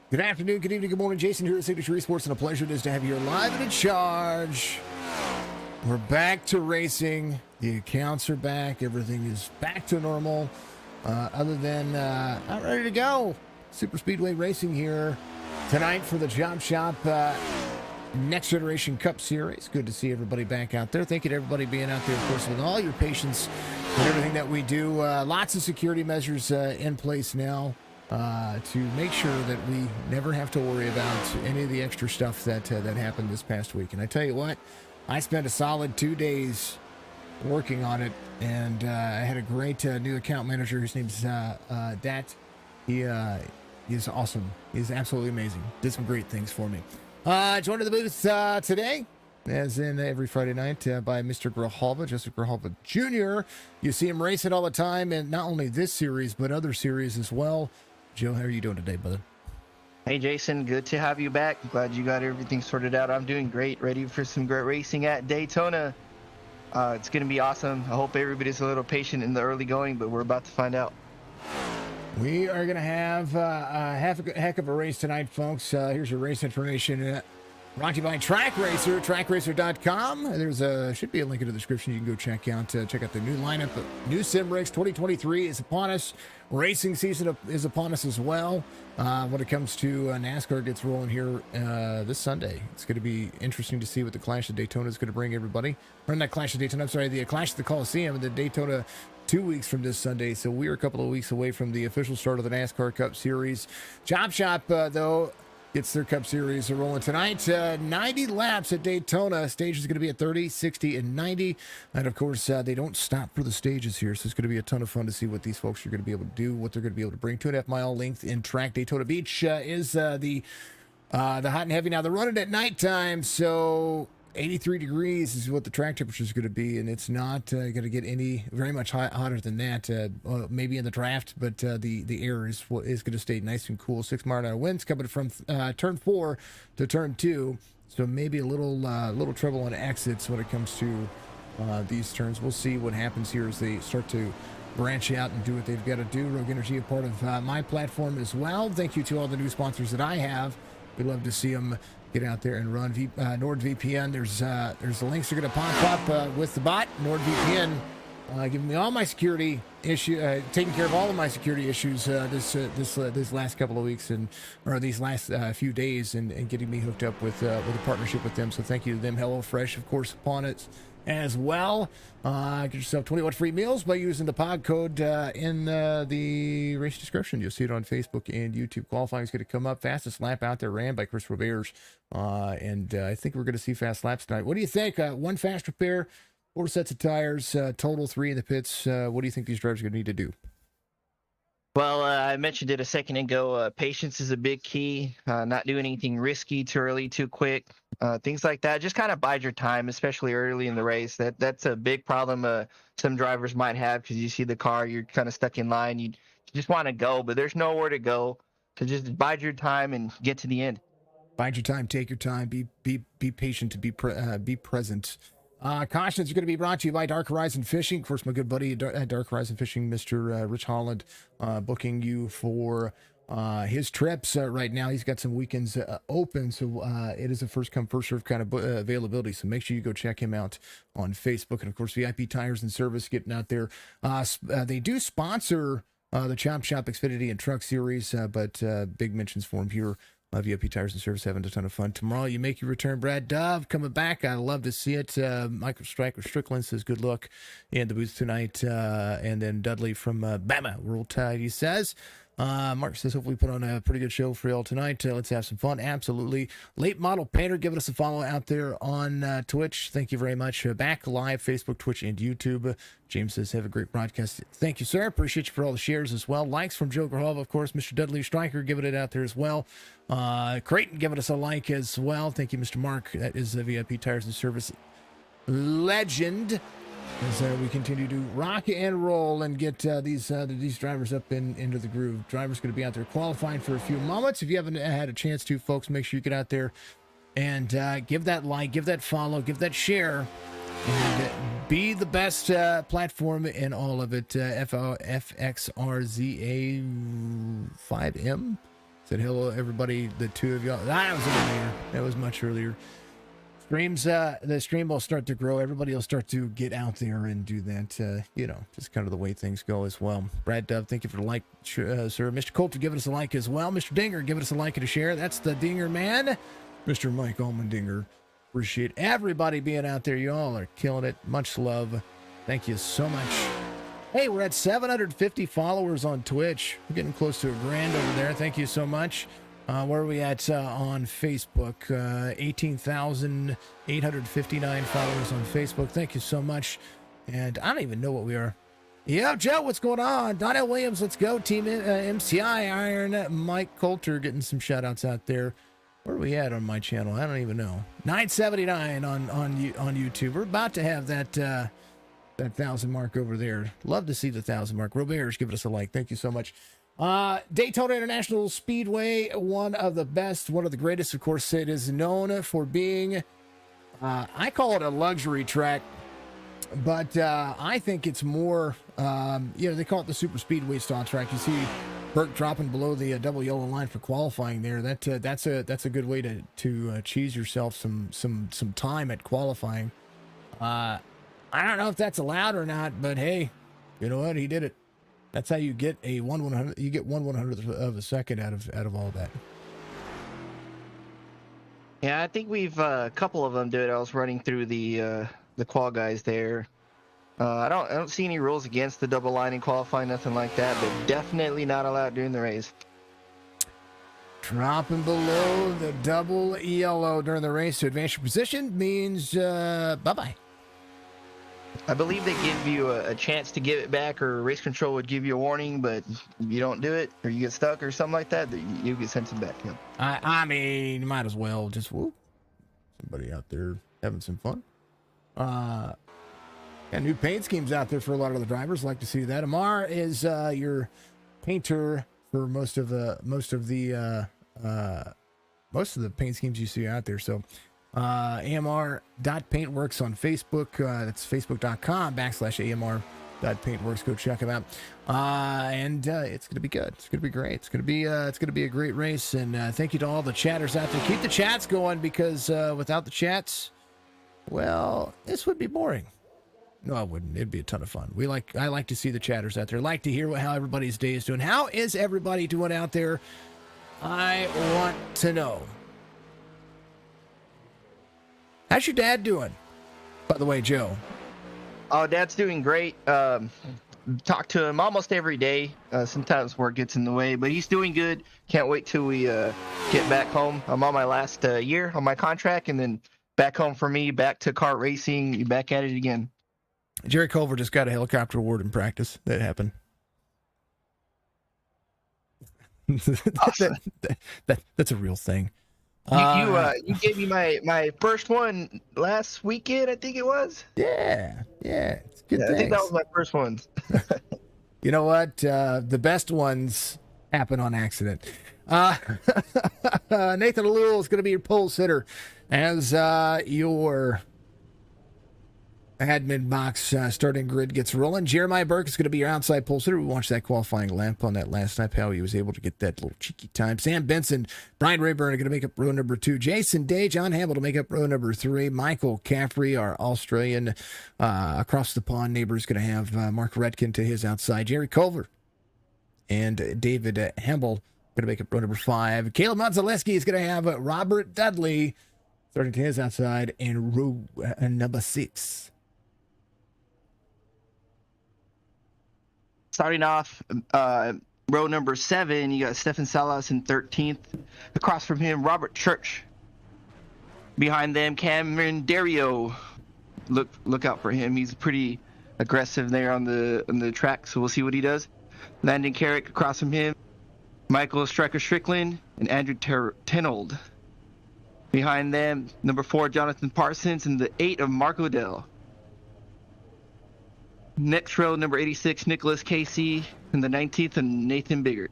Good afternoon, good evening, good morning. Jason here at Signature Esports, and a pleasure it is to have you here live and in charge. We're back to racing. The accounts are back. Everything is back to normal. Other than not ready to go. Super Speedway Racing here tonight for the Job Shop Next Generation Cup Series. Good to see everybody back out there. Thank you to everybody being out there, of course, with all your patience and everything that we do. Lots of security measures in place now. To make sure that we never have to worry about any of the extra stuff that happened this past week. And I tell you what, I spent a solid 2 days working on it, and I had a great new account manager. His name's Dat. He is awesome. He's absolutely amazing. Did some great things for me. Joined in the booth today, as in every Friday night, by Mr. Grijalva, Joseph Grijalva Jr. You see him racing all the time, and not only this series, but other series as well. Joe, how are you doing today, brother? Hey, Jason. Good to have you back. Glad you got everything sorted out. I'm doing great. Ready for some great racing at Daytona. It's going to be awesome. I hope everybody's a little patient in the early going, but we're about to find out. We are going to have a heck of a race tonight, folks. Here's your race information. Brought to you by Track Racer, trackracer.com. There's should be a link in the description you can go check out. Check out the new lineup. New SimRacing 2023 is upon us. Racing season is upon us as well. When it comes to NASCAR gets rolling here this Sunday. It's going to be interesting to see what the Clash of Daytona is going to bring everybody. Or not Clash of Daytona, I'm sorry, the Clash of the Coliseum and the Daytona 2 weeks from this Sunday. So we're a couple of weeks away from the official start of the NASCAR Cup Series. Job Shop, though, gets their Cup Series rolling tonight. 90 laps at Daytona. Stage is going to be at 30, 60, and 90. And, of course, they don't stop for the stages here, so it's going to be a ton of fun to see what these folks are going to be able to do, what they're going to be able to bring. 2.5 mile length in track. Daytona Beach is the hot and heavy. Now, they're running at nighttime, so 83 degrees is what the track temperature is going to be, and it's not going to get very much hotter than that. Maybe in the draft, but the air is going to stay nice and cool. 6 mile an hour winds coming from turn 4 to turn 2, so maybe a little trouble on exits when it comes to these turns. We'll see what happens here as they start to branch out and do what they've got to do. Rogue Energy, a part of my platform as well. Thank you to all the new sponsors that I have. We'd love to see them get out there and run. NordVPN, there's the links are going to pop up with the bot. NordVPN giving me all my security taking care of all of my security issues this last couple of weeks or these last few days, and getting me hooked up with a partnership with them. So thank you to them. HelloFresh, of course, upon it as well. Get yourself 21 free meals by using the pod code in the race description. You'll see it on Facebook and YouTube. Qualifying is going to come up. Fastest lap out there ran by Chris Roberts. And I think we're going to see fast laps tonight. What do you think? One fast repair, 4 sets of tires, total 3 in the pits. What do you think these drivers are going to need to do? Well, I mentioned it a second ago. Patience is a big key. Not doing anything risky too early, too quick. Things like that. Just kind of bide your time, especially early in the race. That's a big problem some drivers might have, because you see the car, you're kind of stuck in line. You just want to go, but there's nowhere to go. So just bide your time and get to the end. Bide your time. Take your time. Be patient. To be present. Cautions are going to be brought to you by Dark Horizon Fishing. Of course, my good buddy at Dark Horizon Fishing, Mr. Rich Holland, booking you for his trips right now. He's got some weekends open, so it is a first-come, first-served kind of availability. So make sure you go check him out on Facebook. And, of course, VIP Tires and Service getting out there. They do sponsor the Chop Shop Xfinity and Truck Series, but big mentions for him here. VIP Tires and Service having a ton of fun. Tomorrow you make your return. Brad Dove coming back. I love to see it. Michael Strickland says good luck in the booth tonight. And then Dudley from Bama, Roll Tide, he says. Mark says, hopefully put on a pretty good show for y'all tonight. Let's have some fun. Absolutely. Late Model Painter, giving us a follow out there on Twitch. Thank you very much. Back live, Facebook, Twitch, and YouTube. James says, have a great broadcast. Thank you, sir. Appreciate you for all the shares as well. Likes from Joe Grahalva, of course. Mr. Dudley Stryker giving it out there as well. Creighton giving us a like as well. Thank you, Mr. Mark. That is the VIP Tires and Service legend. As we continue to rock and roll and get these drivers up into the groove. Drivers going to be out there qualifying for a few moments. If you haven't had a chance to, folks, make sure you get out there and give that like, give that follow, give that share, and be the best platform in all of it. FXRZA5M said hello, everybody. The two of y'all. That was earlier. That was much earlier. Streams, the stream will start to grow. Everybody will start to get out there and do that. Just kind of the way things go as well. Brad Dove, thank you for the like, sir. Mr. Coulter, giving us a like as well. Mr. Dinger, giving us a like and a share. That's the Dinger man. Mr. Mike Allmendinger. Appreciate everybody being out there. You all are killing it. Much love. Thank you so much. Hey, we're at 750 followers on Twitch. We're getting close to a grand over there. Thank you so much. Where are we at on Facebook? 18,859 followers on Facebook. Thank you so much. And I don't even know what we are. Yeah, Joe, what's going on? Donnell Williams, let's go. Team MCI Iron. Mike Coulter getting some shout outs out there. Where are we at on my channel? I don't even know. 979 on YouTube. We're about to have that 1,000 mark over there. Love to see the 1,000 mark. Robert's giving us a like. Thank you so much. Daytona International Speedway, one of the best, one of the greatest. Of course, it is known for being, I call it a luxury track, but I think it's more, they call it the super speedway style track. You see Burke dropping below the double yellow line for qualifying there. That's a good way to cheese yourself some time at qualifying. I don't know if that's allowed or not, but hey, you know what? He did it. That's how you get a 1/100. You get 1/100th of a second out of all that. Yeah, I think we've a couple of them do it. I was running through the qual guys there. I don't see any rules against the double line in qualifying, nothing like that, but definitely not allowed during the race. Dropping below the double yellow during the race to advance your position means bye-bye. I believe they give you a chance to give it back, or race control would give you a warning, but if you don't do it, or you get stuck or something like that, you get sent to back. Yeah. I mean, you might as well just whoop. Somebody out there having some fun. Got new paint schemes out there for a lot of the drivers. Like to see that. AMR is your painter for most of the paint schemes you see out there. So AMR.paintworks on Facebook. That's facebook.com/AMR.paintworks. Go check them out. And it's going to be good. It's going to be great. It's going to be a great race. And thank you to all the chatters out there. Keep the chats going, because without the chats, well, this would be boring. No, it wouldn't. It'd be a ton of fun. I like to see the chatters out there. I like to hear how everybody's day is doing. How is everybody doing out there? I want to know. How's your dad doing, by the way, Joe? Oh, Dad's doing great. Talk to him almost every day. Sometimes work gets in the way, but he's doing good. Can't wait till we get back home. I'm on my last year on my contract, and then back home for me, back to kart racing, back at it again. Jerry Culver just got a helicopter award in practice. That happened. Awesome. That's a real thing. You gave me my first one last weekend, I think it was. Yeah. It's good. I think that was my first one. You know what? The best ones happen on accident. Nathan Allul is going to be your pole sitter as your admin box starting grid gets rolling. Jeremiah Burke is going to be your outside pole sitter. We watched that qualifying lap on that last lap, how he was able to get that little cheeky time. Sam Benson, Brian Rayburn are going to make up row number 2. Jason Day, John Hamill to make up row number 3. Michael Caffrey, our Australian across the pond neighbor, is going to have Mark Redkin to his outside. Jerry Culver and David Hamill going to make up row number 5. Caleb Monzaleski is going to have Robert Dudley starting to his outside in row number 6. Starting off, row number 7, you got Stefan Salas in 13th. Across from him, Robert Church. Behind them, Cameron Dario. Look out for him. He's pretty aggressive there on the track, so we'll see what he does. Landon Carrick across from him, Michael Striker Strickland, and Andrew Tenold. Behind them, number 4, Jonathan Parsons, and the 8 of Mark Odell. Next row, number 86, Nicholas Casey, and the 19th, and Nathan Biggert.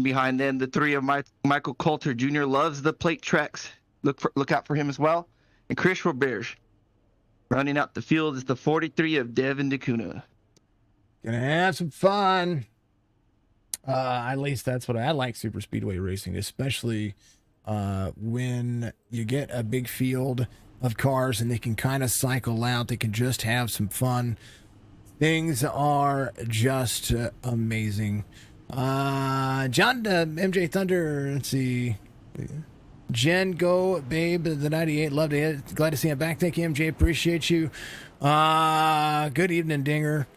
Behind them, the 3 of Michael Coulter Jr. loves the plate tracks. Look out for him as well. And Chris Roberge. Running out the field is the 43 of Devin DeCuna. Gonna have some fun. At least that's what I like. Super Speedway Racing, especially when you get a big field of cars and they can kind of cycle out. They can just have some fun. Things are just amazing. John MJ Thunder. Let's see. Jen, go, babe, the 98. Love to it. Glad to see him back. Thank you, MJ. Appreciate you. Good evening, Dinger.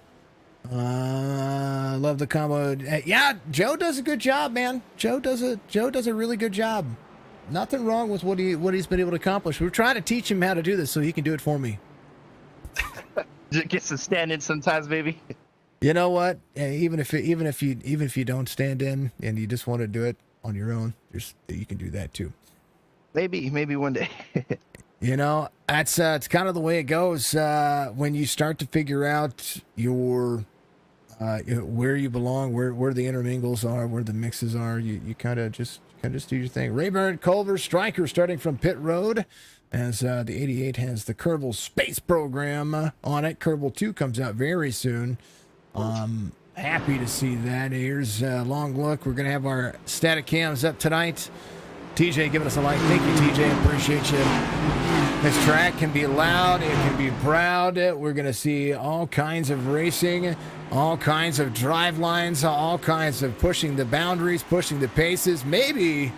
Love the combo. Yeah, Joe does a good job, man. Joe does a really good job. Nothing wrong with what he's been able to accomplish. We're trying to teach him how to do this so he can do it for me. Just get some stand-in sometimes, baby. You know what? Even if you don't stand in and you just want to do it on your own, you can do that too. Maybe one day. You know, it's kind of the way it goes when you start to figure out your where you belong, where the intermingles are, where the mixes are. You kind of just do your thing. Rayburn Culver Striker starting from pit road, as the 88 has the Kerbal Space Program on it. Kerbal 2 comes out very soon. Happy to see that. Here's a long look. We're gonna have our static cams up tonight. TJ giving us a like. Thank you, TJ. Appreciate you. This track can be loud. It can be proud. We're going to see all kinds of racing, all kinds of drive lines, all kinds of pushing the boundaries, pushing the paces. Maybe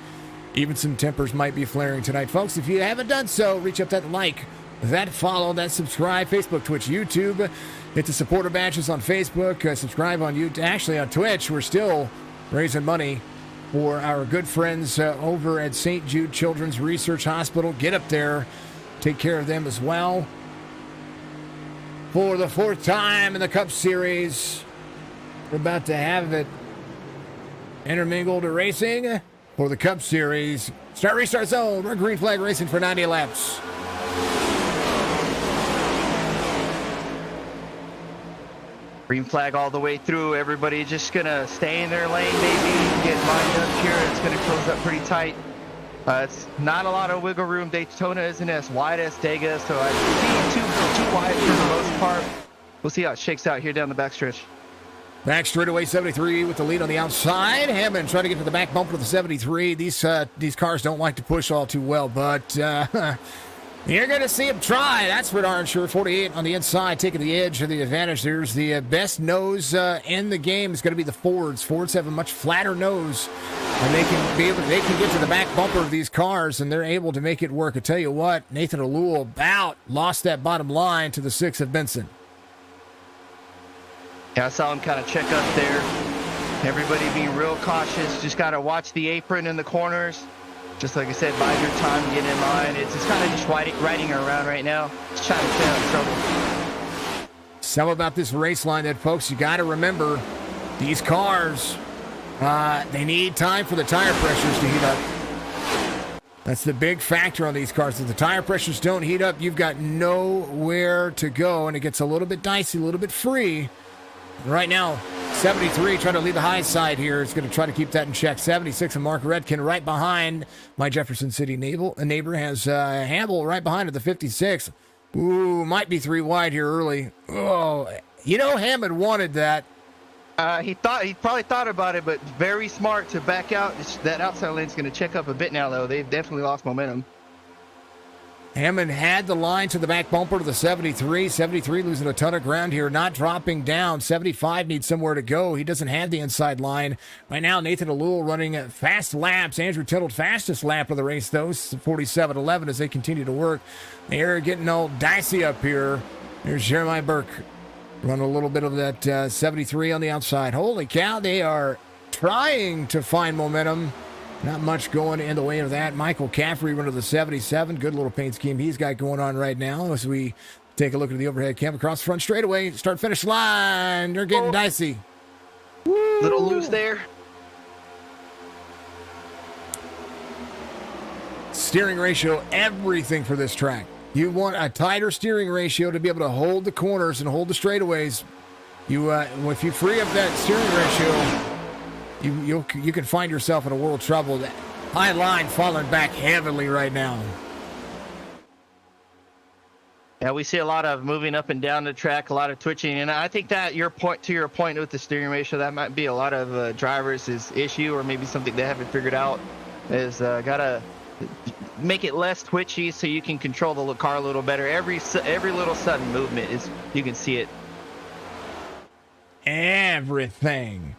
even some tempers might be flaring tonight. Folks, if you haven't done so, reach up that like, that follow, that subscribe. Facebook, Twitch, YouTube. Hit the supporter badges on Facebook. Subscribe on YouTube. Actually, on Twitch, we're still raising money for our good friends over at St. Jude Children's Research Hospital. Get up there. Take care of them as well. For the 4th time in the Cup Series, we're about to have it intermingled racing for the Cup Series. Restart zone. We're green flag racing for 90 laps. Green flag all the way through. Everybody just gonna stay in their lane, baby. Get lined up here. It's gonna close up pretty tight. It's not a lot of wiggle room. Daytona isn't as wide as Dega, so I see too wide for the most part. We'll see how it shakes out here down the backstretch. Back straightaway 73 with the lead on the outside. Hammond trying to get to the back bumper of the 73. These cars don't like to push all too well, but you're going to see him try. That's for darn sure. 48 on the inside, taking the edge or the advantage. There's the best nose in the game. It's going to be the Fords. Fords have a much flatter nose, and they can get to the back bumper of these cars, and they're able to make it work. I tell you what, Nathan Alul about lost that bottom line to the 6 of Benson. Yeah, I saw him kind of check up there. Everybody being real cautious. Just got to watch the apron in the corners. Just like I said, bide your time, get in line. It's kind of just riding around right now. Just trying to stay out of trouble. Some about this race line that, folks, you got to remember, these cars, they need time for the tire pressures to heat up. That's the big factor on these cars. If the tire pressures don't heat up, you've got nowhere to go, and it gets a little bit dicey, a little bit free. Right now, 73 trying to lead the high side here. It's going to try to keep that in check. 76 and Mark Redkin right behind. My Jefferson City neighbor has Hamble right behind at the 56. Ooh, might be 3 wide here early. Oh, you know Hammond wanted that. He probably thought about it, but very smart to back out. That outside lane's going to check up a bit now, though. They've definitely lost momentum. Hammond had the line to the back bumper to the 73. 73 losing a ton of ground here, not dropping down. 75 needs somewhere to go. He doesn't have the inside line. Right now, Nathan Alul running fast laps. Andrew Tittle, fastest lap of the race, though, 47.11 as they continue to work. They're getting all dicey up here. There's Jeremiah Burke. Run a little bit of that 73 on the outside. Holy cow, they are trying to find momentum. Not much going in the way of that. Michael Caffrey running the 77. Good little paint scheme he's got going on right now as we take a look at the overhead cam across the front straightaway. Start-finish line. They're getting dicey. Woo. Little loose there. Steering ratio, everything for this track. You want a tighter steering ratio to be able to hold the corners and hold the straightaways. If you free up that steering ratio, you can find yourself in a world of trouble. That high line falling back heavily right now. Yeah, we see a lot of moving up and down the track, a lot of twitching, and I think that your point with the steering ratio, that might be a lot of drivers' issue, or maybe something they haven't figured out. Is gotta make it less twitchy so you can control the car a little better. Every little sudden movement is, you can see it. Everything.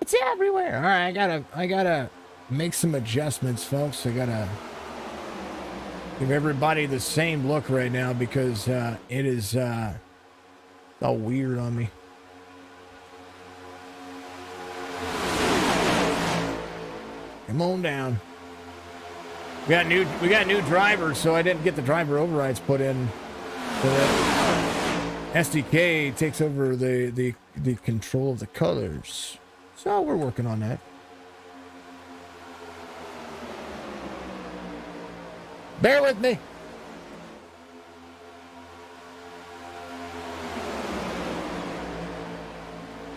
It's everywhere. All right, I gotta make some adjustments, folks. I gotta give everybody the same look right now because it is all weird on me. Come on down. We got new drivers, so I didn't get the driver overrides put in. So that SDK takes over the control of the colors. So we're working on that. Bear with me.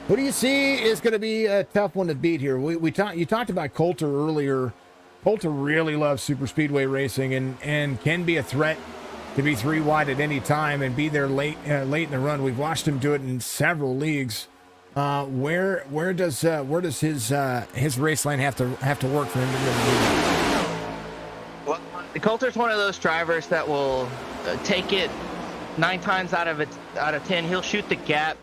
Who do you see is going to be a tough one to beat here? You talked about Coulter earlier. Coulter really loves super speedway racing and can be a threat to be 3 wide at any time and be there late in the run. We've watched him do it in several leagues. Where does his race line have to work for him to really do that? Well, Coulter's one of those drivers that will take it 9 times out of 10. He'll shoot the gap.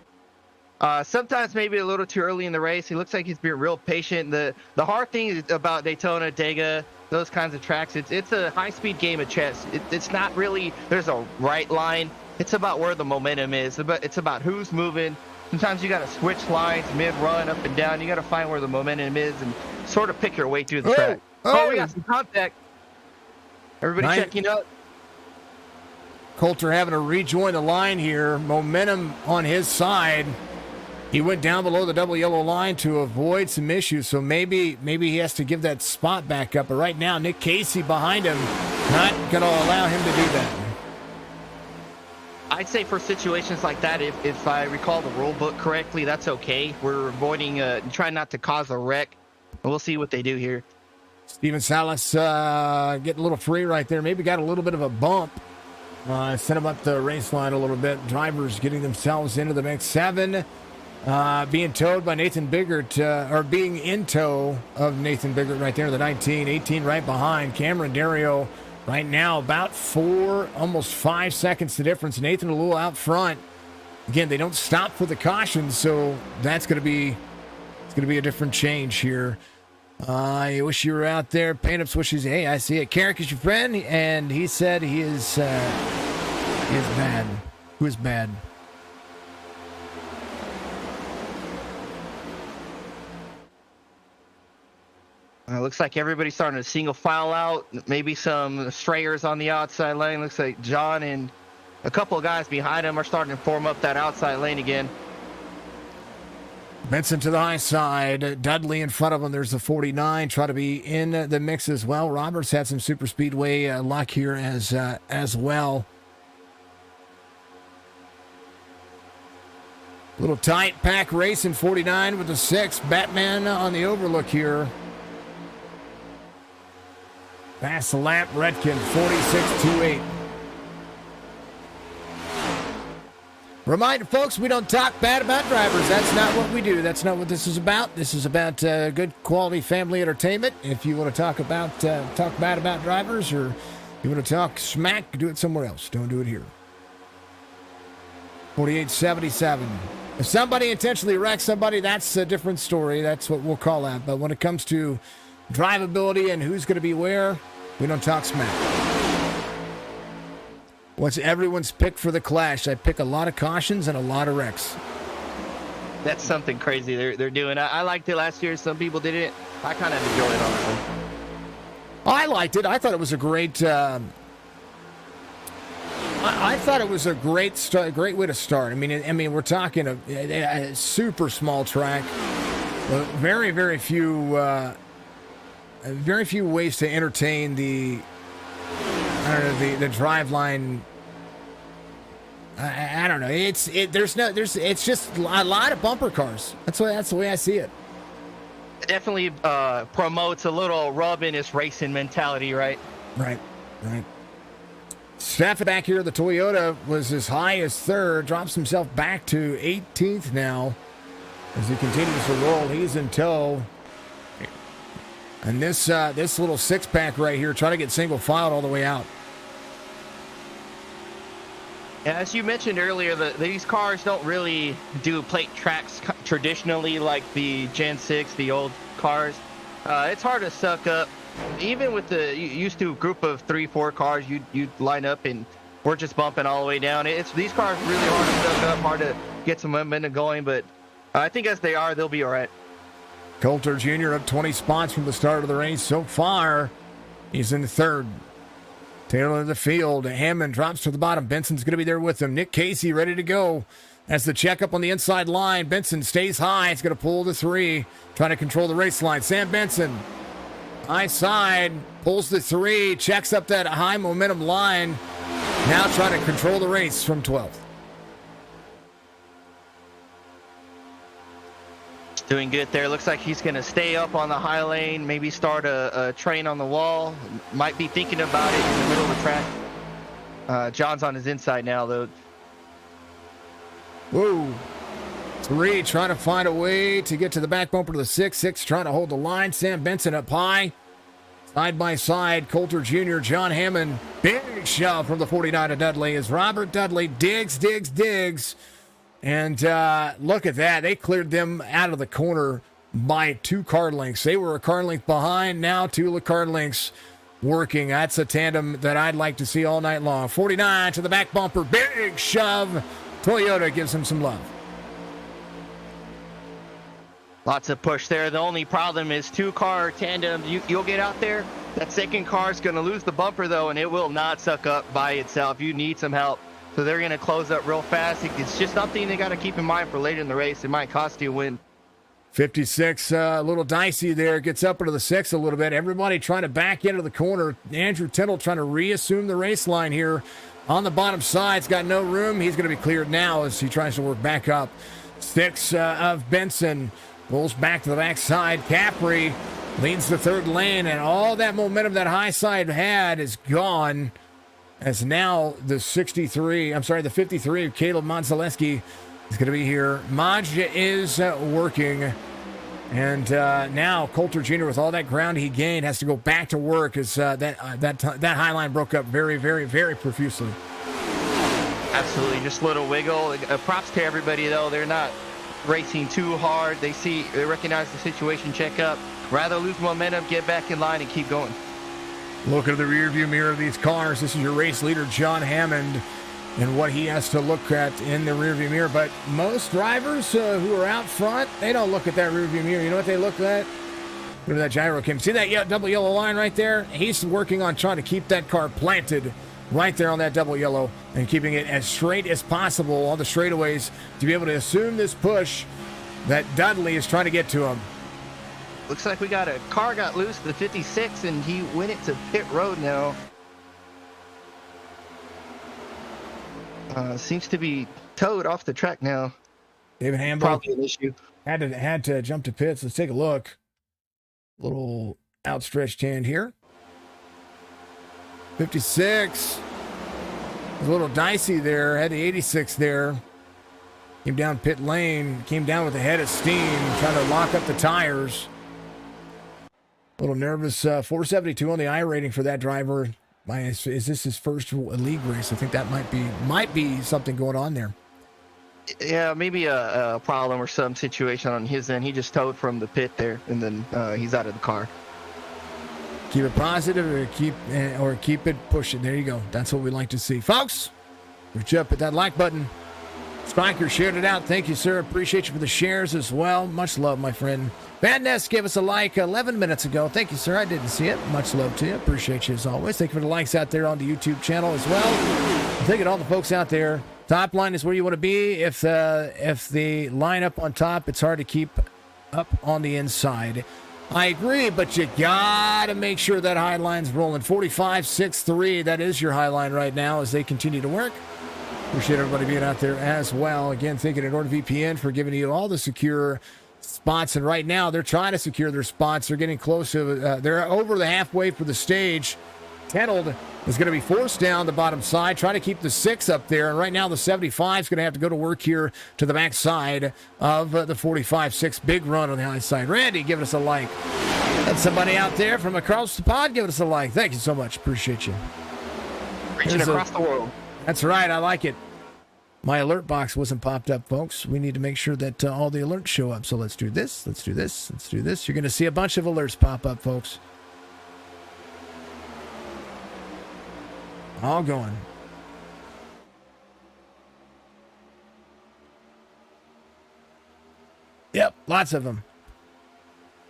Sometimes maybe a little too early in the race. He looks like he's being real patient. The hard thing about Daytona, Dega, those kinds of tracks, it's a high-speed game of chess. It's not really there's a right line. It's about where the momentum is. It's about who's moving. Sometimes you got to switch lines, mid-run, up and down. You got to find where the momentum is and sort of pick your way through the track. Oh, we got some contact. Everybody checking up. Coulter having to rejoin the line here. Momentum on his side. He went down below the double yellow line to avoid some issues, so maybe he has to give that spot back up. But right now, Nick Casey behind him, not going to allow him to do that. I'd say for situations like that, if I recall the rule book correctly, that's okay. We're avoiding, trying not to cause a wreck. We'll see what they do here. Steven Salas getting a little free right there. Maybe got a little bit of a bump. Sent him up the race line a little bit. Drivers getting themselves into the mix. 7 being towed by Nathan Biggert, or being in tow of Nathan Biggert right there, the 19. 18 right behind. Cameron Dario right now about 4, almost 5 seconds the difference. Nathan a little out front. Again, they don't stop for the caution, so that's going to be a different change here. I wish you were out there. Paint-ups wishes, hey, I see it. Carrick is your friend, and he said he is bad. Who is bad? Looks like everybody's starting to single file out. Maybe some strayers on the outside lane. Looks like John and a couple of guys behind him are starting to form up that outside lane again. Benson to the high side. Dudley in front of him. There's the 49. Try to be in the mix as well. Roberts had some super speedway luck here as well. Little tight pack race in 49 with the 6. Batman on the overlook here. Fast lap, Redkin, 46.28. Reminder, folks, we don't talk bad about drivers. That's not what we do. That's not what this is about. This is about good quality family entertainment. If you want to talk bad about drivers, or you want to talk smack, do it somewhere else. Don't do it here. 48.77. If somebody intentionally wrecks somebody, that's a different story. That's what we'll call that. But when it comes to drivability and who's going to be where, we don't talk smack. What's everyone's pick for the Clash? I pick a lot of cautions and a lot of wrecks. That's something crazy they're doing. I liked it last year. Some people didn't. I kind of enjoyed it, honestly. I liked it. I thought it was a great. I thought it was a great start, great way to start. I mean, we're talking a super small track, very few ways to entertain the drive line. I don't know. It's just a lot of bumper cars. That's the way I see it. It definitely promotes a little rubbiness racing mentality, right? Right. Stafford back here, the Toyota was as high as third, drops himself back to 18th now as he continues to roll. He's in tow. And this little six-pack right here, trying to get single-filed all the way out. As you mentioned earlier, these cars don't really do plate tracks traditionally like the Gen 6, the old cars. It's hard to suck up. Even with the used to group of 3-4 cars, you'd line up and we're just bumping all the way down. These cars really hard to suck up, hard to get some momentum going, but I think as they are, they'll be all right. Coulter Jr. up 20 spots from the start of the race. So far, he's in third. Tail of the field. Hammond drops to the bottom. Benson's going to be there with him. Nick Casey ready to go. As the checkup on the inside line. Benson stays high. He's going to pull the 3. Trying to control the race line. Sam Benson. High side. Pulls the 3. Checks up that high momentum line. Now trying to control the race from 12th. Doing good there. Looks like he's going to stay up on the high lane, maybe start a train on the wall. Might be thinking about it in the middle of the track. John's on his inside now, though. Whoa. 3 trying to find a way to get to the back bumper to the 6. 6 trying to hold the line. Sam Benson up high. Side by side, Coulter Jr., John Hammond. Big shove from the 49 to Dudley as Robert Dudley digs. And look at that. They cleared them out of the corner by 2 car lengths. They were a car length behind. Now 2 car lengths working. That's a tandem that I'd like to see all night long. 49 to the back bumper. Big shove. Toyota gives him some love. Lots of push there. The only problem is 2-car tandem. You'll get out there. That second car is going to lose the bumper, though, and it will not suck up by itself. You need some help. So they're going to close up real fast. It's just something they got to keep in mind for later in the race. It might cost you a win. 56, a little dicey there. Gets up into the 6 a little bit. Everybody trying to back into the corner. Andrew Tindall trying to reassume the race line here. On the bottom side, it's got no room. He's going to be cleared now as he tries to work back up. 6 of Benson rolls back to the backside. Capri leads the third lane, and all that momentum that high side had is gone. As now the 53 of Caleb Monzaleski is going to be here. Majda is working. And now Coulter Jr., with all that ground he gained, has to go back to work as that high line broke up very profusely. Absolutely. Just a little wiggle. Props to everybody, though. They're not racing too hard. They recognize the situation, check up. Rather lose momentum, get back in line, and keep going. Look at the rearview mirror of these cars. This is your race leader, John Hammond, and what he has to look at in the rearview mirror. But most drivers who are out front, they don't look at that rearview mirror. You know what they look at? Look at that gyro cam. See that double yellow line right there? He's working on trying to keep that car planted right there on that double yellow and keeping it as straight as possible on the straightaways to be able to assume this push that Dudley is trying to get to him. Looks like we got a car got loose, the 56, and he went into pit road now. Seems to be towed off the track now. David Hambo probably an issue. Had to jump to pits. Let's take a look. Little outstretched hand here. 56. A little dicey there. Had the 86 there. Came down pit lane. Came down with a head of steam. Trying to lock up the tires. A little nervous. 472 on the I rating for that driver. Is this his first league race? I think that might be something going on there. Yeah, maybe a problem or some situation on his end. He just towed from the pit there, and then he's out of the car. Keep it positive or keep it pushing. There you go. That's what we like to see. Folks, reach up at that like button. Striker shared it out. Thank you, sir. Appreciate you for the shares as well. Much love, my friend. Van Ness gave us a like 11 minutes ago. Thank you, sir. I didn't see it. Much love to you. Appreciate you as always. Thank you for the likes out there on the YouTube channel as well. Thank you to all the folks out there. Top line is where you want to be. If the line up on top, it's hard to keep up on the inside. I agree, but you got to make sure that high line's rolling. 45.63, that is your high line right now as they continue to work. Appreciate everybody being out there as well. Again, thanking NordVPN for giving you all the secure spots. And right now, they're trying to secure their spots. They're getting close to, they're over the halfway for the stage. Tenold is going to be forced down the bottom side, trying to keep the 6 up there. And right now, the 75 is going to have to go to work here to the back side of the 45.6. Big run on the high side. Randy, giving us a like. That's somebody out there from across the pod giving us a like. Thank you so much. Appreciate you. Reaching across the world. That's right. I like it. My alert box wasn't popped up, folks. We need to make sure that all the alerts show up. So let's do this. Let's do this. Let's do this. You're going to see a bunch of alerts pop up, folks. All going. Yep, lots of them.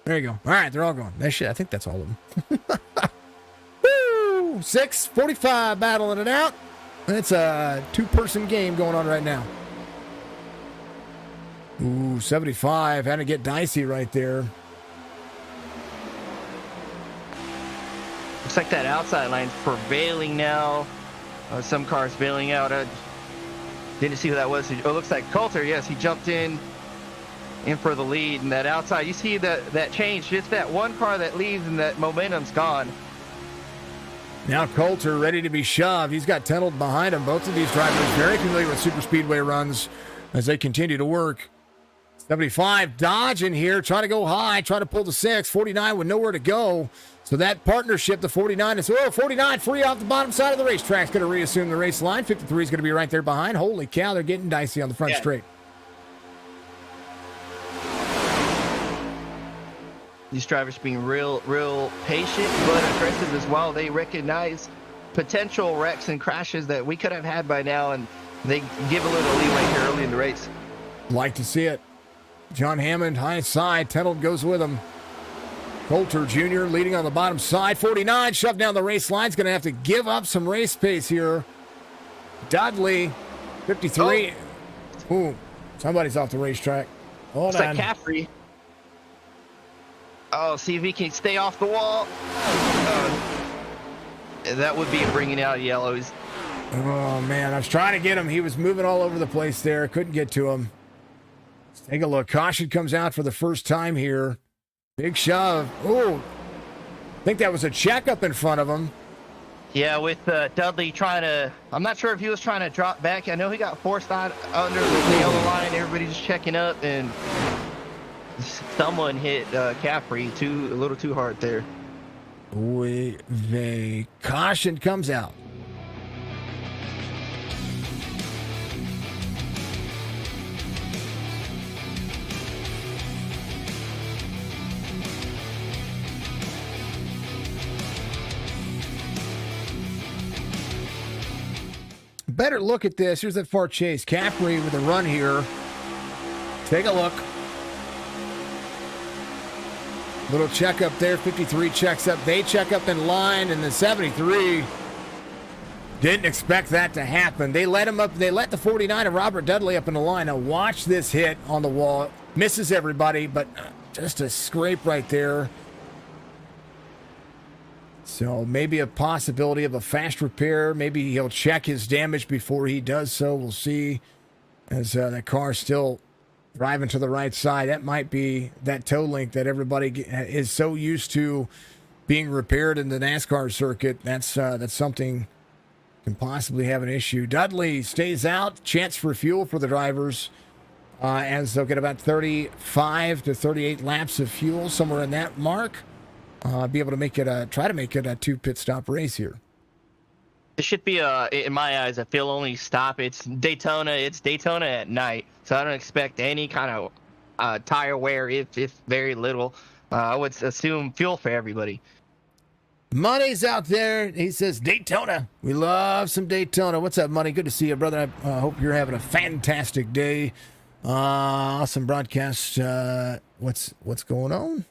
There you go. All right, they're all going. I think that's all of them. Woo! 6:45 battling it out. It's a 2-person game going on right now. Ooh, 75. Had to get dicey right there. Looks like that outside line's prevailing now. Some cars bailing out. Didn't see who that was. Oh, looks like Coulter. Yes, he jumped in for the lead. And that outside, you see that change. Just that one car that leaves and that momentum's gone. Now Coulter ready to be shoved. He's got Tenold behind him. Both of these drivers very familiar with super speedway runs as they continue to work. 75 dodging here, trying to go high, trying to pull the 6. 49 with nowhere to go. So that partnership, the 49 is 49 free off the bottom side of the racetrack. Going to reassume the race line. 53 is going to be right there behind. Holy cow, they're getting dicey on the front straight. These drivers being real patient but aggressive as well. They recognize potential wrecks and crashes that we could have had by now, and they give a little leeway here early in the race. Like to see it. John Hammond, high side. Tenold goes with him. Coulter Jr. leading on the bottom side. 49 shoved down the race line. He's going to have to give up some race pace here. Dudley, 53. Oh. Ooh, somebody's off the racetrack. Hold on. It's like Caffrey. Oh, see if he can stay off the wall. That would be bringing out yellows. Oh, man. I was trying to get him. He was moving all over the place there. Couldn't get to him. Let's take a look. Caution comes out for the first time here. Big shove. Oh, I think that was a check up in front of him. Yeah, with Dudley trying to, I'm not sure if he was trying to drop back. I know he got forced out under the yellow line. Everybody just checking up, and someone hit Caffrey a little too hard there. The caution comes out. Better look at this. Here's that far chase. Caffrey with a run here. Take a look. Little check up there. 53 checks up. They check up in line, and the 73 didn't expect that to happen. They let him up. They let the 49 of Robert Dudley up in the line. Now watch this hit on the wall. Misses everybody, but just a scrape right there. So maybe a possibility of a fast repair. Maybe he'll check his damage before he does so. We'll see, as that car's still driving to the right side. That might be that toe link that everybody is so used to being repaired in the NASCAR circuit. That's something can possibly have an issue. Dudley stays out. Chance for fuel for the drivers, as they'll get about 35 to 38 laps of fuel, somewhere in that mark. Be able to try to make it a 2 pit stop race here. It should be in my eyes, a feel only stop. It's Daytona. It's Daytona at night, so I don't expect any kind of tire wear, if very little. I would assume fuel for everybody. Money's out there. He says Daytona. We love some Daytona. What's up, Money? Good to see you, brother. I hope you're having a fantastic day. Awesome broadcast. What's going on?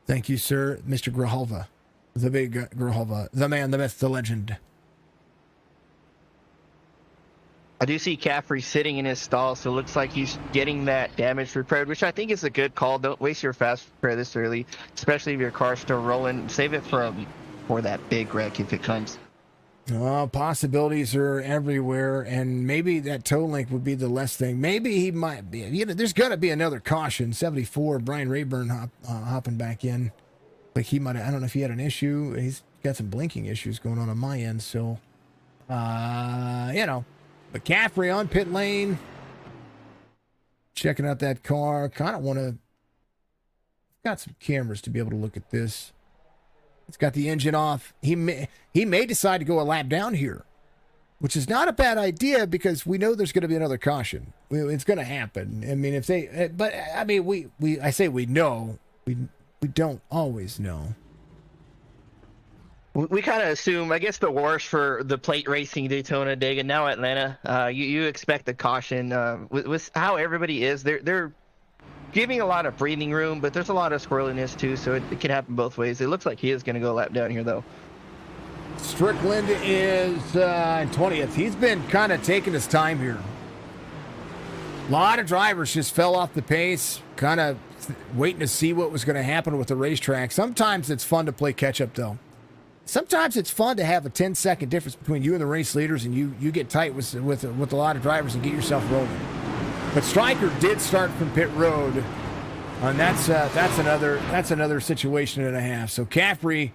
Thank you, sir, Mr. Grijalva, the big Grijalva, the man, the myth, the legend. I do see Caffrey sitting in his stall, so it looks like he's getting that damage repaired, which I think is a good call. Don't waste your fast repair this early, especially if your car's still rolling. Save it for that big wreck if it comes. Possibilities are everywhere, and maybe that toe link would be the less thing. Maybe he might be. You know, there's got to be another caution. 74, Brian Rayburn hopping back in. Like he might. I don't know if he had an issue. He's got some blinking issues going on my end. So, you know. McCaffrey on pit lane, checking out that car. Kind of want to. Got some cameras to be able to look at this. It's got the engine off. He may decide to go a lap down here, which is not a bad idea because we know there's going to be another caution. It's going to happen. I mean, if they, but I mean, I say we know. We don't always know. We kind of assume, I guess, the worst for the plate racing Daytona, Dagan, now Atlanta. You expect the caution with how everybody is. They're giving a lot of breathing room, but there's a lot of squirreliness too, so it can happen both ways. It looks like he is going to go a lap down here, though. Strickland is 20th. He's been kind of taking his time here. A lot of drivers just fell off the pace, kind of waiting to see what was going to happen with the racetrack. Sometimes it's fun to play catch-up, though. Sometimes it's fun to have a 10-second difference between you and the race leaders, and you get tight with a lot of drivers and get yourself rolling. But Stryker did start from pit road, and that's another situation and a half. So Caffrey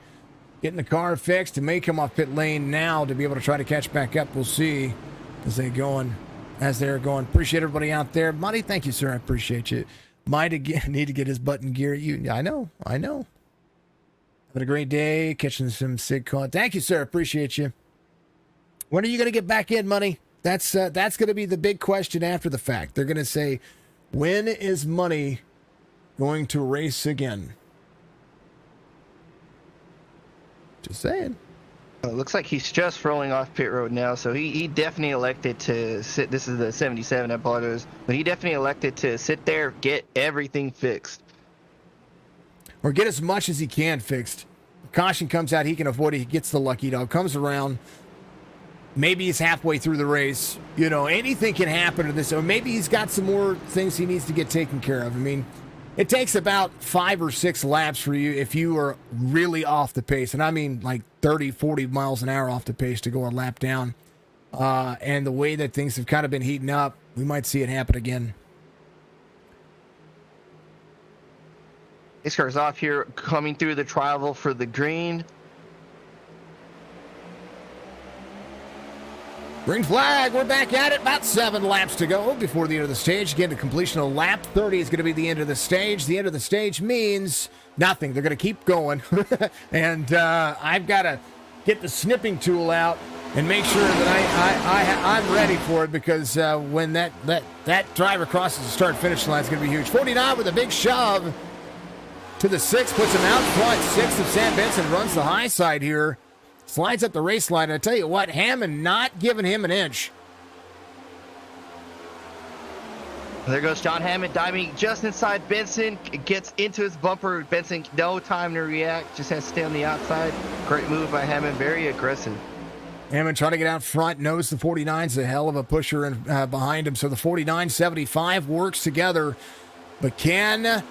getting the car fixed and may come off pit lane now to be able to try to catch back up. We'll see as they're going. Appreciate everybody out there. Money, thank you, sir. I appreciate you. Might again need to get his button gear. I know. Having a great day, catching some SIG call. Thank you, sir. Appreciate you. When are you going to get back in, Money? That's going to be the big question after the fact. They're going to say, when is Money going to race again? Just saying. It looks like he's just rolling off pit road now, so he definitely elected to sit. This is the 77, I apologize. But he definitely elected to sit there, get everything fixed. Or get as much as he can fixed. Caution comes out, he can avoid it. He gets the lucky dog, comes around. Maybe he's halfway through the race. You know, anything can happen to this. Or maybe he's got some more things he needs to get taken care of. I mean, it takes about 5 or 6 laps for you if you are really off the pace. And I mean like 30, 40 miles an hour off the pace to go a lap down. And the way that things have kind of been heating up, we might see it happen again. This car's off here, coming through the trial for the green. Green flag, we're back at it. About 7 laps to go before the end of the stage. Again, the completion of lap 30 is going to be the end of the stage. The end of the stage means nothing. They're going to keep going. And I've got to get the snipping tool out and make sure that I'm ready for it, because when that driver crosses the start-finish line, it's going to be huge. 49 with a big shove to the 6, puts him out front. 6 of Sam Benson runs the high side here. Slides up the race line. And I tell you what, Hammond not giving him an inch. There goes John Hammond diving just inside Benson. Gets into his bumper. Benson, no time to react. Just has to stay on the outside. Great move by Hammond. Very aggressive. Hammond trying to get out front. Knows the 49's a hell of a pusher and behind him. So the 49-75 works together. But can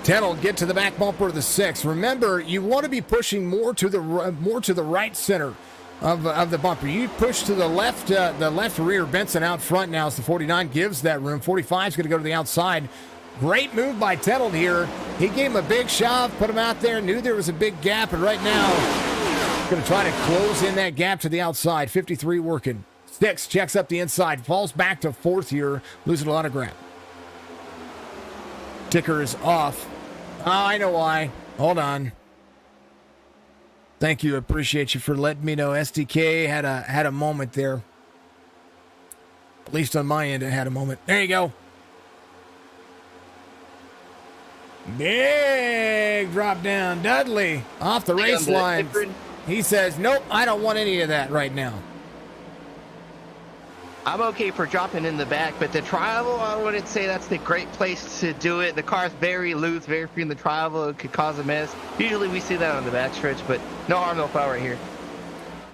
Tennell get to the back bumper of the 6? Remember, you want to be pushing more to the right center of the bumper. You push to the left rear. Benson out front now as the 49 gives that room. 45 is going to go to the outside. Great move by Tennell here. He gave him a big shove, put him out there, knew there was a big gap, and right now going to try to close in that gap to the outside. 53 working. 6 checks up the inside, falls back to 4th here, losing a lot of ground. Ticker is off. Oh, I know why. Hold on. Thank you. Appreciate you for letting me know. SDK had a moment there. At least on my end, it had a moment. There you go. Big drop down. Dudley off the race line. He says, nope, I don't want any of that right now. I'm okay for dropping in the back, but the tri-oval, I wouldn't say that's the great place to do it. The car's very loose, very free in the tri-oval. It could cause a mess. Usually we see that on the backstretch, but no harm, no foul right here.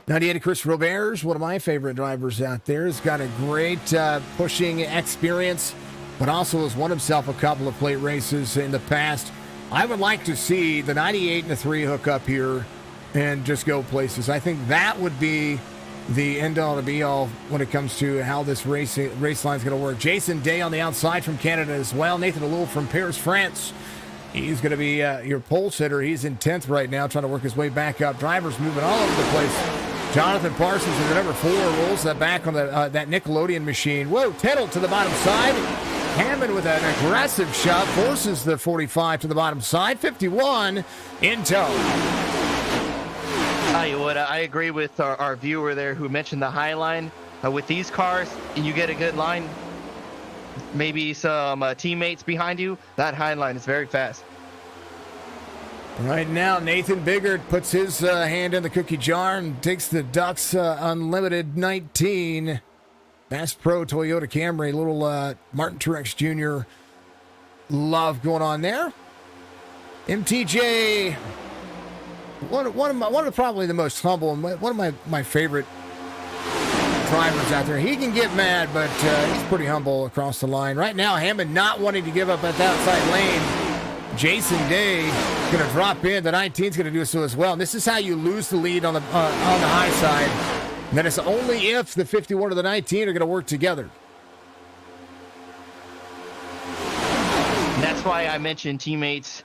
98 Chris Robert's one of my favorite drivers out there. He's got a great pushing experience, but also has won himself a couple of plate races in the past. I would like to see the 98 and the 3 hook up here and just go places. I think that would be the end-all to be-all when it comes to how this race line is going to work. Jason Day on the outside from Canada as well. Nathan Alul from Paris, France. He's going to be your pole sitter. He's in 10th right now, trying to work his way back up. Drivers moving all over the place. Jonathan Parsons in the number 4 rolls that back on the that Nickelodeon machine. Whoa, Tittle to the bottom side. Hammond with an aggressive shot forces the 45 to the bottom side. 51 in tow. Tell you what, I agree with our viewer there who mentioned the high line. With these cars, you get a good line, maybe some teammates behind you. That high line is very fast. Right now, Nathan Biggert puts his hand in the cookie jar and takes the Ducks Unlimited 19. Bass Pro Toyota Camry, little Martin Truex Jr. love going on there. MTJ, one of probably the most humble and one of my favorite drivers out there. He can get mad, but he's pretty humble across the line. Right now, Hammond not wanting to give up at the outside lane. Jason Day going to drop in. The 19's going to do so as well. And this is how you lose the lead on the high side. And that is only if the 51 or the 19 are going to work together. And that's why I mentioned teammates.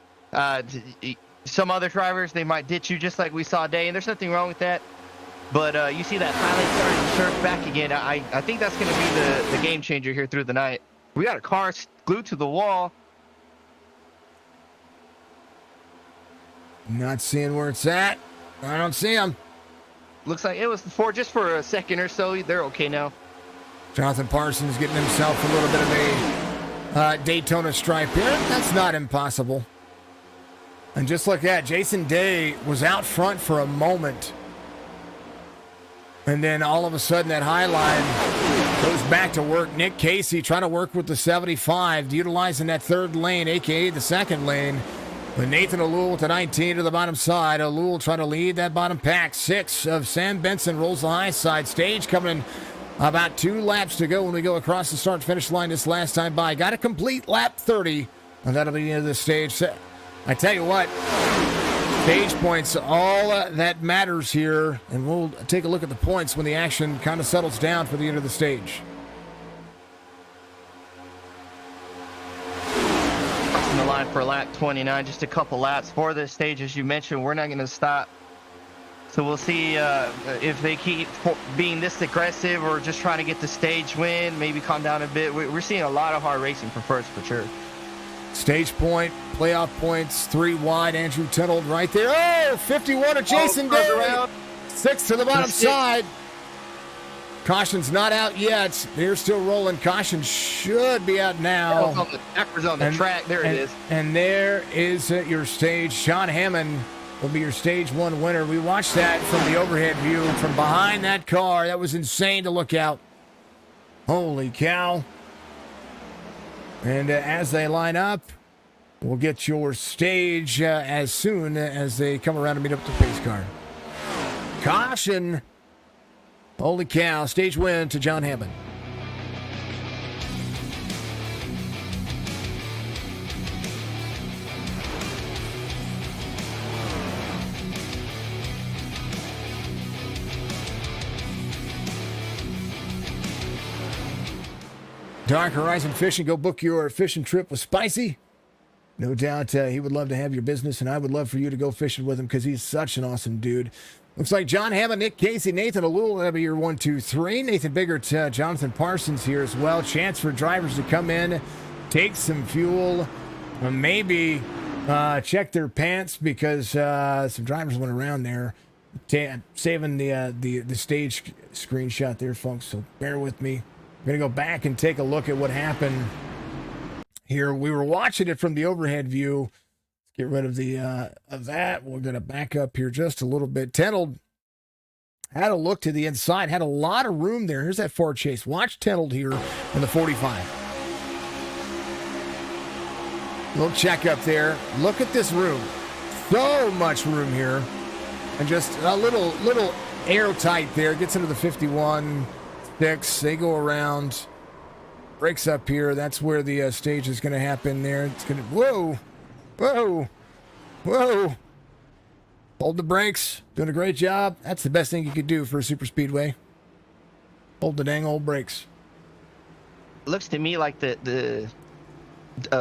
Some other drivers, they might ditch you just like we saw Day, and there's nothing wrong with that. But you see that highlight starting to surf back again. I think that's going to be the game changer here through the night. We got a car glued to the wall. Not seeing where it's at. I don't see him. Looks like it was just for a second or so. They're okay now. Jonathan Parsons getting himself a little bit of a Daytona stripe here. That's not impossible. And just like that, Jason Day was out front for a moment. And then all of a sudden that high line goes back to work. Nick Casey trying to work with the 75, utilizing that third lane, a.k.a. the second lane. But Nathan Alul with the 19 to the bottom side. Alul trying to lead that bottom pack. 6 of Sam Benson rolls the high side. Stage coming in about 2 laps to go when we go across the start-finish line this last time by. Got a complete lap 30, and that'll be the end of the stage. I tell you what, stage points, all that matters here, and we'll take a look at the points when the action kind of settles down for the end of the stage. In the line for lap 29, just a couple laps for this stage. As you mentioned, we're not going to stop. So we'll see if they keep being this aggressive or just trying to get the stage win, maybe calm down a bit. We're seeing a lot of hard racing for first, for sure. Stage point, playoff points, 3 wide. Andrew Tittle right there. Oh, 51 of Jason Day. 6 to the bottom side. Caution's not out yet. They're still rolling. Caution should be out now. Backwards on the track. There it is. And there is your stage. Sean Hammond will be your stage 1 winner. We watched that from the overhead view from behind that car. That was insane to look out. Holy cow. And as they line up, we'll get your stage as soon as they come around to meet up with the pace car. Caution. Holy cow. Stage win to John Hammond. Dark Horizon Fishing. Go book your fishing trip with Spicy. No doubt he would love to have your business, and I would love for you to go fishing with him because he's such an awesome dude. Looks like John Hammond, Nick Casey, Nathan Alul, that'll be your 1, 2, 3. Nathan Biggert, Jonathan Parsons here as well. Chance for drivers to come in, take some fuel, maybe check their pants because some drivers went around there. Saving the stage screenshot there, folks, so bear with me. I'm going to go back and take a look at what happened here. We were watching it from the overhead view. Let's get rid of the of that. We're going to back up here just a little bit. Tenold had a look to the inside, had a lot of room there. Here's that Ford Chase. Watch Tenold here in the 45. Little check up there. Look at this room. So much room here. And just a little airtight there. Gets into the 51, 6. They go around. Breaks up here. That's where the stage is going to happen there. It's going to... Whoa. Whoa. Whoa. Hold the brakes. Doing a great job. That's the best thing you could do for a super speedway. Hold the dang old brakes. Looks to me like the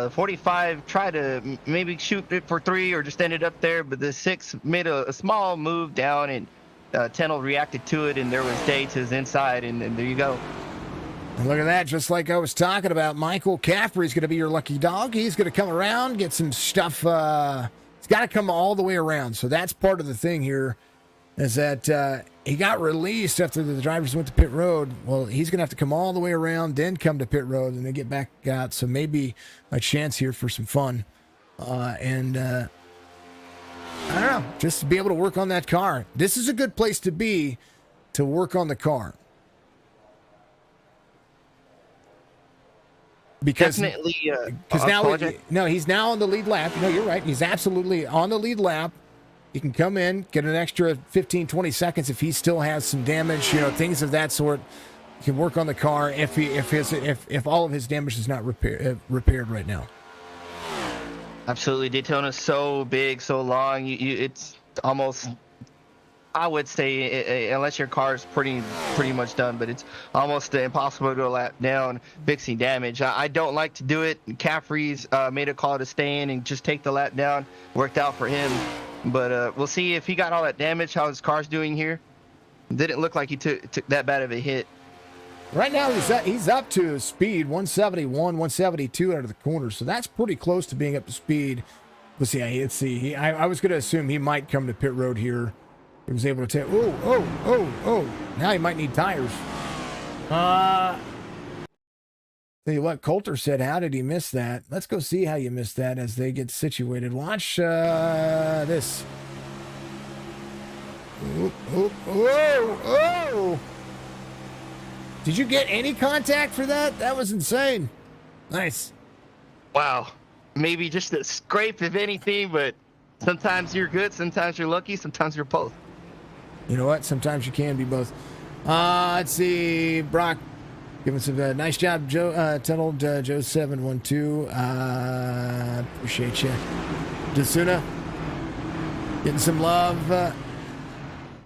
45 tried to maybe shoot it for 3 or just ended up there, but the 6 made a small move down, and Tenold reacted to it, and there was Day to his inside, and there you go. And look at that, just like I was talking about, Michael Caffrey's going to be your lucky dog. He's going to come around, get some stuff. He's got to come all the way around, so that's part of the thing here, is that he got released after the drivers went to pit road. Well, he's going to have to come all the way around, then come to pit road, and then get back out. So maybe a chance here for some fun. I don't know, just to be able to work on that car. This is a good place to be to work on the car. Because definitely, he's now on the lead lap. No, you're right. He's absolutely on the lead lap. He can come in, get an extra 15, 20 seconds if he still has some damage, things of that sort. He can work on the car if all of his damage is not repaired right now. Absolutely. Daytona's so big, so long. It's almost, I would say, unless your car is pretty much done, but it's almost impossible to go a lap down fixing damage. I don't like to do it. Caffrey's made a call to stay in and just take the lap down. Worked out for him. But we'll see if he got all that damage, how his car's doing here. Didn't look like he took that bad of a hit. Right now, he's up to speed, 171, 172 out of the corner. So that's pretty close to being up to speed. Let's see. I was going to assume he might come to pit road here. He was able to take... Oh. Now he might need tires. Tell you what, Coulter said, how did he miss that? Let's go see how you missed that as they get situated. Watch this. Whoa. Did you get any contact for that? That was insane. Nice. Wow. Maybe just a scrape, if anything, but sometimes you're good, sometimes you're lucky, sometimes you're both. You know what? Sometimes you can be both. Let's see. Brock. Giving some nice job, Joe. Tenold, Joe 712. Appreciate you. Dasuna getting some love.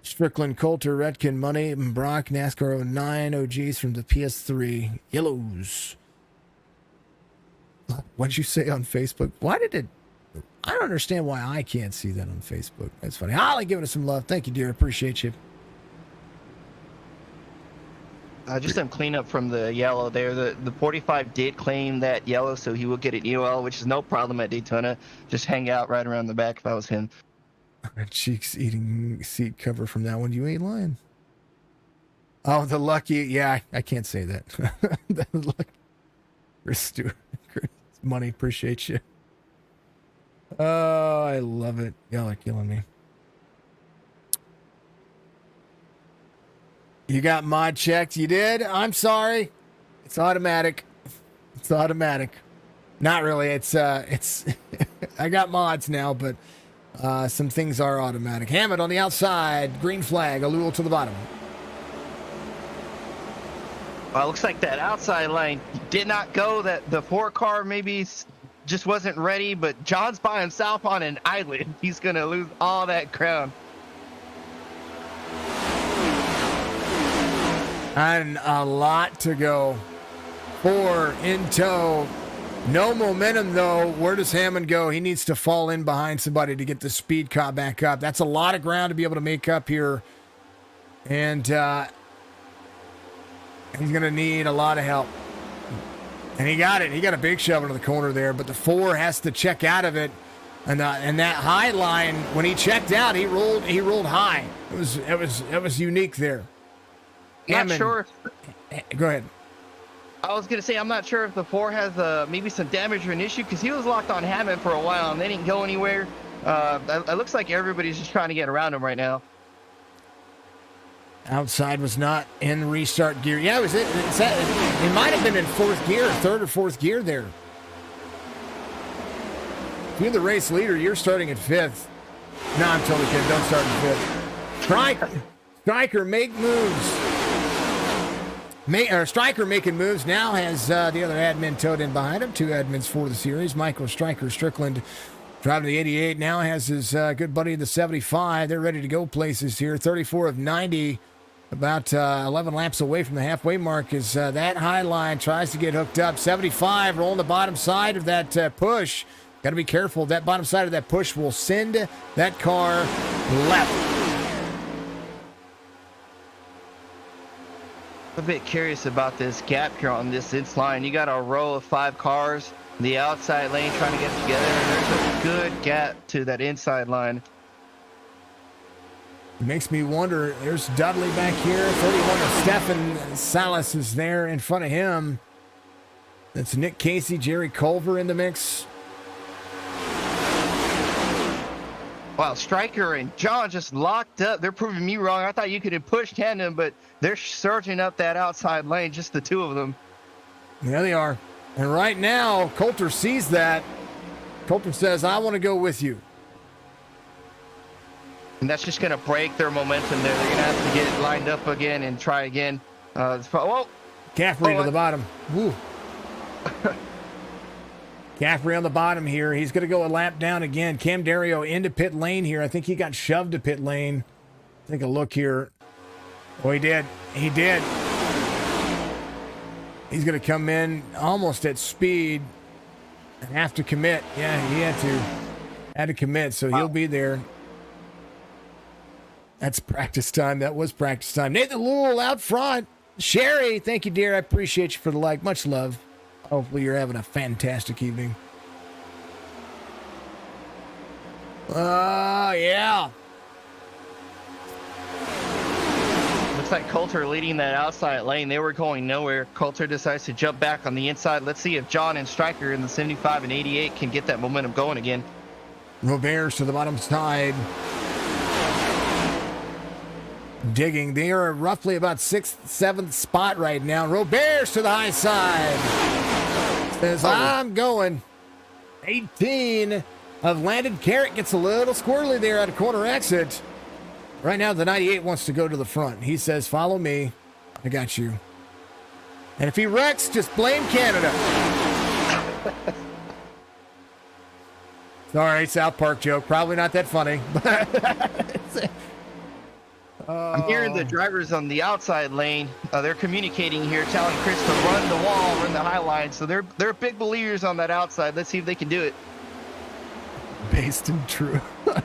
Strickland, Coulter, Redkin, Money, Brock, NASCAR 09, OGs from the PS3. Yellows. What'd you say on Facebook? Why did it? I don't understand why I can't see that on Facebook. That's funny. Holly giving us some love. Thank you, dear. Appreciate you. Just some cleanup from the yellow there. The 45 did claim that yellow, so he will get an EOL, which is no problem at Daytona. Just hang out right around the back if I was him. Cheeks eating seat cover from that one. You ain't lying. Oh, the lucky. Yeah, I can't say that. The lucky. Chris Stewart. Chris Money. Appreciate you. Oh, I love it. Y'all are killing me. You got mod checked? You did? I'm sorry. It's automatic. It's automatic. Not really. It's I got mods now, but some things are automatic. Hammond on the outside. Green flag. Alul to the bottom. Well, it looks like that outside line did not go. That the 4 car maybe just wasn't ready, but John's by himself on an island. He's going to lose all that ground. And a lot to go. 4 in tow. No momentum, though. Where does Hammond go? He needs to fall in behind somebody to get the speed car back up. That's a lot of ground to be able to make up here. And he's going to need a lot of help. And he got it. He got a big shove into the corner there, but the 4 has to check out of it. And that high line, when he checked out, he rolled high. It was unique there. Not sure. Go ahead. I was gonna say I'm not sure if the 4 has maybe some damage or an issue because he was locked on Hammond for a while and they didn't go anywhere. It looks like everybody's just trying to get around him right now. Outside was not in restart gear. Yeah, it might have been in fourth gear, third or fourth gear there. If you're the race leader, you're starting at fifth. No, I'm totally kidding. Don't start in fifth. Striker, make moves. Striker making moves now has the other admin towed in behind him. 2 admins for the series. Michael Striker Strickland driving the 88 now has his good buddy the 75. They're ready to go places here. 34 of 90. About 11 laps away from the halfway mark is that high line. Tries to get hooked up. 75 rolling the bottom side of that push. Got to be careful. That bottom side of that push will send that car left. I'm a bit curious about this gap here on this line. You got a row of 5 cars, the outside lane trying to get together. There's a good gap to that inside line. It makes me wonder. There's Dudley back here. 31 of Stefan Salas is there in front of him. That's Nick Casey, Jerry Culver in the mix. Wow, Striker and John just locked up. They're proving me wrong. I thought you could have pushed tandem, but they're surging up that outside lane, just the 2 of them. There they are. And right now, Coulter sees that. Coulter says, I want to go with you. And that's just going to break their momentum there. They're going to have to get lined up again and try again. Caffrey to the bottom. Woo. Caffrey on the bottom here. He's going to go a lap down again. Cam Dario into pit lane here. I think he got shoved to pit lane. Take a look here. Oh, he did. He did. He's going to come in almost at speed and have to commit. Yeah, he had to commit, so he'll be there. That's practice time. That was practice time. Nathan Lewell out front. Sherry, thank you, dear. I appreciate you for the like. Much love. Hopefully you're having a fantastic evening. Yeah. Looks like Coulter leading that outside lane. They were going nowhere. Coulter decides to jump back on the inside. Let's see if John and Striker in the 75 and 88 can get that momentum going again. Roberts to the bottom side. Digging. They are roughly about 6th, 7th spot right now. Roberts to the high side. Says, I'm going. 18 of Landon Carrot gets a little squirrely there at a corner exit. Right now, the 98 wants to go to the front. He says, follow me. I got you. And if he wrecks, just blame Canada. Sorry, South Park joke. Probably not that funny. I'm hearing the drivers on the outside lane. They're communicating here, telling Chris to run the wall, run the high line. So they're big believers on that outside. Let's see if they can do it. Based and true. Run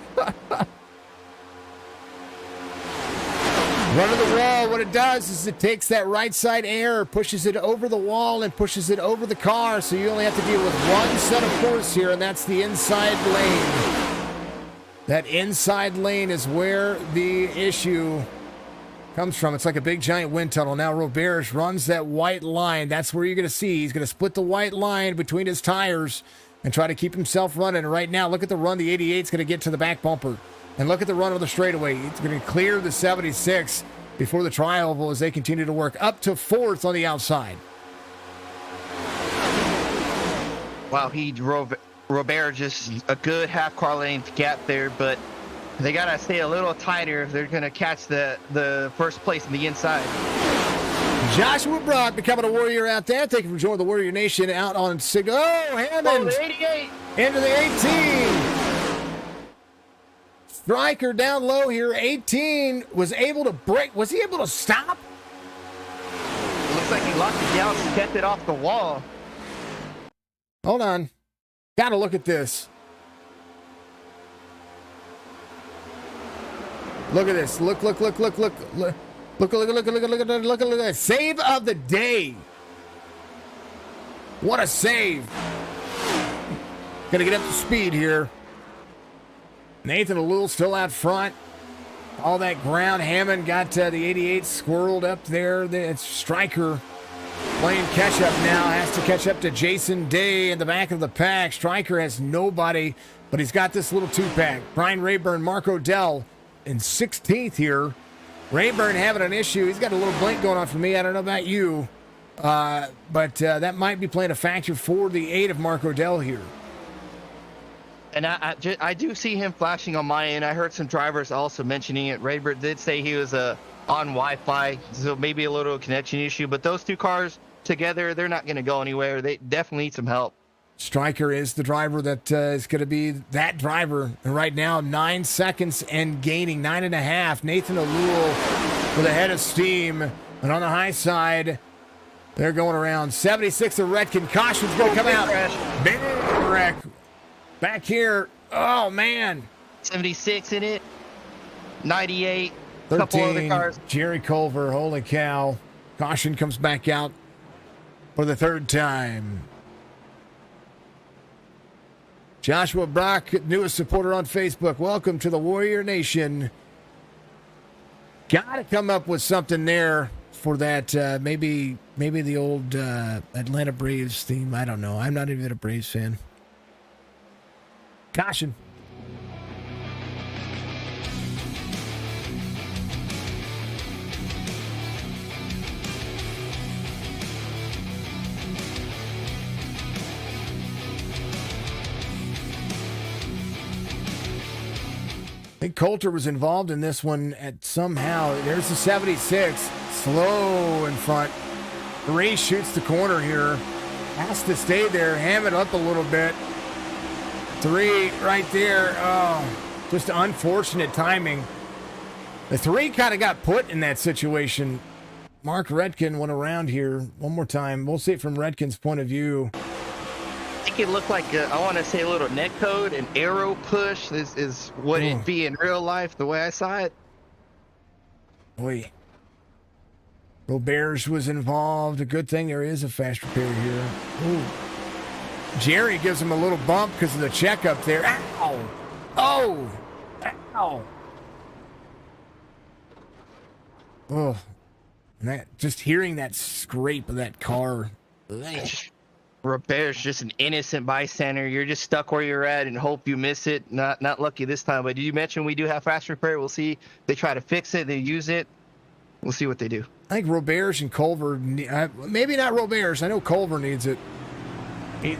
to the wall. What it does is it takes that right side air, pushes it over the wall, and pushes it over the car. So you only have to deal with one set of force here, and that's the inside lane. That inside lane is where the issue comes from. It's like a big giant wind tunnel. Now Roberts runs that white line. That's where you're going to see. He's going to split the white line between his tires and try to keep himself running. Right now, look at the run. The 88 is going to get to the back bumper. And look at the run of the straightaway. It's going to clear the 76 before the tri-oval as they continue to work up to 4th on the outside. Wow, he drove Robert just a good half car length gap there, but they got to stay a little tighter if they're going to catch the first place in the inside. Joshua Brock becoming a warrior out there. Thank you for joining the Warrior Nation out on Signal. Oh, Hammond the 88 into the 18. Striker down low here. 18 was able to break. Was he able to stop? Looks like he locked it down and kept it off the wall. Hold on. Got to look at this. Look at this. Look. Look at that. Save of the day. What a save. Gonna get up to speed here. Nathan Alul still out front. All that ground. Hammond got the 88 squirreled up there. It's Striker Playing catch-up now. Has to catch up to Jason Day in the back of the pack. Stryker has nobody, but he's got this little two-pack. Brian Rayburn, Mark Odell in 16th here. Rayburn having an issue. He's got a little blink going on for me. I don't know about you. But that might be playing a factor for the 8 of Mark Odell here. And I do see him flashing on my end. I heard some drivers also mentioning it. Rayburn did say he was on Wi-Fi, so maybe a little connection issue. But those two cars together, they're not going to go anywhere. They definitely need some help. Stryker is the driver that is going to be that driver. And right now, 9 seconds and gaining 9.5. Nathan O'Lule with a head of steam. And on the high side, they're going around 76 of Redkin. Caution's going to come out. Big wreck. Back here. Oh, man. 76 in it. 98. 13, couple other cars. Jerry Culver. Holy cow. Caution comes back out for the third time. Joshua Brock, newest supporter on Facebook. Welcome to the Warrior Nation. Got to come up with something there for that. Maybe the old Atlanta Braves theme. I don't know. I'm not even a Braves fan. Caution. I think Coulter was involved in this one somehow. There's the 76. Slow in front. Ray shoots the corner here. Has to stay there. Ham it up a little bit. 3 right there. Oh, just unfortunate timing. The 3 kind of got put in that situation. Mark Redkin went around here one more time. We'll see it from Redkin's point of view. I think it looked like, I want to say a little net code, an arrow push. This is what it'd be in real life, the way I saw it. Boy. Roberge was involved. A good thing there is a fast repair here. Ooh. Jerry gives him a little bump because of the check up there. Ow! Oh! Ow! Oh. And that, just hearing that scrape of that car. Robert's just an innocent bystander. You're just stuck where you're at and hope you miss it. Not lucky this time. But did you mention we do have fast repair? We'll see. They try to fix it. They use it. We'll see what they do. I think Roberge and Culver, maybe not Roberge. I know Culver needs it.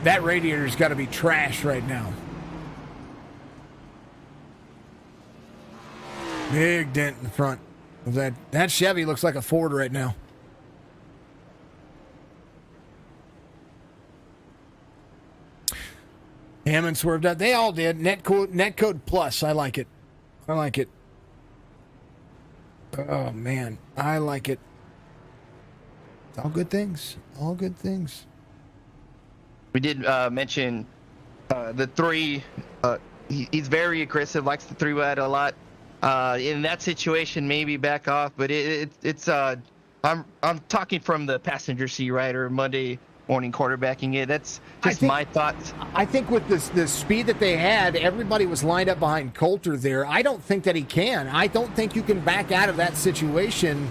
That radiator's got to be trashed right now. Big dent in the front of that. That Chevy looks like a Ford right now. Hammond swerved out. They all did. Netcode Plus. I like it. I like it. Oh, man. I like it. All good things. All good things. We did mention the 3. He's very aggressive, likes the 3-wide a lot. In that situation, maybe back off. But it's I'm talking from the passenger seat, right, or Monday morning quarterbacking it. That's just my thoughts. I think with the speed that they had, everybody was lined up behind Coulter there. I don't think that he can. I don't think you can back out of that situation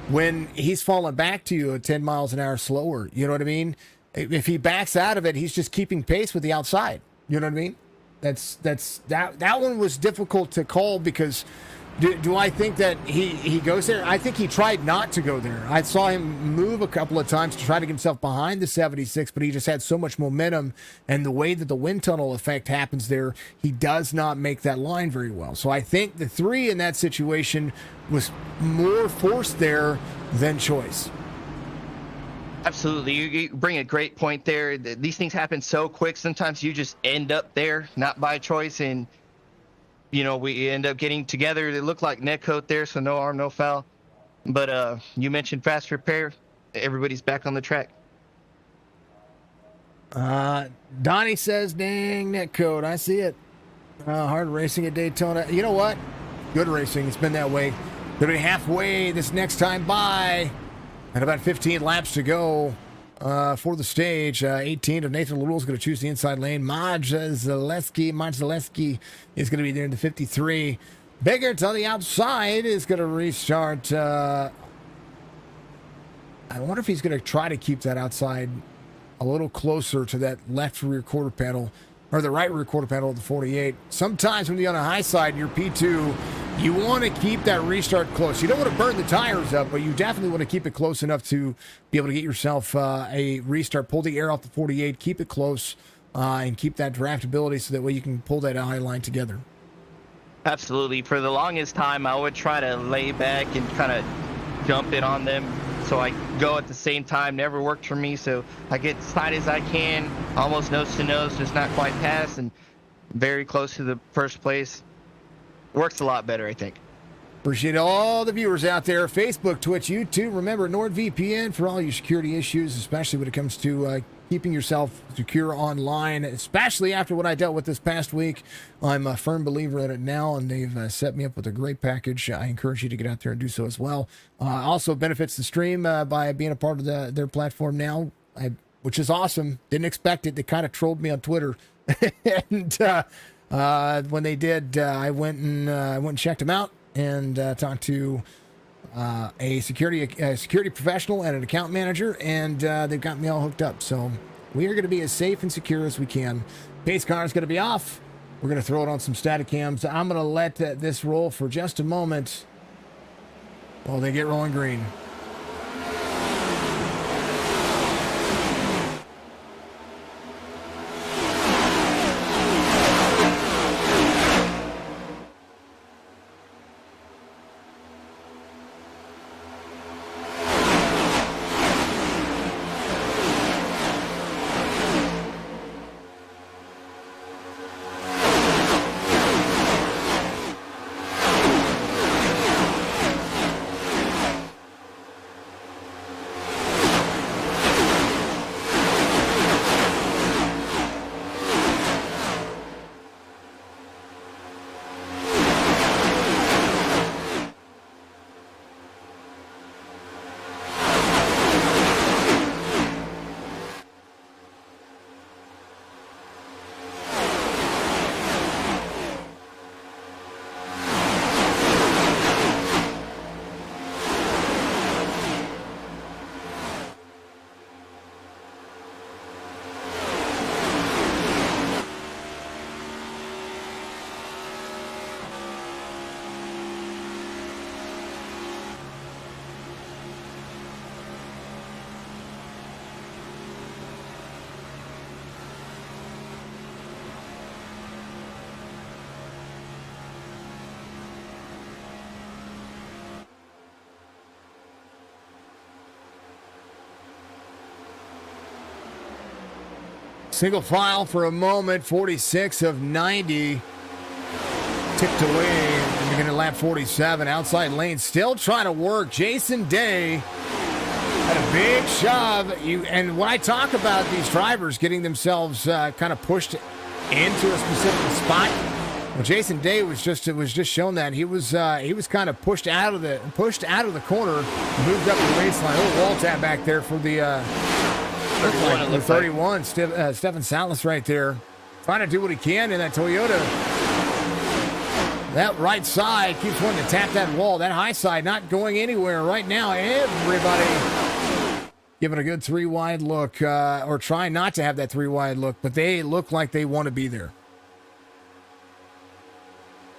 when he's falling back to you at 10 miles an hour slower. You know what I mean? If he backs out of it, he's just keeping pace with the outside. You know what I mean? That one was difficult to call because do I think that he goes there? I think he tried not to go there. I saw him move a couple of times to try to get himself behind the 76, but he just had so much momentum, and the way that the wind tunnel effect happens there, he does not make that line very well. So I think the 3 in that situation was more forced there than choice. Absolutely. You bring a great point there. These things happen so quick. Sometimes you just end up there, not by choice, and we end up getting together. It looked like netcode there, so no harm, no foul. But you mentioned fast repair. Everybody's back on the track. Donnie says, dang, netcode. I see it. Hard racing at Daytona. You know what? Good racing. It's been that way. They'll be halfway this next time by. And about 15 laps to go for the stage. 18 of Nathan O'Lule is going to choose the inside lane. Maj Zaleski is going to be there in the 53. Biggarts on the outside is going to restart I wonder if he's going to try to keep that outside a little closer to that left rear quarter panel or the right rear quarter panel of the 48. Sometimes when you're on a high side in your P2, you want to keep that restart close. You don't want to burn the tires up, but you definitely want to keep it close enough to be able to get yourself a restart, pull the air off the 48, keep it close, and keep that draftability so that way you can pull that eye line together. Absolutely. For the longest time, I would try to lay back and kind of jump it on them so I go at the same time. Never worked for me, so I get as tight as I can, almost nose to nose, just not quite past, and very close to the first place. Works a lot better, I think. Appreciate all the viewers out there, Facebook, Twitch, YouTube. Remember, NordVPN for all your security issues, especially when it comes to keeping yourself secure online, especially after what I dealt with this past week. I'm a firm believer in it now, and they've set me up with a great package. I encourage you to get out there and do so as well. Also benefits the stream by being a part of their platform now, which is awesome. Didn't expect it. They kind of trolled me on Twitter. And when they did, I went and checked them out and talked to a security professional and an account manager, and they've got me all hooked up. So we are going to be as safe and secure as we can. Pace car is going to be off. We're going to throw it on some static cams. I'm going to let this roll for just a moment while they get rolling green. Single file for a moment, 46 of 90. Tipped away, and you're going to lap 47. Outside lane, still trying to work. Jason Day had a big shove. And when I talk about these drivers getting themselves kind of pushed into a specific spot, well, Jason Day was just shown that he was kind of pushed out of the corner, moved up the race line. A little wall tap back there for the 31. Stefan Salas right there, trying to do what he can in that Toyota. That right side keeps wanting to tap that wall. That high side not going anywhere right now. Everybody giving a good 3-wide look, or trying not to have that 3-wide look, but they look like they want to be there.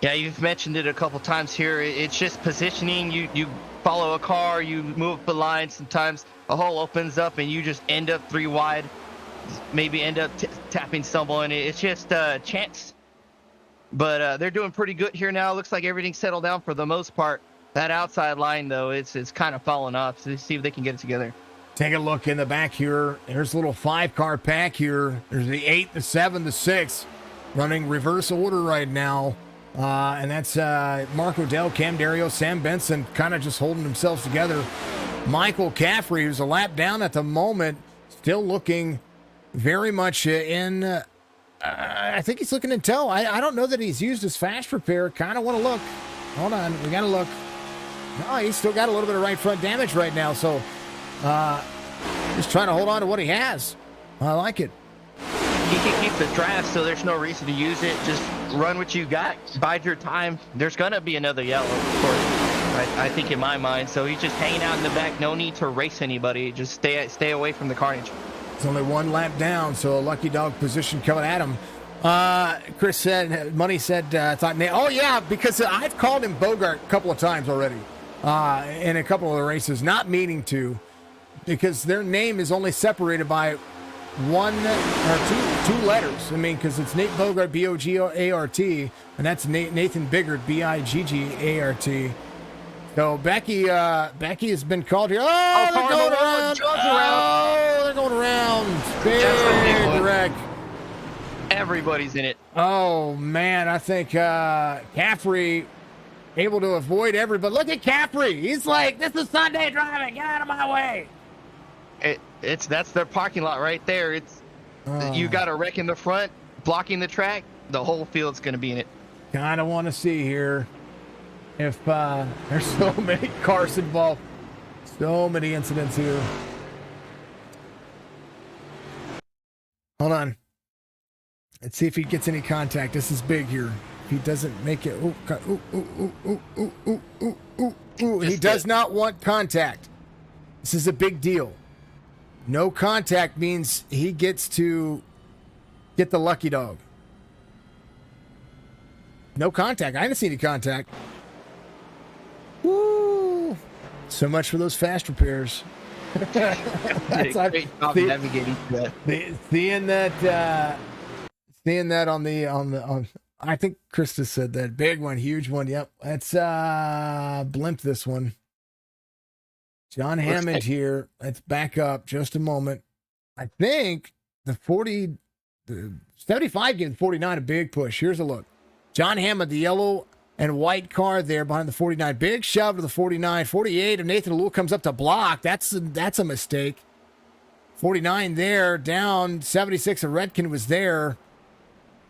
Yeah, you've mentioned it a couple times here. It's just positioning. You follow a car, you move up the line. Sometimes a hole opens up and you just end up 3-wide, maybe end up tapping someone. It's just a chance. But they're doing pretty good here now. Looks like everything's settled down for the most part. That outside line, though, it's kind of falling off. So let's see if they can get it together. Take a look in the back here. There's a little 5-car pack here. There's the 8, the 7, the 6 running reverse order right now. And that's Mark Odell, Cam Dario, Sam Benson kind of just holding themselves together. Michael Caffrey, who's a lap down at the moment, still looking very much in... I think he's looking in tow. I don't know that he's used his fast repair. Kind of want to look. Hold on. We got to look. Oh, he's still got a little bit of right front damage right now. So just trying to hold on to what he has. I like it. He can keep the draft, so there's no reason to use it. Just run what you got. Bide your time. There's going to be another yellow, of course. I think in my mind. So he's just hanging out in the back. No need to race anybody. Just stay away from the carnage. It's only one lap down, so a lucky dog position coming at him. Chris said, Money said, oh yeah, because I've called him Bogart a couple of times already in a couple of the races, not meaning to, because their name is only separated by one or two letters. I mean, because it's Nate Bogart, B-O-G-A-R-T, and that's Nathan Biggart, B-I-G-G-A-R-T. So Becky has been called here. Oh, they're going around. Oh, they're going around. Big wreck. Everybody's in it. Oh, man, I think Caffrey able to avoid everybody. Look at Caffrey. He's like, this is Sunday driving. Get out of my way. That's their parking lot right there. You got a wreck in the front, blocking the track. The whole field's going to be in it. Kind of want to see here if there's so many cars involved. So many incidents here. Hold on. Let's see if he gets any contact. This is big here. If he doesn't make it. He does not want contact. This is a big deal. No contact means he gets to get the lucky dog. No contact. I didn't see any contact. Woo! So much for those fast repairs. Great job navigating that. Seeing that on I think Krista said that big one, huge one. Yep, let's blimp this one. John Hammond here. Let's back up just a moment. I think the 75 gave the 49 a big push. Here's a look. John Hammond, the yellow and white car there behind the 49. Big shove to the 49. 48 of Nathan Alul comes up to block. That's a mistake. 49 there, down. 76 of Redkin was there.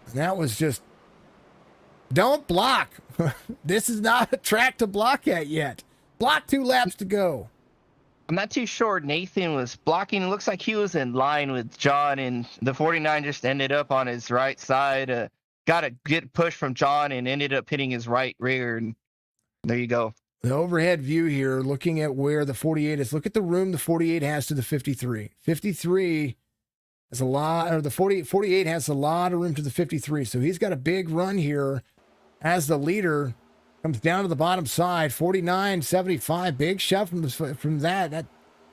And that was just, don't block. This is not a track to block at yet. Block 2 laps to go. I'm not too sure. Nathan was blocking. It looks like he was in line with John, and the 49 just ended up on his right side. Got a good push from John and ended up hitting his right rear. And there you go. The overhead view here, looking at where the 48 is. Look at the room the 48 has to the 53. 53 has a lot, or the 48 has a lot of room to the 53. So he's got a big run here as the leader. Comes down to the bottom side. 49, 75. Big shove from that. That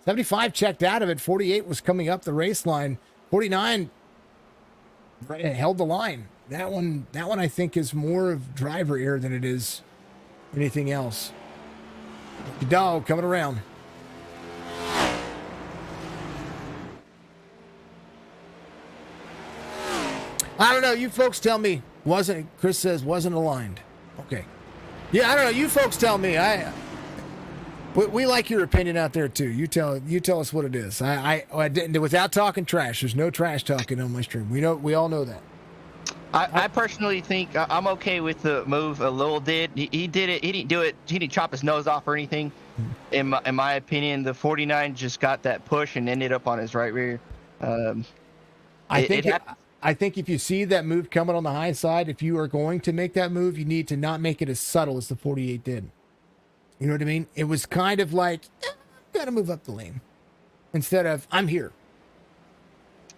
75 checked out of it. 48 was coming up the race line. 49 held the line. That one I think is more of driver error than it is anything else. The dog coming around. I don't know. You folks tell me. Chris says wasn't aligned. Okay. Yeah, I don't know. You folks tell me. We like your opinion out there too. You tell us what it is. I didn't, without talking trash. There's no trash talking on my stream. We all know that. I personally think I'm okay with the move Alul did. He did it. He didn't do it. He didn't chop his nose off or anything. In my opinion, the 49 just got that push and ended up on his right rear. I think if you see that move coming on the high side, if you are going to make that move, you need to not make it as subtle as the 48 did. You know what I mean? It was kind of like, I'm going to move up the lane instead of, I'm here.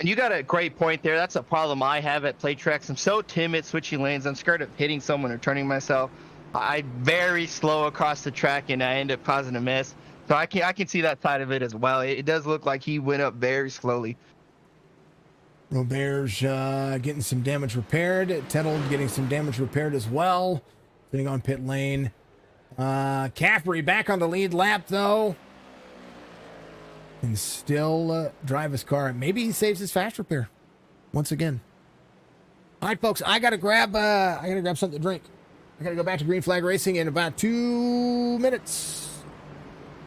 And you got a great point there. That's a problem I have at play tracks. I'm so timid switching lanes. I'm scared of hitting someone or turning myself. I'm very slow across the track, and I end up causing a mess. So I can see that side of it as well. It does look like he went up very slowly. Robert's getting some damage repaired. Tettle getting some damage repaired as well. Sitting on pit lane. Caffrey back on the lead lap, though. And still drive his car. Maybe he saves his fast repair once again. All right, folks, I gotta grab something to drink. I gotta go back to Green Flag Racing in about 2 minutes.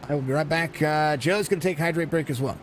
I will be right back. Joe's gonna take a hydrate break as well.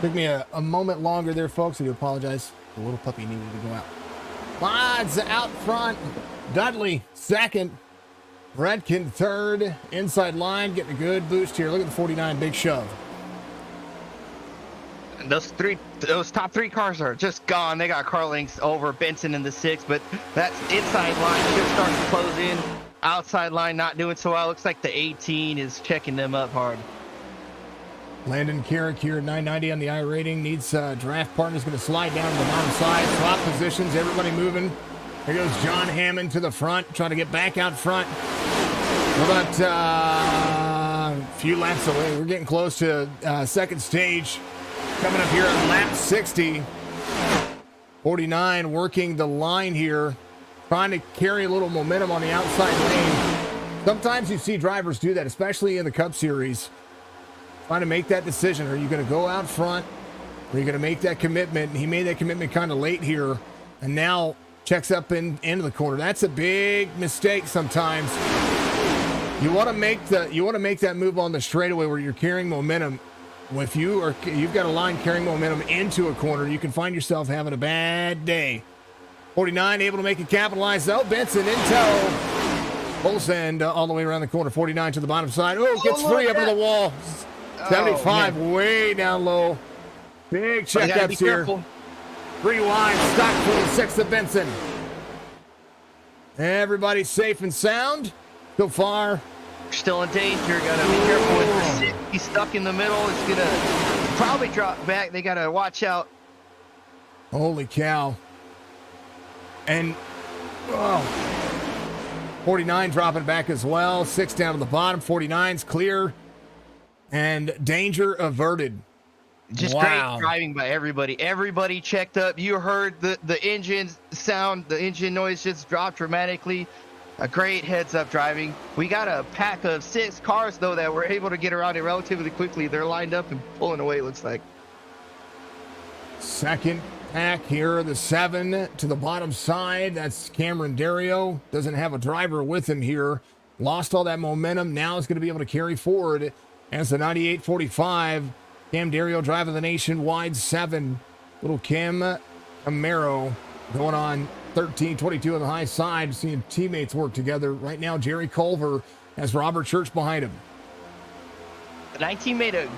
Took me a moment longer there, folks. I do apologize. The little puppy needed to go out. Mods out front. Dudley second. Redkin third. Inside line getting a good boost here. Look at the 49 big shove. And those top three cars are just gone. They got car lengths over Benson in the 6, but that inside line just starting to close in. Outside line not doing so well. Looks like the 18 is checking them up hard. Landon Carrick here at 990 on the I rating. Needs draft partners. Going to slide down to the bottom side. Swap positions. Everybody moving. Here goes John Hammond to the front. Trying to get back out front. We're about a few laps away. We're getting close to second stage. Coming up here on lap 60. 49 working the line here. Trying to carry a little momentum on the outside lane. Sometimes you see drivers do that, especially in the Cup Series. Trying to make that decision. Are you going to go out front? Or are you going to make that commitment? And he made that commitment kind of late here. And now checks up into the corner. That's a big mistake sometimes. You want to make that move on the straightaway where you're carrying momentum. If you've got a line carrying momentum into a corner, you can find yourself having a bad day. 49 able to make it capitalize though. Benson in tow. Bull's end all the way around the corner. 49 to the bottom side. Oh, gets free up to the wall. 75 way down low. Big checkups here. Careful. 3 wide. Stock for the 6th of Benson. Everybody's safe and sound so far. Still in danger. Gotta be careful with the 6. He's stuck in the middle. It's gonna probably drop back. They gotta watch out. Holy cow. And 49 dropping back as well. 6 down to the bottom. 49's clear. And danger averted. Just great driving by everybody. Everybody checked up. You heard the engine sound. The engine noise just dropped dramatically. A great heads-up driving. We got a pack of 6 cars, though, that were able to get around it relatively quickly. They're lined up and pulling away, looks like. Second pack here, the 7 to the bottom side. That's Cameron Dario. Doesn't have a driver with him here. Lost all that momentum. Now is going to be able to carry forward as the 98-45. Cam Dario driving the nationwide 7. Little Kim Camaro going on 13-22 on the high side. Seeing teammates work together. Right now, Jerry Culver has Robert Church behind him. The 19 made a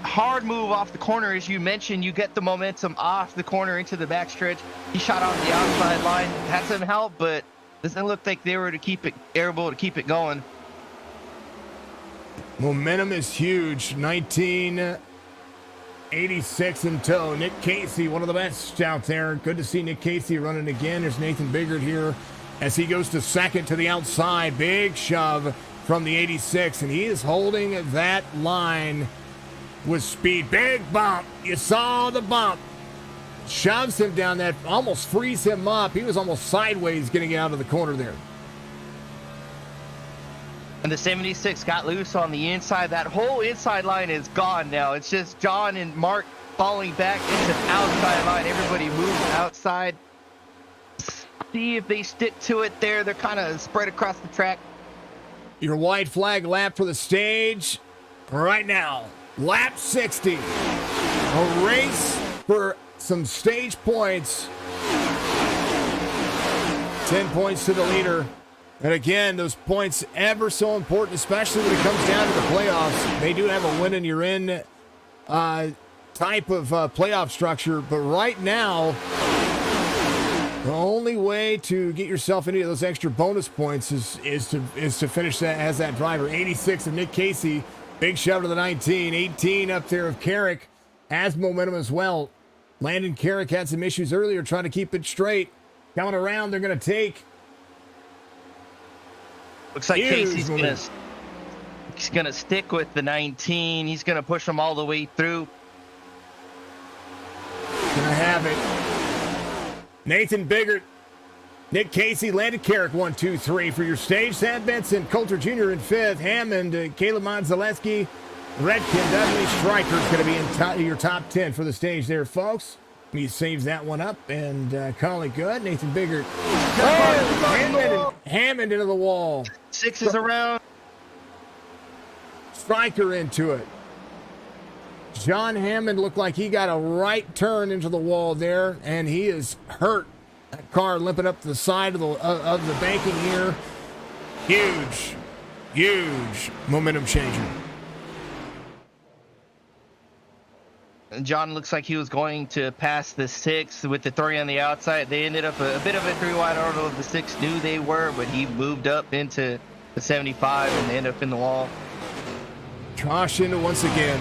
hard move off the corner. As you mentioned, you get the momentum off the corner into the backstretch. He shot on the outside line. Had some help, but doesn't look like they were able to keep it going. Momentum is huge. 1986 in tow. Nick Casey, one of the best out there. Good to see Nick Casey running again. There's Nathan Biggert here as he goes to second to the outside. Big shove from the 86, and he is holding that line with speed. Big bump. You saw the bump. Shoves him down. That almost frees him up. He was almost sideways getting out of the corner there. And the 76 got loose on the inside. That whole inside line is gone now. It's just John and Mark falling back into the outside line. Everybody moves outside. See if they stick to it there. They're kind of spread across the track. Your white flag lap for the stage right now. Lap 60. A race for some stage points. 10 points to the leader. And again, those points ever so important, especially when it comes down to the playoffs. They do have a win and you're in type of playoff structure. But right now, the only way to get yourself into those extra bonus points is to finish that as that driver. 86 of Nick Casey. Big shove to the 19. 18 up there of Carrick. Has momentum as well. Landon Carrick had some issues earlier trying to keep it straight. Coming around, they're going to take. Looks like Casey's gonna stick with the 19. He's gonna push them all the way through. Gonna have it. Nathan Biggert, Nick Casey, Landon Carrick, 1, 2, 3 for your stage. Sam Benson, Coulter Jr. in 5th. Hammond, Caleb Monzaleski, Redkin, Dudley, Stryker's gonna be in your top 10 for the stage there, folks. He saves that one up and call it good. Nathan Biggert. Hammond into the wall. 6 is around. Stryker into it. John Hammond looked like he got a right turn into the wall there, and he is hurt. That car limping up the side of the banking here. Huge momentum changer. John looks like he was going to pass the 6 with the 3 on the outside. They ended up a bit of a 3 wide. I don't know if the 6 knew they were, but he moved up into the 75 and ended up in the wall. Caution once again.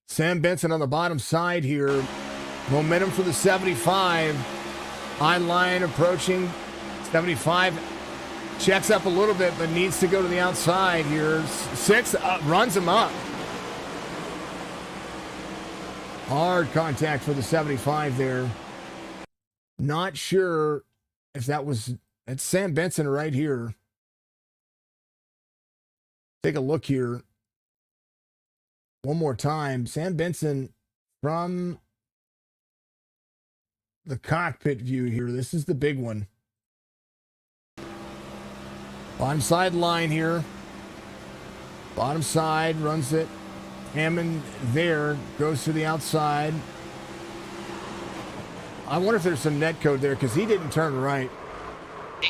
Sam Benson on the bottom side here. Momentum for the 75. On line approaching 75. Checks up a little bit, but needs to go to the outside here. 6 runs him up. Hard contact for the 75 there. Not sure if that's Sam Benson right here. Take a look here. One more time. Sam Benson from the cockpit view here. This is the big one. Bottom side line here. Bottom side runs it. Hammond there. Goes to the outside. I wonder if there's some net code there because he didn't turn right.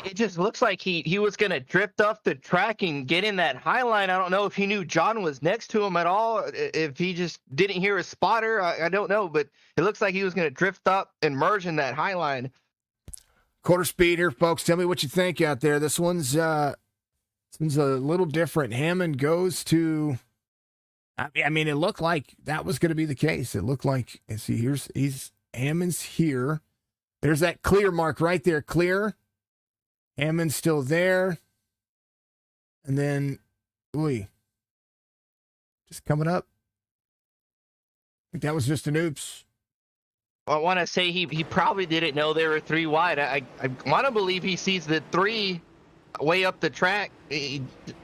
It just looks like he was going to drift off the track and get in that high line. I don't know if he knew John was next to him at all, if he just didn't hear a spotter. I don't know, but it looks like he was going to drift up and merge in that high line. Quarter speed here, folks. Tell me what you think out there. This one's a little different. Hammond goes to... I mean, it looked like that was going to be the case. It looked like... See, Hammond's here. There's that clear mark right there. Clear. Hammond's still there. And then, just coming up. I think that was just an oops. I want to say he probably didn't know there were 3 wide. I want to believe he sees the 3 way up the track. I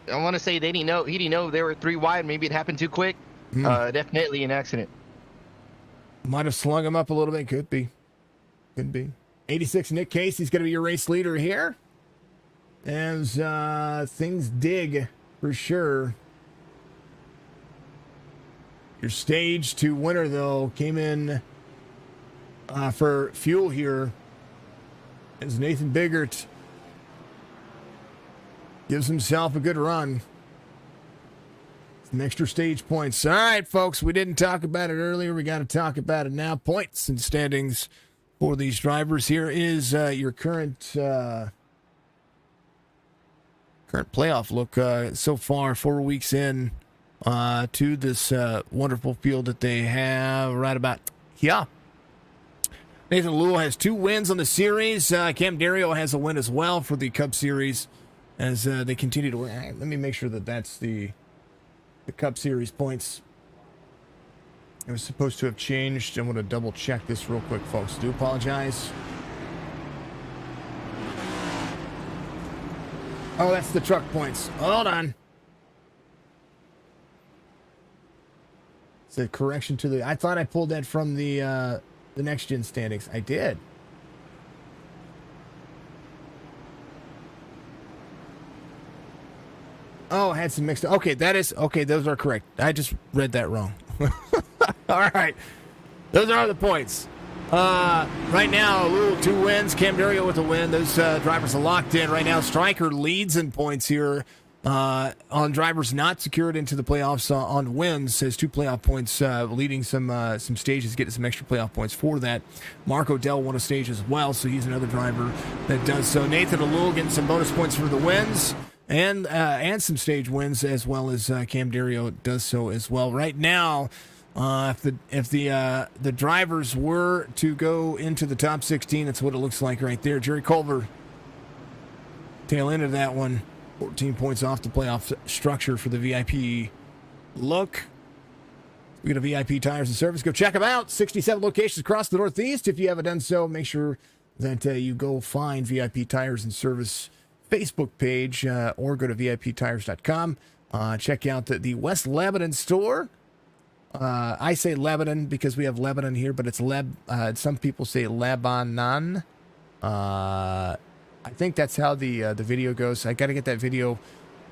want to say he didn't know there were 3 wide. Maybe it happened too quick. Definitely an accident. Might have slung him up a little bit. Could be. 86 Nick Casey's going to be your race leader here. As things dig for sure. Your stage 2 winner, though, came in for fuel here. As Nathan Biggert gives himself a good run. Some extra stage points. All right, folks, we didn't talk about it earlier. We got to talk about it now. Points and standings for these drivers. Here is your current playoff look so far, 4 weeks in to this wonderful field that they have right about here. Nathan Lewell has 2 wins on the series. Cam Dario has a win as well for the Cup Series as they continue to win. Let me make sure that that's the Cup Series points. It was supposed to have changed. I'm going to double check this real quick, folks. Do apologize. Oh, that's the truck points. Hold on. It's a correction to the... I thought I pulled that from the next gen standings. I did. Oh, I had some mixed... Okay, that is... Okay, those are correct. I just read that wrong. All right. Those are the points. Right now, Lou, 2 wins. Cam Dario with a win. Those drivers are locked in. Right now, Stryker leads in points here on drivers not secured into the playoffs on wins. Has 2 playoff points, leading some stages, getting some extra playoff points for that. Mark Odell won a stage as well, so he's another driver that does so. Nathan Alul getting some bonus points for the wins and some stage wins, as well as Cam Dario does so as well. Right now, if the drivers were to go into the top 16, that's what it looks like right there. Jerry Culver, tail end of that one, 14 points off the playoff structure for the VIP look. We got a VIP Tires and Service. Go check them out. 67 locations across the Northeast. If you haven't done so, make sure that you go find VIP Tires and Service Facebook page or go to VIPtires.com. Check out the West Lebanon store. I say Lebanon because we have Lebanon here, but it's some people say Lebanon. I think that's how the video goes. I got to get that video.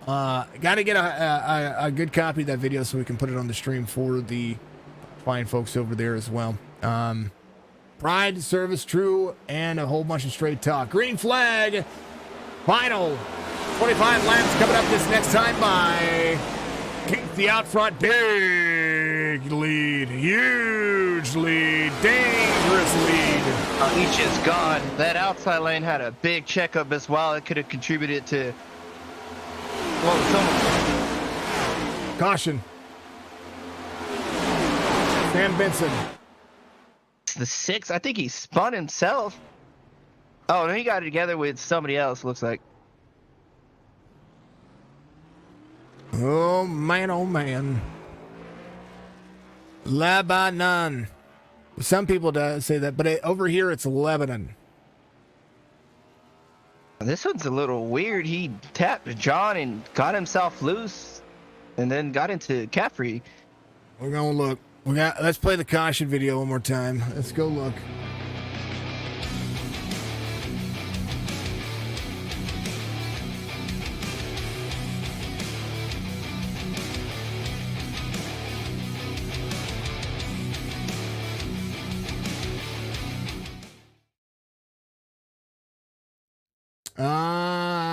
Got to get a good copy of that video so we can put it on the stream for the fine folks over there as well. Pride, service, true, and a whole bunch of straight talk. Green flag. Final 25 laps coming up this next time by Keith the out front. Big lead. Huge lead. Dangerous lead. Each is gone. That outside lane had a big checkup as well. It could have contributed to... Well, caution. Sam Benson. It's the 6. I think he spun himself. Oh, no, he got it together with somebody else, looks like. Oh, man, oh, man. Lebanon. Some people say that, but over here it's Lebanon. This one's a little weird. He tapped John and got himself loose and then got into Caffrey. We're going to look. Let's play the caution video one more time. Let's go look.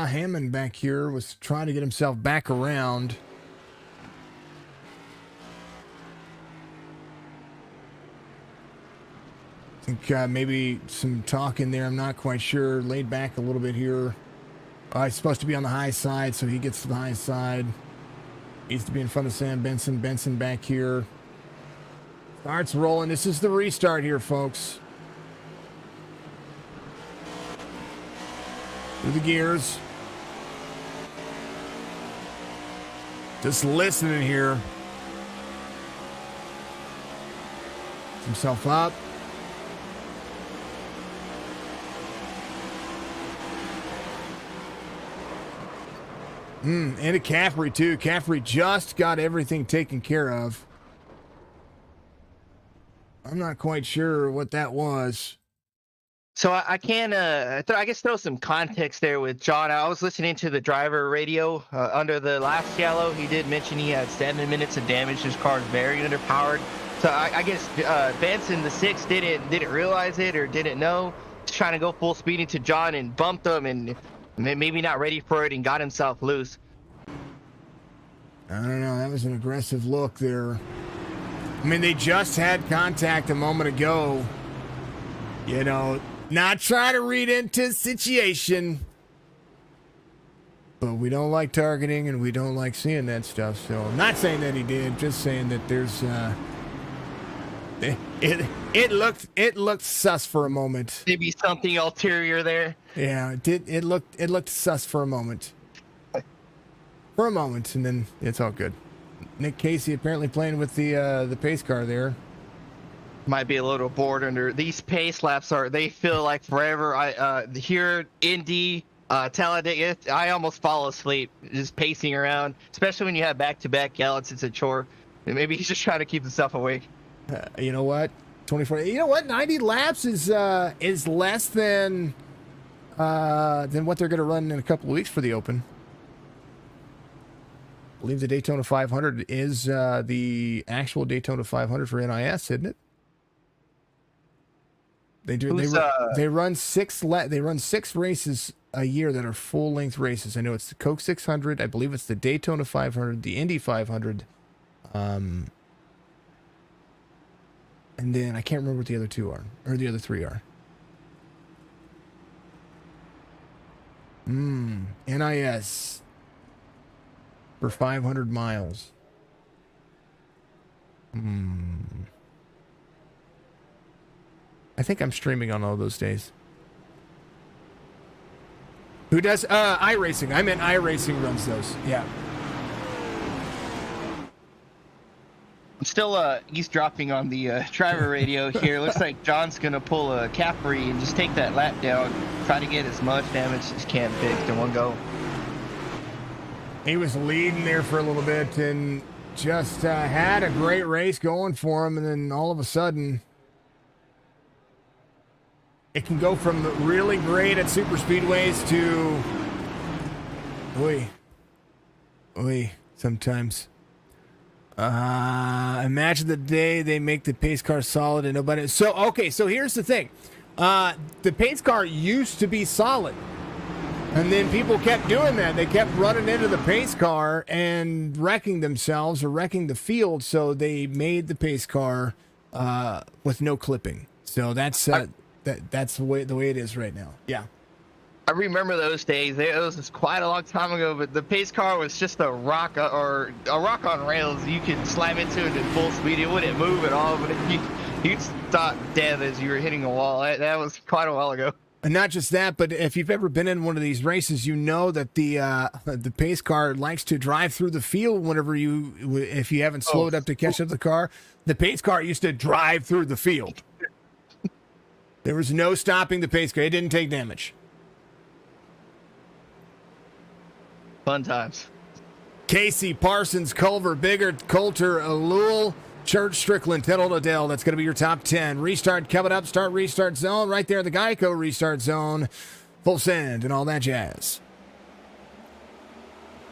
Hammond back here was trying to get himself back around. I think maybe some talk in there. I'm not quite sure. Laid back a little bit here. He's supposed to be on the high side, so he gets to the high side. Needs to be in front of Sam Benson. Benson back here. Starts rolling. This is the restart here, folks. Through the gears. Just listening here. Gets himself up. And a Caffrey too. Caffrey just got everything taken care of. I'm not quite sure what that was. So I can, I guess, throw some context there with John. I was listening to the driver radio under the last yellow. He did mention he had 7 minutes of damage. His car is very underpowered. So I guess Benson, the 6, didn't realize it or didn't know. He's trying to go full speed into John and bumped him and maybe not ready for it and got himself loose. I don't know. That was an aggressive look there. I mean, they just had contact a moment ago. You know, not trying to read into the situation. But we don't like targeting and we don't like seeing that stuff. So I'm not saying that he did, just saying that there's it looked sus for a moment. Maybe something ulterior there. Yeah, it looked sus for a moment. For a moment, and then it's all good. Nick Casey apparently playing with the pace car there. Might be a little bored under these pace laps. They feel like forever. Here, Indy, Talladega, I almost fall asleep just pacing around, especially when you have back-to-back yellows. It's a chore. Maybe he's just trying to keep himself awake. You know what? 24. You know what? 90 laps is less than what they're going to run in a couple of weeks for the Open. I believe the Daytona 500 is the actual Daytona 500 for NIS, isn't it? They do. They run 6 races a year that are full length races. I know it's the Coke 600. I believe it's the Daytona 500, the Indy 500, and then I can't remember what the other 2 are, or the other 3 are. NIS for 500 miles. I think I'm streaming on all those days. Who does? Iracing. I meant Iracing runs those. Yeah. I'm still eavesdropping on the driver radio here. Looks like John's going to pull a Caffrey and just take that lap down. Try to get as much damage as he can fixed in one go. He was leading there for a little bit, and just had a great race going for him, and then all of a sudden, it can go from really great at super speedways to, sometimes. Imagine the day they make the pace car solid and nobody. So here's the thing. The pace car used to be solid, and then people kept doing that. They kept running into the pace car and wrecking themselves or wrecking the field. So they made the pace car with no clipping. So that's the way it is right now. Yeah. I remember those days. It was quite a long time ago, but the pace car was just a rock on rails. You could slam into it at full speed. It wouldn't move at all, but you'd stop dead as you were hitting a wall. That was quite a while ago. And not just that, but if you've ever been in one of these races, you know that the pace car likes to drive through the field if you haven't slowed up to catch up the car. The pace car used to drive through the field. There was no stopping the pace car. It didn't take damage. Fun times. Casey, Parsons, Culver, Biggert, Coulter, Alul, Church, Strickland, Tittle, Liddell. That's going to be your top 10. Restart coming up. Start restart zone. Right there, the Geico restart zone. Full send and all that jazz.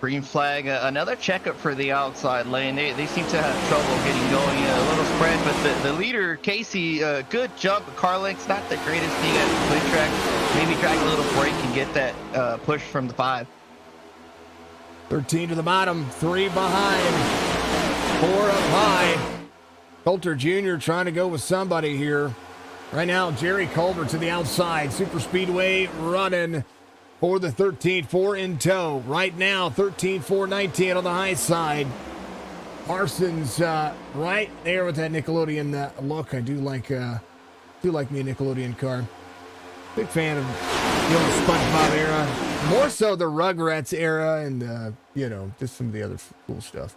Green flag. Another checkup for the outside lane. They seem to have trouble getting going. A little spread, but the leader, Casey, good jump. Car length's not the greatest thing at the split track. Maybe drag a little break and get that push from the 5. 13 to the bottom, 3 behind, 4 up high. Coulter Jr. trying to go with somebody here. Right now, Jerry Culver to the outside. Super Speedway running for the 13, 4 in tow. Right now, 13, 4, 19 on the high side. Parsons right there with that Nickelodeon look. I do like me a Nickelodeon car. Big fan of the old SpongeBob era. More so the Rugrats era and, just some of the other cool stuff.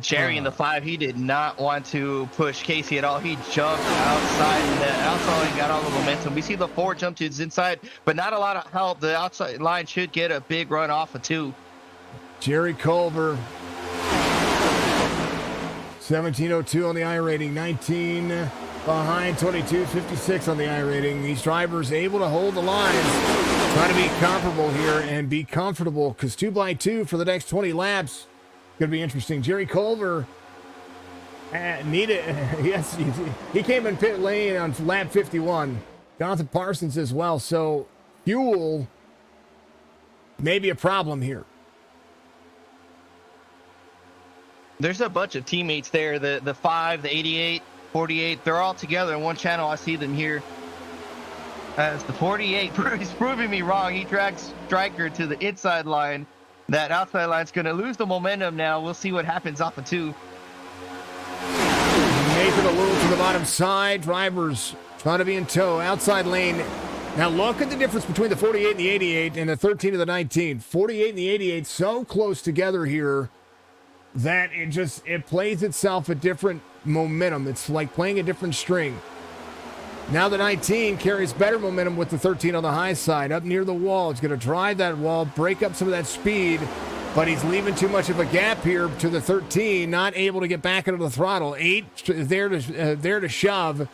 Jerry in the 5, he did not want to push Casey at all. He jumped outside, and the outside line got all the momentum. We see the 4 jump to his inside, but not a lot of help. The outside line should get a big run off of 2. Jerry Culver. 1702 on the I rating, 19 behind, 22.56 on the I rating. These drivers able to hold the lines, try to be comparable here and be comfortable because 2x2 for the next 20 laps. Going to be interesting. Jerry Culver yes, he came in pit lane on lap 51. Jonathan Parsons as well. So fuel may be a problem here. There's a bunch of teammates there. The 5, the 88, 48, they're all together in one channel. I see them here. As the 48 is proving me wrong. He drags Stryker to the inside line. That outside line's going to lose the momentum now. We'll see what happens off of 2. Nathan a little to the bottom side. Drivers trying to be in tow. Outside lane. Now look at the difference between the 48 and the 88 and the 13 and the 19. 48 and the 88 so close together here that it plays itself a different momentum. It's like playing a different string. Now the 19 carries better momentum with the 13 on the high side. Up near the wall. It's going to drive that wall, break up some of that speed, but he's leaving too much of a gap here to the 13, not able to get back into the throttle. 8 there to shove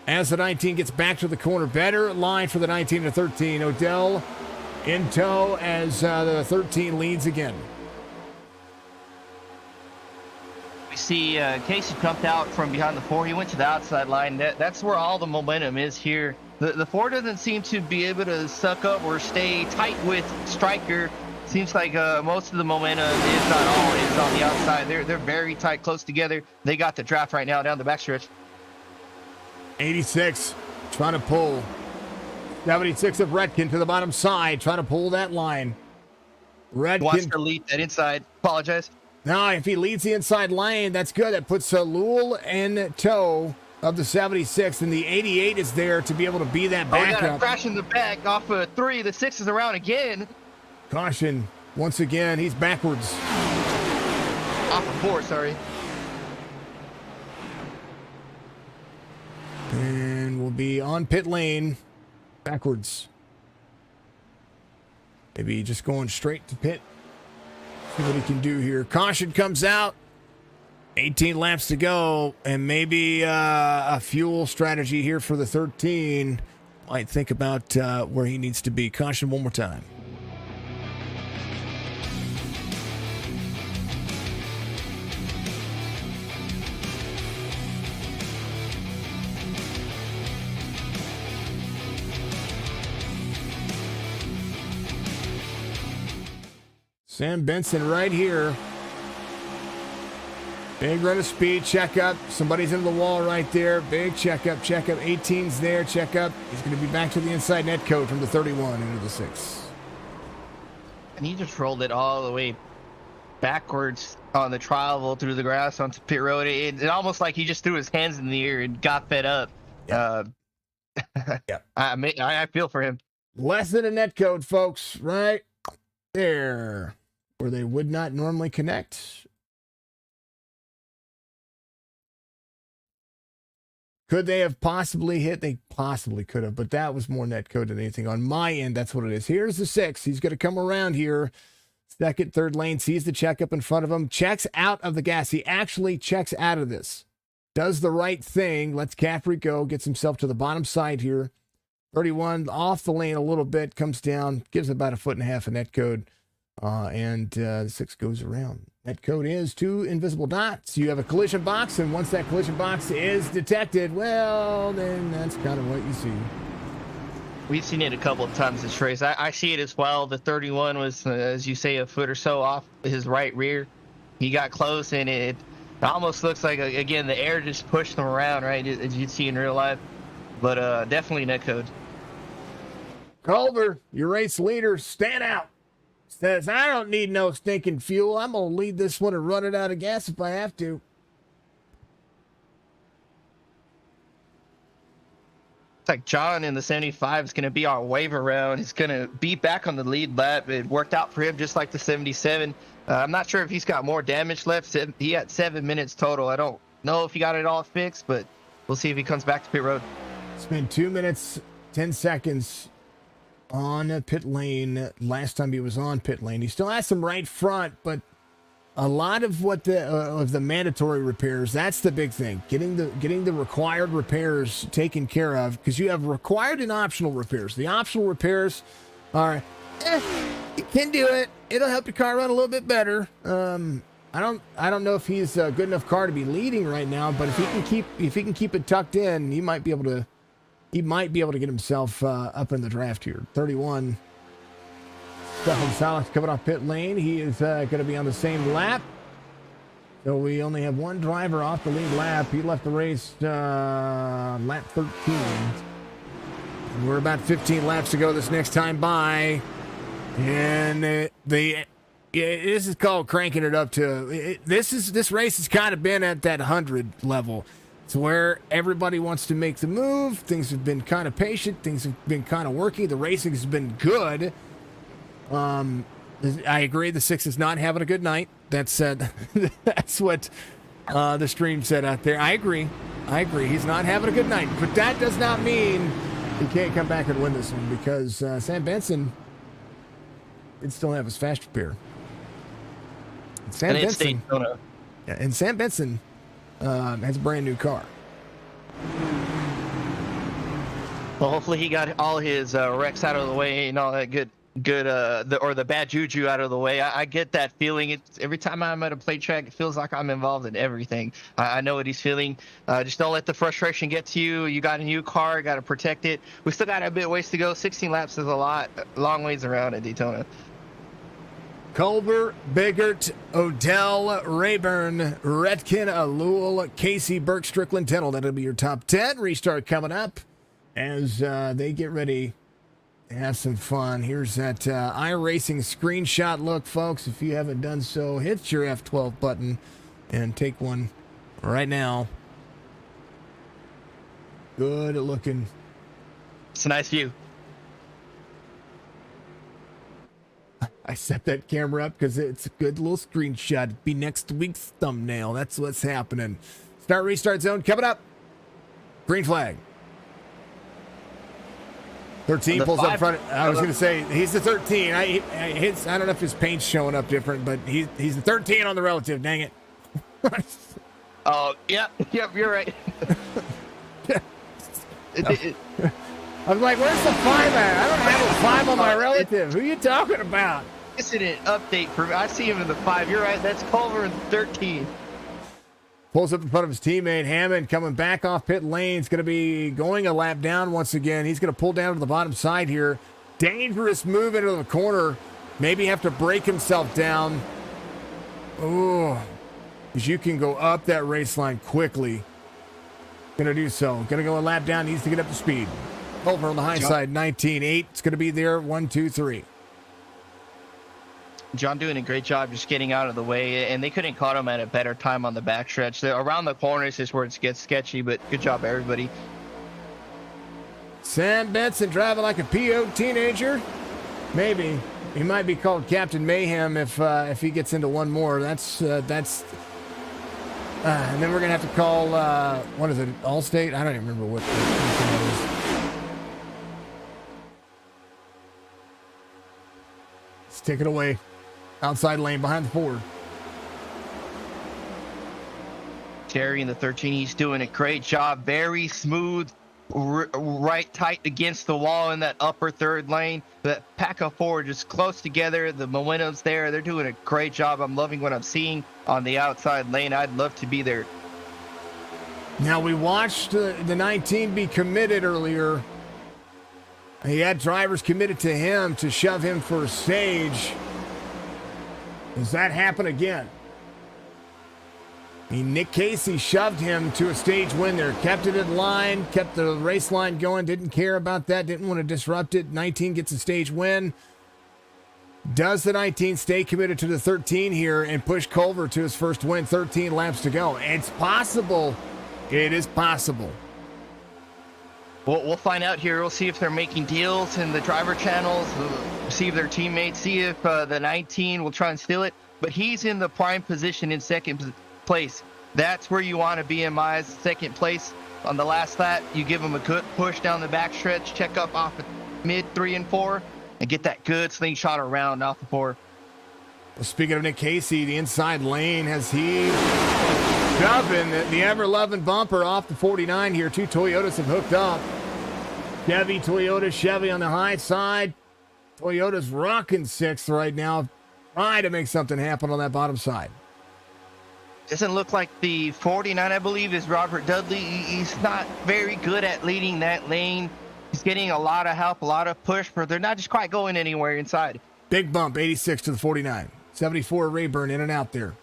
as the 19 gets back to the corner. Better line for the 19 to 13. Odell in tow as the 13 leads again. See Casey jumped out from behind the 4. He went to the outside line. That's where all the momentum is here. The 4 doesn't seem to be able to suck up or stay tight with Stryker. Seems like most of the momentum, if not all, is on the outside. They're very tight, close together. They got the draft right now down the backstretch. 86 trying to pull. 76 of Redkin to the bottom side, trying to pull that line. Redkin wants to lead that inside. Apologize. Now, if he leads the inside lane, that's good. That puts Lul in tow of the 76, and the 88 is there to be able to be that backup. We got a crash in the back off of 3. The 6 is around again. Caution. Once again, he's backwards. Off of 4, sorry. And we'll be on pit lane backwards. Maybe just going straight to pit. See what he can do here. Caution comes out. 18 laps to go, and maybe a fuel strategy here for the 13. Might think about where he needs to be. Caution one more time. Sam Benson right here. Big run of speed, check up. Somebody's into the wall right there. Big check up, check up. 18's there, check up. He's going to be back to the inside net code from the 31 into the 6. And he just rolled it all the way backwards on the travel through the grass onto pit road. It almost like he just threw his hands in the air and got fed up. Yeah. Yeah. I feel for him. Less than a net code, folks, right there, where they would not normally connect. Could they have possibly hit? They possibly could have, but that was more net code than anything. On my end, that's what it is. Here's the 6. He's going to come around here. Second, third lane, sees the checkup in front of him, checks out of the gas. He actually checks out of this. Does the right thing, lets Caffrey go, gets himself to the bottom side here. 31 off the lane a little bit, comes down, gives about 1.5 feet of net code, and the 6 goes around. Net code is 2 invisible dots. You have a collision box, and once that collision box is detected, well, then that's kind of what you see. We've seen it a couple of times this race. I see it as well. The 31 was, as you say, a foot or so off his right rear. He got close, and it almost looks like, again, the air just pushed him around, right, as you'd see in real life. But definitely net code. Culver, your race leader, stand out. Says, I don't need no stinking fuel. I'm going to lead this one and run it out of gas if I have to. It's like John in the 75 is going to be our waiver round. He's going to be back on the lead lap. It worked out for him just like the 77. I'm not sure if he's got more damage left. He had 7 minutes total. I don't know if he got it all fixed, but we'll see if he comes back to pit road. It's been 2 minutes, 10 seconds on pit lane. Last time he was on pit lane, he still has some right front, but a lot of what the mandatory repairs, that's the big thing. Getting the required repairs taken care of, because you have required and optional repairs. The optional repairs are, you can do it. It'll help your car run a little bit better. I don't know if he's a good enough car to be leading right now, but if he can keep it tucked in, he might be able to get himself up in the draft here. 31. Stefan Salix coming off pit lane. He is going to be on the same lap. So we only have one driver off the lead lap. He left the race lap 13. And we're about 15 laps to go this next time by. And this is called cranking it up to. This race has kind of been at that 100 level. It's where everybody wants to make the move. Things have been kind of patient. Things have been kind of working. The racing has been good. I agree. The 6 is not having a good night. That's what the stream said out there. I agree. He's not having a good night, but that does not mean he can't come back and win this one, because Sam Benson did still have his fast repair. It's Daytona. Yeah, and Sam Benson has a brand new car. Well, hopefully he got all his wrecks out of the way and all that good the bad juju out of the way. I get that feeling. It's every time I'm at a play track, it feels like I'm involved in everything. I know what he's feeling. Just don't let the frustration get to you. You got a new car, got to protect it. We still got a bit ways to go. 16 laps is long ways around at Daytona. Culver, Biggert, Odell, Rayburn, Redkin, Alul, Casey, Burke, Strickland, Tennell. That'll be your top 10. Restart coming up as they get ready to have some fun. Here's that iRacing screenshot look, folks. If you haven't done so, hit your F12 button and take one right now. Good looking. It's a nice view. I set that camera up because it's a good little screenshot. It'll be next week's thumbnail. That's what's happening. Start restart zone coming up. Green flag. 13 The pulls up 5 front. I was going to say he's the 13. I don't know if his paint's showing up different, but he's the 13 on the relative. Dang it. Oh, yep, you're right. I'm like, where's the 5 at? I don't have a 5 on my relative. Who are you talking about? Incident update for me. I see him in the 5. You're right. That's Culver in 13. Pulls up in front of his teammate. Hammond coming back off pit lane. He's going to be going a lap down once again. He's going to pull down to the bottom side here. Dangerous move into the corner. Maybe have to break himself down. Oh, because you can go up that race line quickly. Going to do so. Going to go a lap down. Needs to get up to speed. Over on the high side, 19.8. It's going to be there. 1, 2, 3. John doing a great job just getting out of the way, and they couldn't caught him at a better time on the backstretch. Around the corners is where it gets sketchy, but good job, everybody. Sam Benson driving like a PO teenager. Maybe. He might be called Captain Mayhem if he gets into one more. And then we're going to have to call, what is it, Allstate? I don't even remember what that is. Let's take it away. Outside lane behind the Ford. Terry in the 13, he's doing a great job. Very smooth, right tight against the wall in that upper third lane. That pack of four just close together. The momentum's there. They're doing a great job. I'm loving what I'm seeing on the outside lane. I'd love to be there. Now, we watched the 19 be committed earlier. He had drivers committed to him to shove him for a stage. Does that happen again? I mean, Nick Casey shoved him to a stage win there. Kept it in line, kept the race line going, didn't care about that, didn't want to disrupt it. 19 gets a stage win. Does the 19 stay committed to the 13 here and push Culver to his first win? 13 laps to go. It's possible. It is possible. We'll find out here. We'll see if they're making deals in the driver channels, see if their teammates, see if the 19 will try and steal it. But he's in the prime position in second place. That's where you want to be in my eyes. Second place on the last lap. You give him a good push down the backstretch, check up off of mid 3 and 4, and get that good slingshot around off the 4. Well, speaking of Nick Casey, the inside lane has he shoving the ever-loving bumper off the 49 here. Two Toyotas have hooked up. Chevy on the high side. Toyota's rocking 6th right now. Trying to make something happen on that bottom side. Doesn't look like the 49, I believe, is Robert Dudley. He's not very good at leading that lane. He's getting a lot of help, a lot of push, but they're not just quite going anywhere inside. Big bump, 86 to the 49. 74 Rayburn in and out there.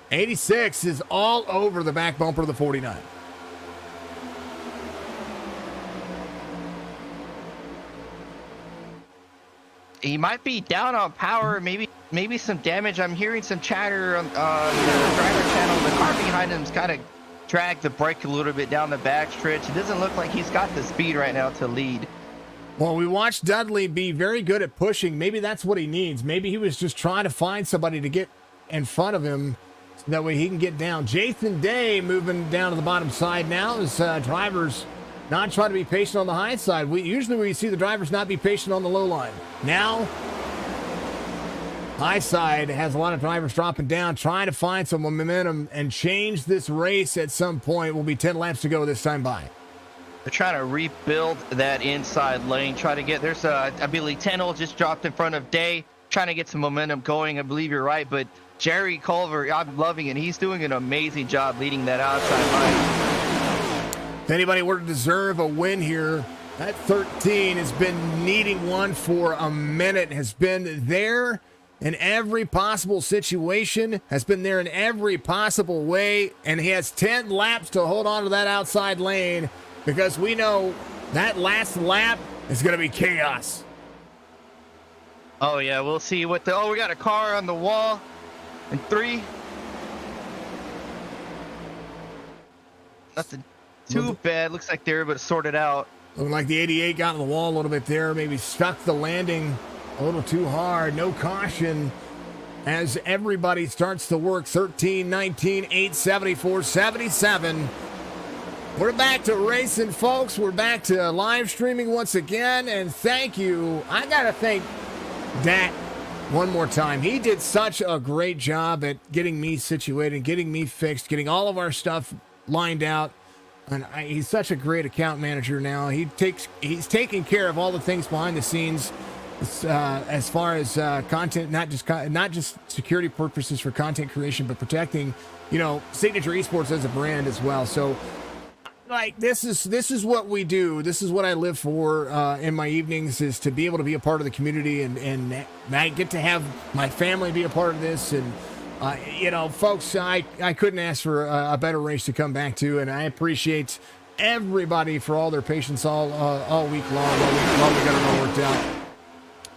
86 is all over the back bumper of the 49. He might be down on power, maybe some damage. I'm hearing some chatter on the driver channel. The car behind him's kind of dragged the brake a little bit down the backstretch. It doesn't look like he's got the speed right now to lead. Well, we watched Dudley be very good at pushing. Maybe that's what he needs. Maybe he was just trying to find somebody to get in front of him so that way he can get down. Jason Day moving down to the bottom side now as drivers not trying to be patient on the high side. Usually we see the drivers not be patient on the low line. Now, high side has a lot of drivers dropping down, trying to find some momentum and change this race at some point. Will be 10 laps to go this time by. They're trying to rebuild that inside lane, try to get, there's I believe Tennell just dropped in front of Day, trying to get some momentum going. I believe you're right, but Jerry Culver, I'm loving it. He's doing an amazing job leading that outside line. If anybody were to deserve a win here, that 13 has been needing one for a minute, has been there in every possible situation, has been there in every possible way, and he has 10 laps to hold on to that outside lane because we know that last lap is going to be chaos. Oh, yeah, we'll see what the... Oh, we got a car on the wall in 3. Nothing too bad. Looks like they're able to sort it out. Looking like the 88 got in the wall a little bit there. Maybe stuck the landing a little too hard. No caution as everybody starts to work. 13, 19, 8, 74, 77. We're back to racing, folks. We're back to live streaming once again, and thank you. I gotta thank Dat one more time. He did such a great job at getting me situated, getting me fixed, getting all of our stuff lined out. And he's such a great account manager now. He's taking care of all the things behind the scenes, as far as content, not just security purposes for content creation, but protecting, Signature Esports as a brand as well. So, like, this is what we do. This is what I live for in my evenings, is to be able to be a part of the community, and I get to have my family be a part of this. And folks, I couldn't ask for a better race to come back to, and I appreciate everybody for all their patience all week long while we got it all worked out.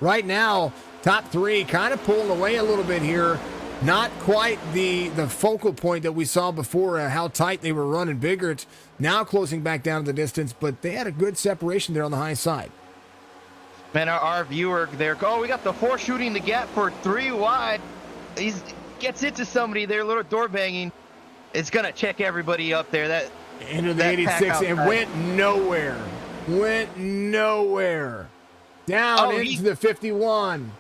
Right now, top three kind of pulling away a little bit here. Not quite the focal point that we saw before, how tight they were running. Biggert now closing back down to the distance, but they had a good separation there on the high side. Man, our viewer there, we got the 4 shooting the gap for 3 wide. He gets into somebody there, little door banging. It's going to check everybody up there. That into the 86 and went nowhere. Down into the 51.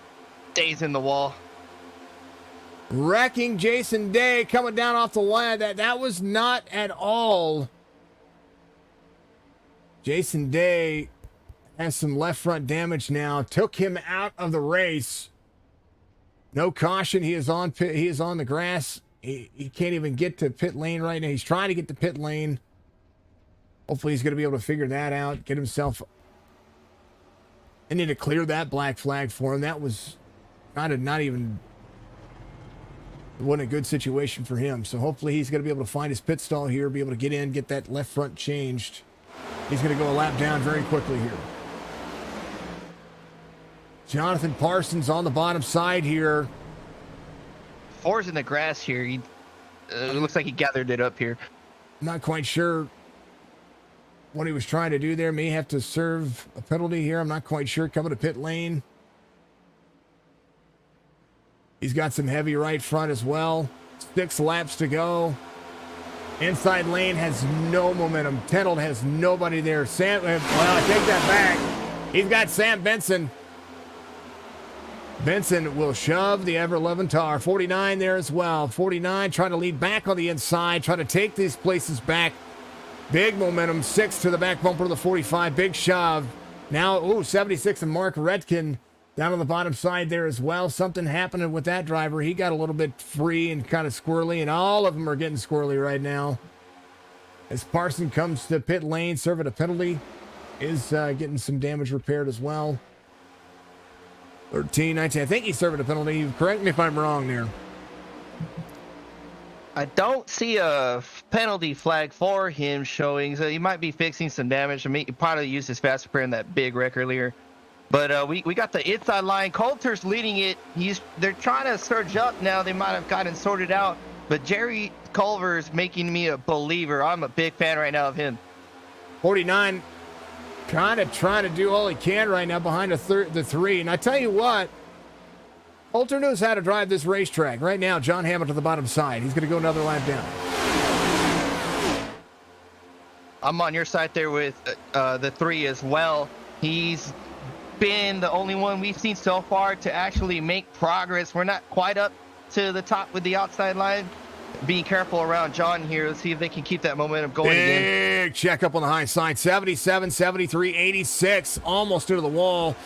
Stays in the wall. Wrecking Jason Day coming down off the line. That was not at all. Jason Day has some left front damage now. Took him out of the race. No caution. He is on the grass. He can't even get to pit lane right now. He's trying to get to pit lane. Hopefully he's going to be able to figure that out. Get himself. I need to clear that black flag for him. That was not even. Wasn't a good situation for him. So hopefully he's going to be able to find his pit stall here, be able to get in, get that left front changed. He's going to go a lap down very quickly here. Jonathan Parsons on the bottom side here. 4's in the grass here. It looks like he gathered it up here. I'm not quite sure what he was trying to do there. May have to serve a penalty here. I'm not quite sure. Coming to pit lane. He's got some heavy right front as well. 6 laps to go. Inside lane has no momentum. Tenold has nobody there. I take that back. He's got Sam Benson. Benson will shove the ever-loving tar. 49 there as well. 49 trying to lead back on the inside, trying to take these places back. Big momentum. 6 to the back bumper of the 45. Big shove. Now, 76 and Mark Redkin down on the bottom side there as well. Something happening with that driver. He got a little bit free and kind of squirrely, and all of them are getting squirrely right now. As Parson comes to pit lane, serving a penalty, is getting some damage repaired as well. 13, 19. I think he's serving a penalty. Correct me if I'm wrong there. I don't see a penalty flag for him showing, so he might be fixing some damage. I mean, he probably used his fast repair in that big wreck earlier. But we got the inside line. Coulter's leading it. They're trying to surge up now. They might have gotten sorted out. But Jerry Culver's making me a believer. I'm a big fan right now of him. 49 trying to do all he can right now behind the 3. And I tell you what, Coulter knows how to drive this racetrack. Right now, John Hammond to the bottom side. He's going to go another lap down. I'm on your side there with the 3 as well. He's been the only one we've seen so far to actually make progress. We're not quite up to the top with the outside line. Being careful around John here. Let's see if they can keep that momentum going again. Big check up on the high side. 77, 73, 86. Almost into the wall.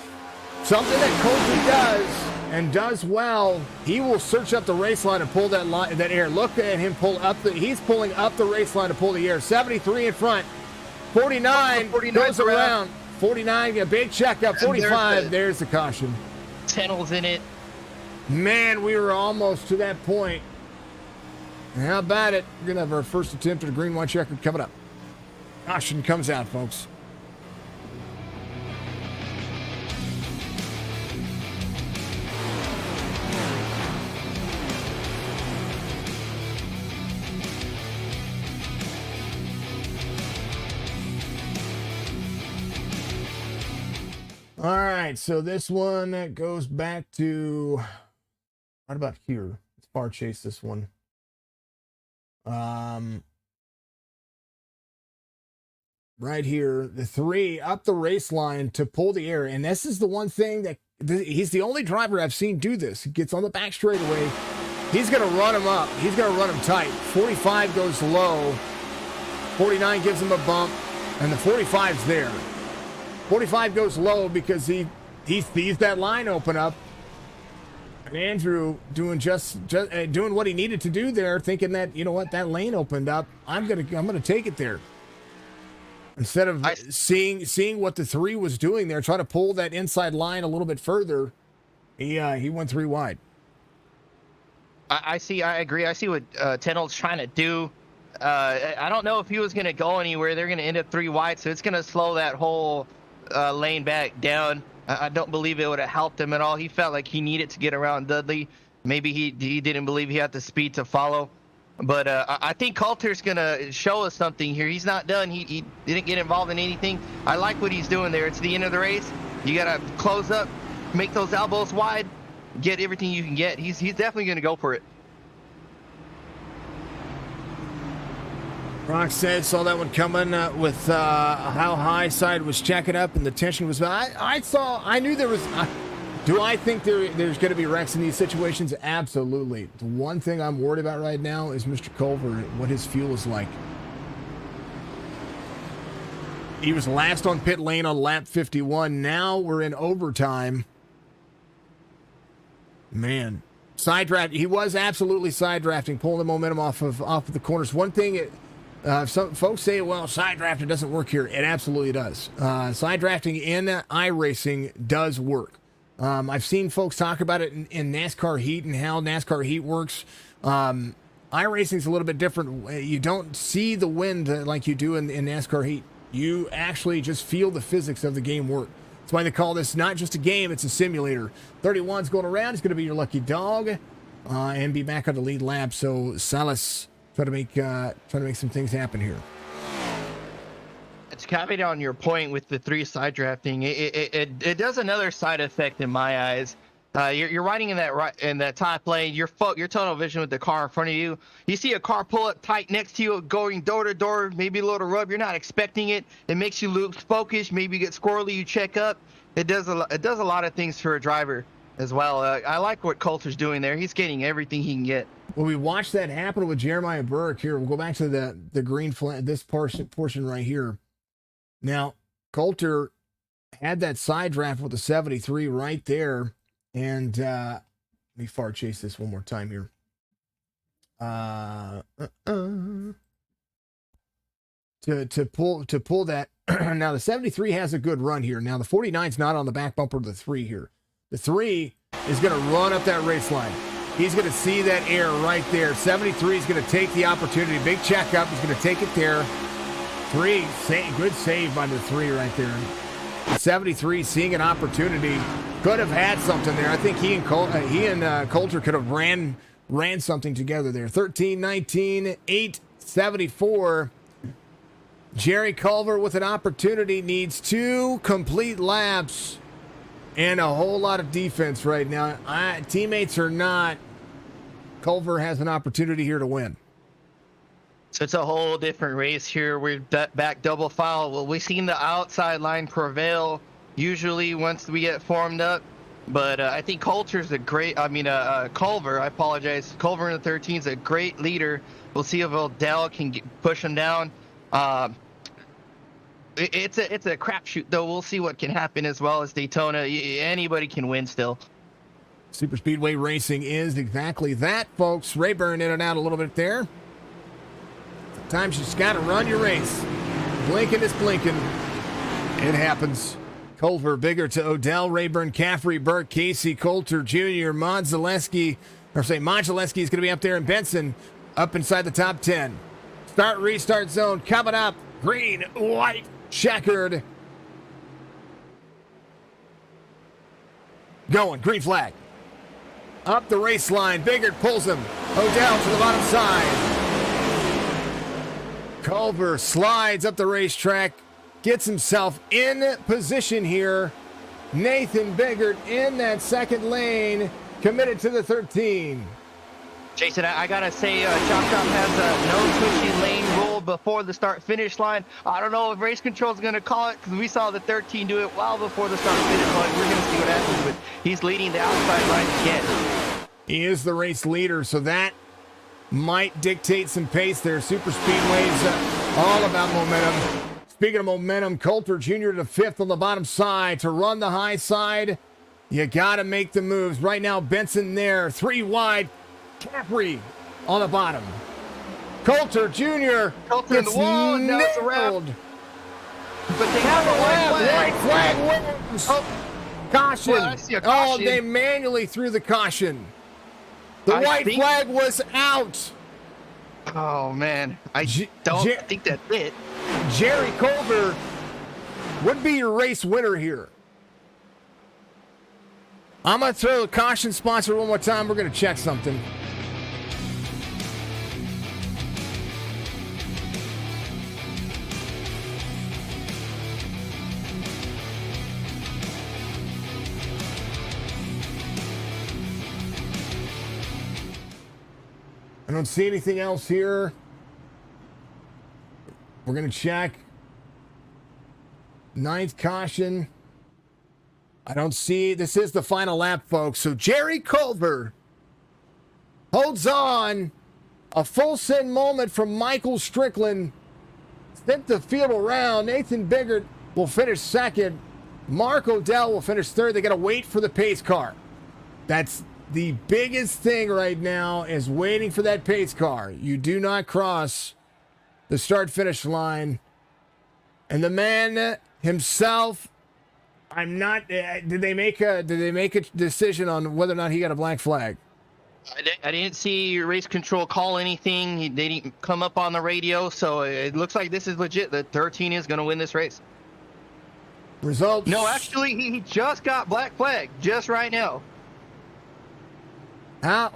Something that Coulter does and does well. He will search up the race line and pull that air. Look at him pull up. He's pulling up the race line to pull the air. 73 in front. 49 goes around. 49, a big checkup. 45, there's the caution. Tenold's in it. Man, we were almost to that point. How about it? We're going to have our first attempt at a green white checkered coming up. Caution comes out, folks. All right, so this one goes back to right about here. Let's bar chase this one. right here, the 3 up the race line to pull the air. And this is the one thing that he's the only driver I've seen do this. He gets on the back straightaway. He's going to run him up. He's going to run him tight. 45 goes low. 49 gives him a bump. And the 45's there. 45 goes low because he sees that line open up. And Andrew doing just doing what he needed to do there, thinking that, you know what, that lane opened up. I'm gonna take it there. Instead of seeing what the 3 was doing there, trying to pull that inside line a little bit further, he went 3 wide. I agree. I see what Tenold's trying to do. I don't know if he was going to go anywhere. They're going to end up 3 wide, so it's going to slow that whole lane back down. I don't believe it would have helped him at all. He felt like he needed to get around Dudley. Maybe he didn't believe he had the speed to follow. But I think Coulter's going to show us something here. He's not done. He didn't get involved in anything. I like what he's doing there. It's the end of the race. You got to close up, make those elbows wide, get everything you can get. He's definitely going to go for it. Rock said, saw that one coming with how high side was checking up and the tension was. I knew there was. Do I think there's going to be wrecks in these situations? Absolutely. The one thing I'm worried about right now is Mr. Culver, what his fuel is like. He was last on pit lane on lap 51. Now we're in overtime. Man, side draft. He was absolutely side drafting, pulling the momentum off of the corners. One thing. Some folks say, well, side drafting doesn't work here. It absolutely does. Side drafting in iRacing does work. I've seen folks talk about it in NASCAR Heat and how NASCAR Heat works. iRacing is a little bit different. You don't see the wind like you do in NASCAR Heat. You actually just feel the physics of the game work. That's why they call this not just a game, it's a simulator. 31's going around. It's going to be your lucky dog and be back on the lead lap. So Salas trying to make some things happen here. To comment on your point with the 3 side drafting, it does another side effect in my eyes. You're riding in that top lane. Your tunnel vision with the car in front of you. You see a car pull up tight next to you, going door to door, maybe a little rub. You're not expecting it. It makes you lose focus. Maybe you get squirrely. You check up. It does a lot of things for a driver as well. I like what Coulter's doing there. He's getting everything he can get. Well, we watched that happen with Jeremiah Burke here. We'll go back to the green flag, this portion right here. Now, Coulter had that side draft with the 73 right there. And let me far chase this one more time here. To pull that. Now, the 73 has a good run here. Now, the 49's not on the back bumper of the 3 here. The 3 is going to run up that race line. He's going to see that air right there. 73 is going to take the opportunity. Big checkup. He's going to take it there. 3, good save by the 3 right there. The 73 seeing an opportunity. Could have had something there. I think he and Coulter could have ran something together there. 13, 19, 8, 74. Jerry Culver with an opportunity needs 2 complete laps and a whole lot of defense right now. Teammates or not, Culver has an opportunity here to win. So it's a whole different race here. We're back double file. Well, we've seen the outside line prevail usually once we get formed up. But I think Culver, I apologize. Culver in the 13 is a great leader. We'll see if Odell can push him down. It's a crapshoot, though. We'll see what can happen as well as Daytona. Anybody can win still. Super Speedway Racing is exactly that, folks. Rayburn in and out a little bit there. Sometimes you just got to run your race. Blinking is blinking. It happens. Culver, Bigger to Odell, Rayburn, Caffrey, Burke, Casey, Coulter, Jr., Modzelewski is going to be up there, and Benson up inside the top 10. Start, restart zone coming up. Green, white, checkered. Going, green flag. Up the race line. Bigger pulls him. Odell to the bottom side. Culver slides up the racetrack, gets himself in position here. Nathan Biggert in that second lane, committed to the 13. Jason, I gotta say, Chop Chop has a no switching lane rule before the start-finish line. I don't know if Race Control is gonna call it because we saw the 13 do it well before the start-finish line. We're gonna see what happens, but he's leading the outside line again. He is the race leader, so that might dictate some pace there. Super Speedway's all about momentum. Speaking of momentum, Coulter Jr. to fifth on the bottom side. To run the high side, you got to make the moves. Right now, Benson there, 3 wide. Capri on the bottom. Coulter Jr. Coulter in the wall, and now it's a wrap. But they have a white flag wins. Oh. Caution. Well, I see a caution. Oh, they manually threw the caution. The white flag was out. Oh, man. I don't think that's it. Jerry Culver would be your race winner here. I'm going to throw the caution sponsor one more time. We're going to check something. I don't see anything else here. We're going to check. 9th caution. I don't see. This is the final lap, folks. So Jerry Culver holds on. A full send moment from Michael Strickland. Sent the field around. Nathan Biggert will finish second. Mark Odell will finish third. They got to wait for the pace car. That's the biggest thing right now, is waiting for that pace car. You do not cross the start-finish line. And the man himself, I'm not. Did they make a decision on whether or not he got a black flag? I didn't see Race Control call anything. They didn't come up on the radio, so it looks like this is legit. The 13 is going to win this race. Results? No, actually, he just got black flag just right now. How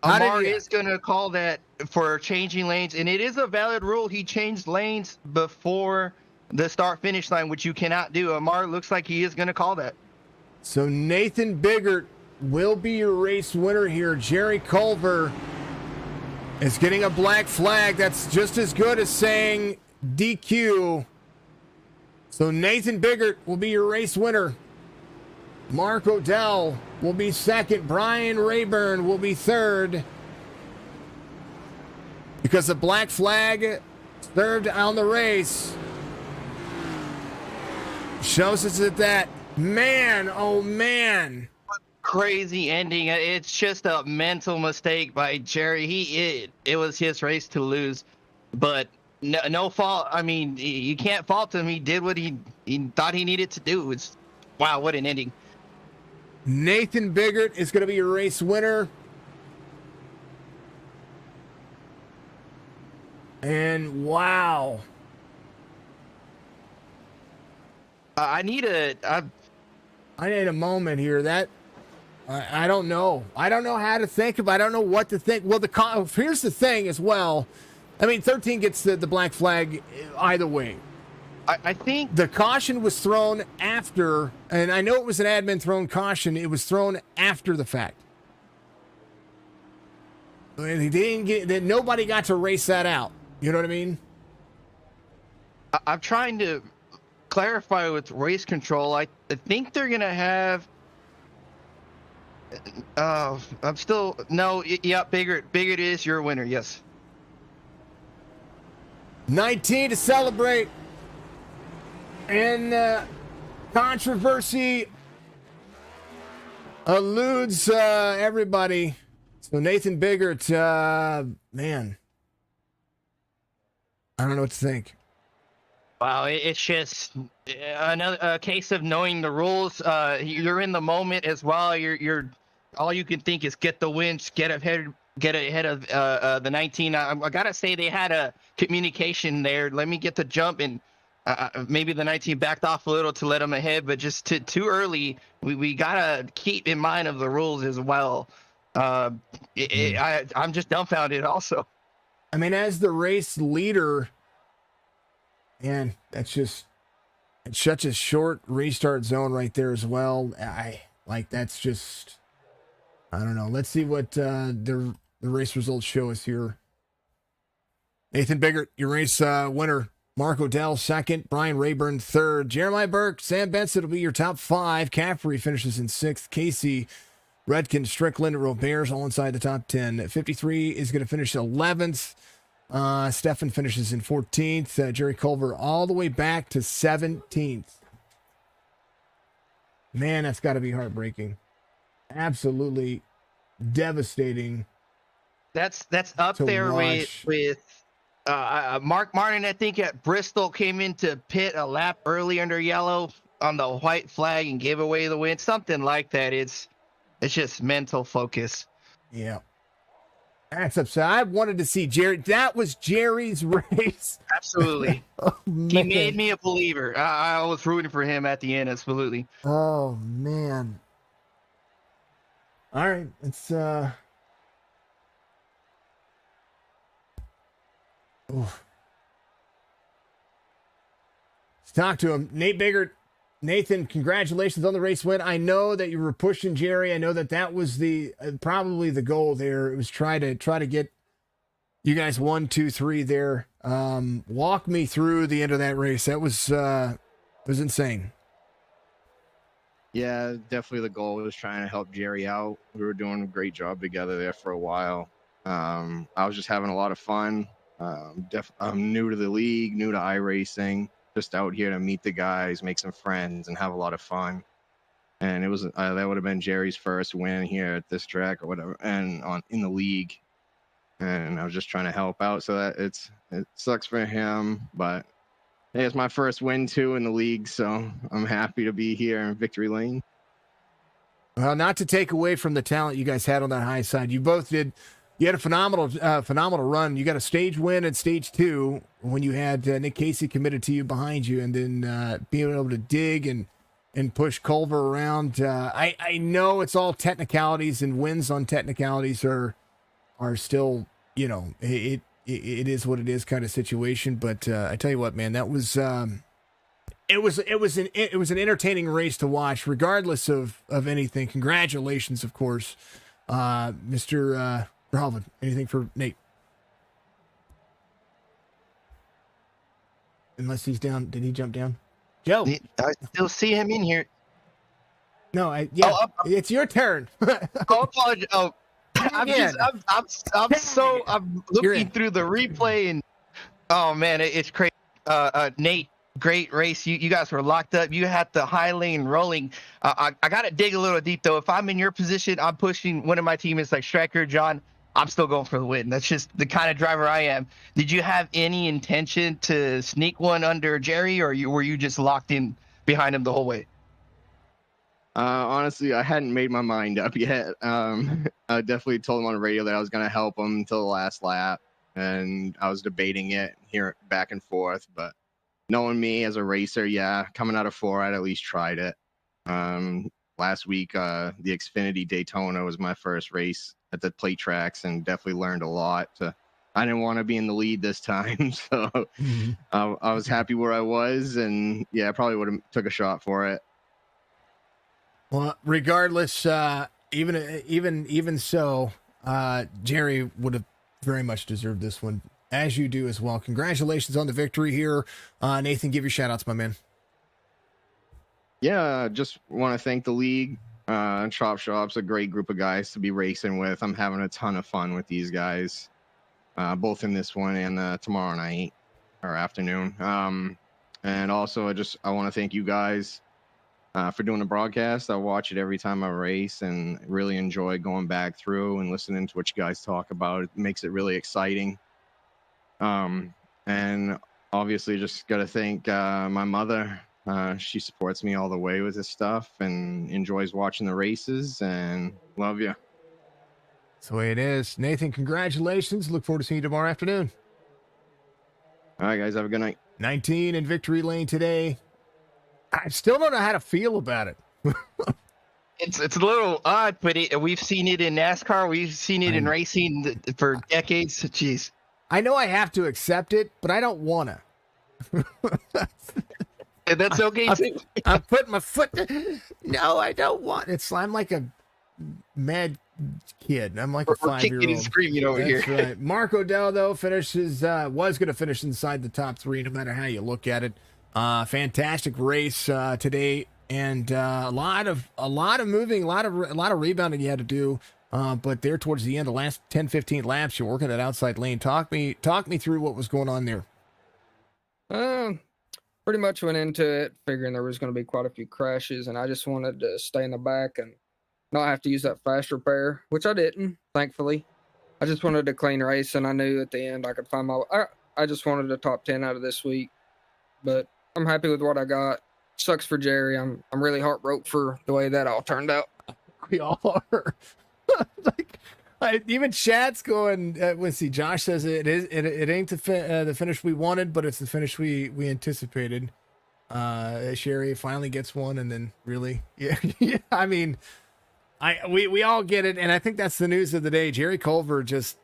AMR is going to call that for changing lanes, and it is a valid rule. He changed lanes before the start-finish line, which you cannot do. AMR looks like he is going to call that. So Nathan Biggert will be your race winner here. Jerry Culver is getting a black flag. That's just as good as saying DQ. So Nathan Biggert will be your race winner. Mark Odell will be second. Brian Rayburn will be third. Because the black flag served on the race shows us that man, oh man. Crazy ending. It's just a mental mistake by Jerry. It was his race to lose, but no fault. I mean, you can't fault him. He did what he thought he needed to do. It's wow, what an ending. Nathan Biggert is going to be your race winner. And wow. I need a moment here. That I don't know. I don't know how to think of. I don't know what to think. Well, here's the thing as well. I mean, 13 gets the black flag either way. I think the caution was thrown after, and I know it was an admin thrown caution. It was thrown after the fact. They didn't get. Nobody got to race that out. You know what I mean? I'm trying to clarify with Race Control. I think they're gonna have. I'm still no. Yeah, Biggert is your winner. Yes. 19 to celebrate. And controversy eludes everybody. So Nathan Biggert, man, I don't know what to think. Wow, it's just another case of knowing the rules. You're in the moment as well. You're all you can think is get the win, get ahead of the 19. I gotta say they had a communication there. Let me get the jump, and maybe the 19 backed off a little to let them ahead, but just too early. We gotta keep in mind of the rules as well. I'm just dumbfounded also. I mean, as the race leader, man, it's such a short restart zone right there as well. That's just I don't know. Let's see what the race results show us here. Nathan Biggert, your race winner. Mark Odell, second. Brian Rayburn, third. Jeremiah Burke, Sam Benson will be your top 5. Caffrey finishes in 6th. Casey, Redkin, Strickland, Roberts all inside the top 10. 53 is going to finish 11th. Stefan finishes in 14th. Jerry Culver all the way back to 17th. Man, that's got to be heartbreaking. Absolutely devastating. That's up there with Mark Martin. I think at Bristol came into pit a lap early under yellow on the white flag and gave away the win. Something like that. It's just mental focus. Yeah. That's upset. I wanted to see Jerry. That was Jerry's race. Absolutely. Oh, he made me a believer. I was rooting for him at the end. Absolutely. Oh, man. All right. It's, oof. Let's talk to him. Nate Biggert. Nathan, congratulations on the race win. I know that you were pushing Jerry. I know that was the probably the goal there. It was try to get you guys 1, 2, 3 there. Walk me through the end of that race. That was insane. Yeah, definitely the goal was trying to help Jerry out. We were doing a great job together there for a while. I was just having a lot of fun. I'm new to the league, new to iRacing. Just out here to meet the guys, make some friends, and have a lot of fun. And it was that would have been Jerry's first win here at this track or whatever, and in the league. And I was just trying to help out. So that it sucks for him, but hey, it's my first win too in the league, so I'm happy to be here in victory lane. Well, not to take away from the talent you guys had on that high side, you both did. You had a phenomenal run. You got a stage win at stage 2 when you had Nick Casey committed to you behind you, and then being able to dig and push Culver around. I know it's all technicalities, and wins on technicalities are still, you know, it is what it is kind of situation. But I tell you what, man, that was it was an entertaining race to watch, regardless of anything. Congratulations, of course, Mr. Alvin. Anything for Nate? Unless he's down. Did he jump down? Joe. I still see him in here. No, it's your turn. Oh, apologize. Oh, I'm looking through the replay and oh man, it's crazy. Nate, great race. You guys were locked up. You had the high lane rolling. I got to dig a little deep though. If I'm in your position, I'm pushing one of my teammates like Striker, John. I'm still going for the win. That's just the kind of driver I am. Did you have any intention to sneak one under Jerry, or were you just locked in behind him the whole way? Honestly, I hadn't made my mind up yet. I definitely told him on the radio that I was going to help him until the last lap, and I was debating it here back and forth. But knowing me as a racer, yeah, coming out of 4, I'd at least tried it. Last week, the Xfinity Daytona was my first race at the plate tracks, and definitely learned a lot. I didn't want to be in the lead this time, so I was happy where I was, and yeah, I probably would have took a shot for it. Well, regardless, even so, Jerry would have very much deserved this one, as you do as well. Congratulations on the victory here. Nathan, give your shout outs, my man. Yeah, just want to thank the league. Chop Shop's a great group of guys to be racing with. I'm having a ton of fun with these guys, both in this one and tomorrow night or afternoon. And also, I want to thank you guys for doing the broadcast. I watch it every time I race and really enjoy going back through and listening to what you guys talk about. It makes it really exciting. And obviously, just got to thank my mother. She supports me all the way with this stuff and enjoys watching the races, and love you. That's the way it is. Nathan, congratulations. Look forward to seeing you tomorrow afternoon. All right, guys, have a good night. 19 in victory lane today. I still don't know how to feel about it. It's a little odd, but we've seen it in NASCAR. We've seen it in racing for decades. Jeez. I know I have to accept it, but I don't want to. That's okay too. I'm putting my foot. No, I don't want. I'm like a mad kid. I'm like We're a kicking and 5-year-old. screaming over That's here. right. Mark Odell, though, was going to finish inside the top 3, no matter how you look at it. Fantastic race today, and a lot of moving, a lot of rebounding you had to do. But there towards the end, the last 10, 15 laps, you're working that outside lane. Talk me through what was going on there. Pretty much went into it figuring there was going to be quite a few crashes, and I just wanted to stay in the back and not have to use that fast repair, which I didn't, thankfully. I just wanted a clean race, and I knew at the end I could find I just wanted a top 10 out of this week, but I'm happy with what I got. Sucks for Jerry. I'm really heartbroken for the way that all turned out. We all are. Even Chad's going. Let's see. Josh says it ain't the finish we wanted, but it's the finish we anticipated. Sherry finally gets one, and then really, yeah. I mean, we all get it, and I think that's the news of the day. Jerry Culver just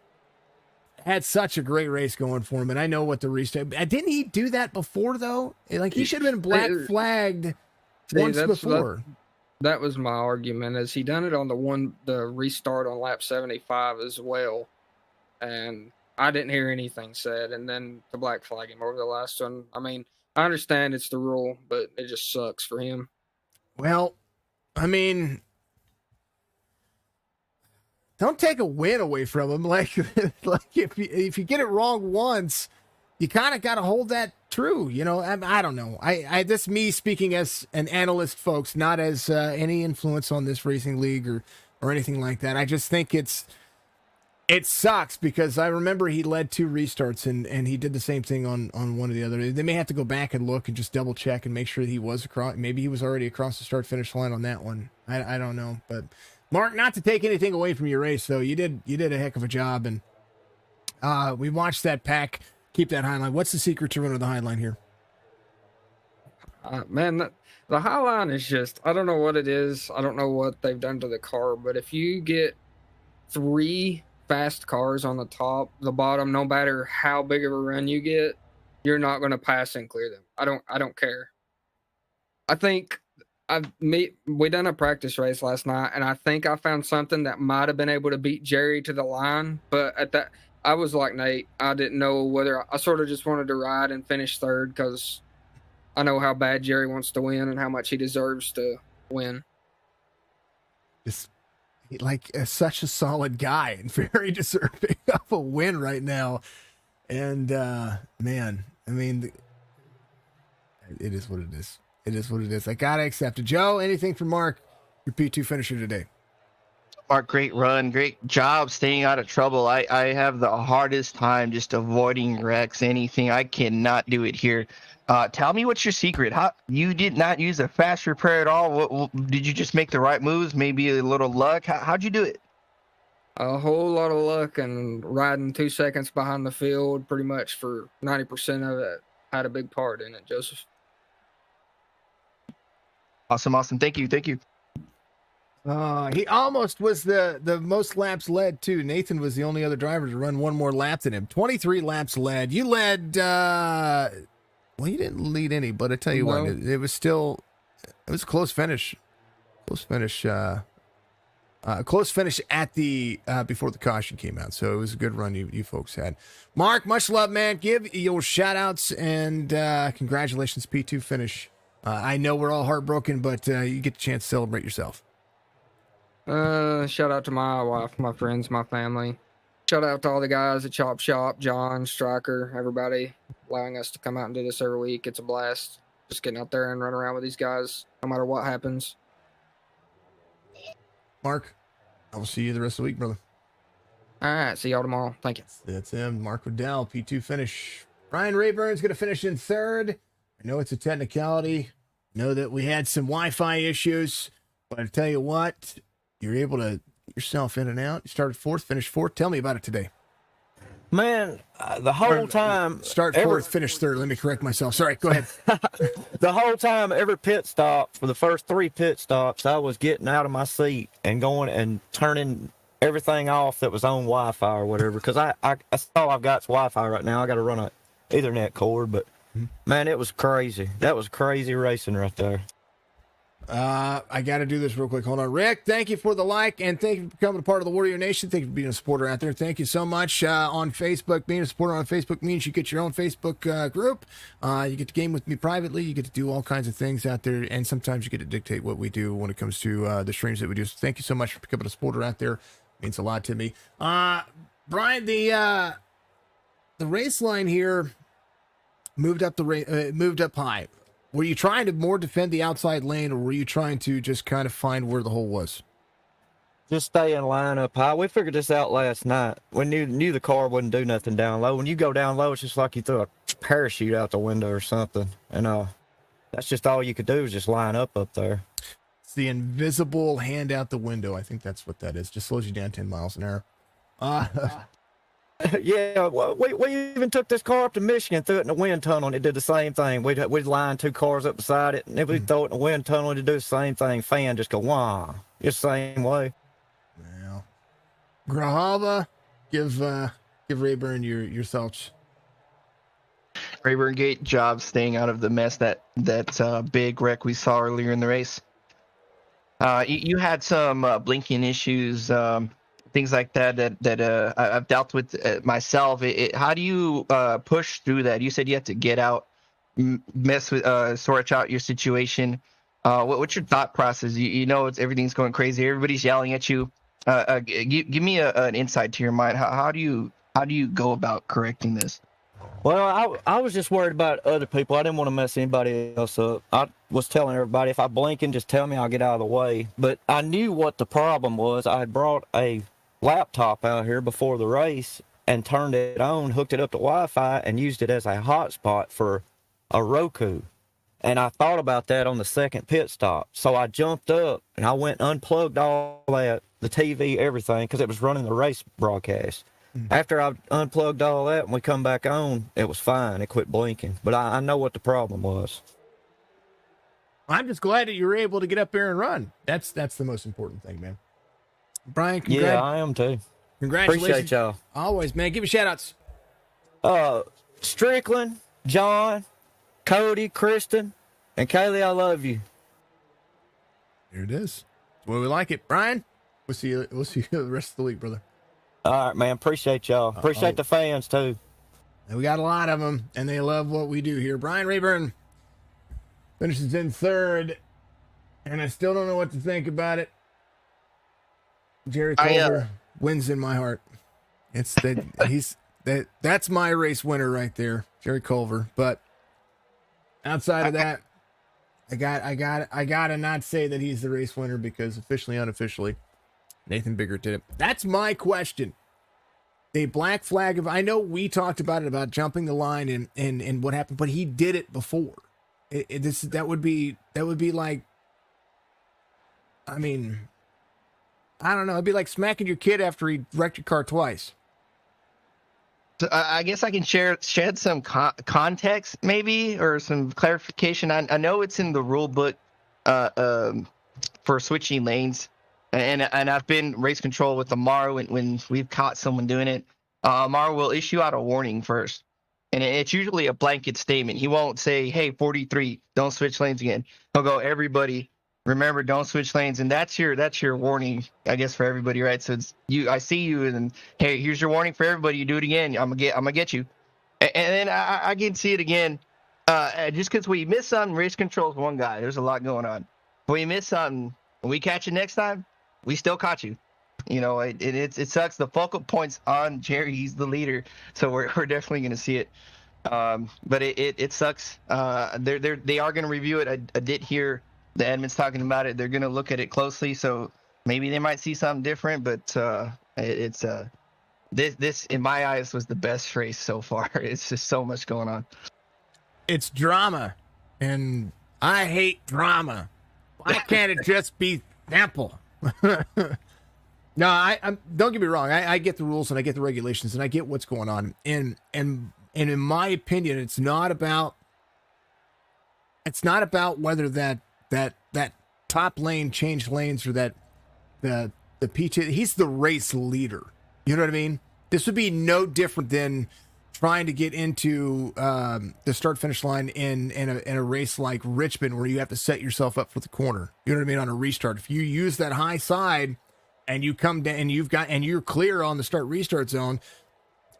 had such a great race going for him, and I know what the restart. Didn't he do that before though? Like he should have been black flagged once before. That was my argument, is he done it on the restart on lap 75 as well, and I didn't hear anything said, and then the black flag him over the last one. I mean, I understand it's the rule, but it just sucks for him. Well, I mean, don't take a win away from him. Like if you get it wrong once, you kind of got to hold that true. You know, I don't know. This me speaking as an analyst, folks, not as any influence on this racing league or anything like that. I just think it sucks because I remember he led 2 restarts and he did the same thing on one of the other. They may have to go back and look and just double check and make sure that he was across. Maybe he was already across the start finish line on that one. I don't know. But Mark, not to take anything away from your race though, you did a heck of a job, and we watched that pack keep that high line. What's the secret to running the high line here? Man, the high line is just, I don't know what it is. I don't know what they've done to the car, but if you get 3 fast cars on the top, the bottom, no matter how big of a run you get, you're not going to pass and clear them. I don't care. I think we done a practice race last night, and I think I found something that might have been able to beat Jerry to the line, but at that, I was like Nate. I didn't know whether I sort of just wanted to ride and finish third because I know how bad Jerry wants to win and how much he deserves to win. Just like such a solid guy and very deserving of a win right now. And man, I mean, it is what it is. It is what it is. I gotta accept it. Joe, anything from Mark, your P2 finisher today? Mark, great run, great job staying out of trouble. I have the hardest time just avoiding wrecks, anything. I cannot do it here. Tell me what's your secret. How you did not use a fast repair at all? Did you just make the right moves? Maybe a little luck? How'd you do it? A whole lot of luck and riding 2 seconds behind the field pretty much for 90% of it had a big part in it, Joseph. Awesome. Thank you. He almost was the most laps led too. Nathan was the only other driver to run one more lap than him. 23 laps led. You led. Well, you didn't lead any, but I tell you what, it was a close finish. Close finish at the before the caution came out. So it was a good run you folks had. Mark, much love, man. Give your shout outs and congratulations, P2 finish. I know we're all heartbroken, but you get the chance to celebrate yourself. Shout out to my wife, my friends, my family. Shout out to all the guys at Chop Shop, John, Striker, everybody allowing us to come out and do this every week. It's a blast. Just getting out there and running around with these guys, no matter what happens. Mark, I will see you the rest of the week, brother. All right, see y'all tomorrow. Thank you. That's him, Mark Waddell, P2 finish. Ryan Rayburn's going to finish in third. I know it's a technicality. I know that we had some Wi-Fi issues, but I tell you what, you're able to get yourself in and out. You started fourth, finished fourth. Tell me about it today. Man, the whole time... Start fourth, finish third. Let me correct myself. Sorry, go ahead. The whole time, every pit stop, for the first 3 pit stops, I was getting out of my seat and going and turning everything off that was on Wi-Fi or whatever, because that's all I've got is Wi-Fi right now. I got to run an Ethernet cord, but man, it was crazy. That was crazy racing right there. I got to do this real quick. Hold on. Rick, thank you for the like, and thank you for becoming a part of the Warrior Nation. Thank you for being a supporter out there. Thank you so much on Facebook. Being a supporter on Facebook means you get your own Facebook group. You get to game with me privately. You get to do all kinds of things out there, and sometimes you get to dictate what we do when it comes to the streams that we do. So thank you so much for becoming a supporter out there. It means a lot to me. Brian, the race line here moved up moved up high. Were you trying to more defend the outside lane, or were you trying to just kind of find where the hole was? Just stay in line up high. We figured this out last night. We knew the car wouldn't do nothing down low. When you go down low, it's just like you threw a parachute out the window or something. And that's just all you could do is just line up there. It's the invisible hand out the window. I think that's what that is. Just slows you down 10 miles an hour. Yeah, well, we even took this car up to Michigan, threw it in the wind tunnel, and it did the same thing. We'd line 2 cars up beside it, and then we'd throw it in the wind tunnel, and it'd do the same thing. Fan just go, wah. Just the same way. Well, Grijalva, give Rayburn your thoughts. Rayburn, great job staying out of the mess that big wreck we saw earlier in the race. You had some blinking issues, things like that I've dealt with myself. How do you push through that? You said you have to get out, mess with, sort out your situation. What's your thought process? You know, everything's going crazy. Everybody's yelling at you. Give me an insight to your mind. How do you go about correcting this? Well, I was just worried about other people. I didn't want to mess anybody else up. I was telling everybody, if I blinking, just tell me, I'll get out of the way. But I knew what the problem was. I had brought a laptop out here before the race and turned it on, hooked it up to Wi-Fi, and used it as a hotspot for a Roku. And I thought about that on the second pit stop. So I jumped up and I went and unplugged all that, the TV, everything, because it was running the race broadcast. Mm-hmm. After I unplugged all that and we come back on, it was fine. It quit blinking. But I know what the problem was. I'm just glad that you were able to get up there and run. That's the most important thing, man. Brian, yeah, I am too. Congratulations. Appreciate y'all. Always, man. Give me shout outs. Strickland, John, Cody, Kristen, and Kaylee, I love you. There it is. That's the way we like it. Brian, we'll see you the rest of the week, brother. All right, man. Appreciate y'all. Appreciate the fans too. And we got a lot of them, and they love what we do here. Brian Rayburn finishes in third, and I still don't know what to think about it. Jerry Culver wins in my heart. It's that that's my race winner right there, Jerry Culver. But outside of that, I gotta not say that he's the race winner, because officially, unofficially, Nathan Biggert did it. That's my question. A black flag I know we talked about jumping the line and what happened, but he did it before. That would be like, I mean, I don't know. It'd be like smacking your kid after he wrecked your car twice. So I guess I can shed some context, maybe, or some clarification. I know it's in the rule book for switching lanes, and I've been race control with AMR when we've caught someone doing it. AMR will issue out a warning first, and it's usually a blanket statement. He won't say, "Hey, 43, don't switch lanes again." He'll go, "Everybody, remember, don't switch lanes," and that's your warning, I guess, for everybody, right? So it's I see you, and hey, here's your warning for everybody. You do it again, I'm gonna get you. And then I can see it again. Just because we miss something, race control is one guy. There's a lot going on. When we miss something, when we catch it next time, we still caught you. You know, it sucks. The focal point's on Jerry. He's the leader, so we're definitely gonna see it. But it sucks. They are gonna review it. I did hear the admins talking about it. They're going to look at it closely, so maybe they might see something different, but this in my eyes was the best race so far. It's just so much going on. It's drama, and I hate drama. Why can't it just be simple? No, I'm don't get me wrong. I get the rules and I get the regulations and I get what's going on. And in my opinion, it's not about whether that top lane changed lanes or that the P2, he's the race leader. You know what I mean? This would be no different than trying to get into the start finish line in a race like Richmond, where you have to set yourself up for the corner. You know what I mean? On a restart, if you use that high side and you come down and you're clear on the start restart zone,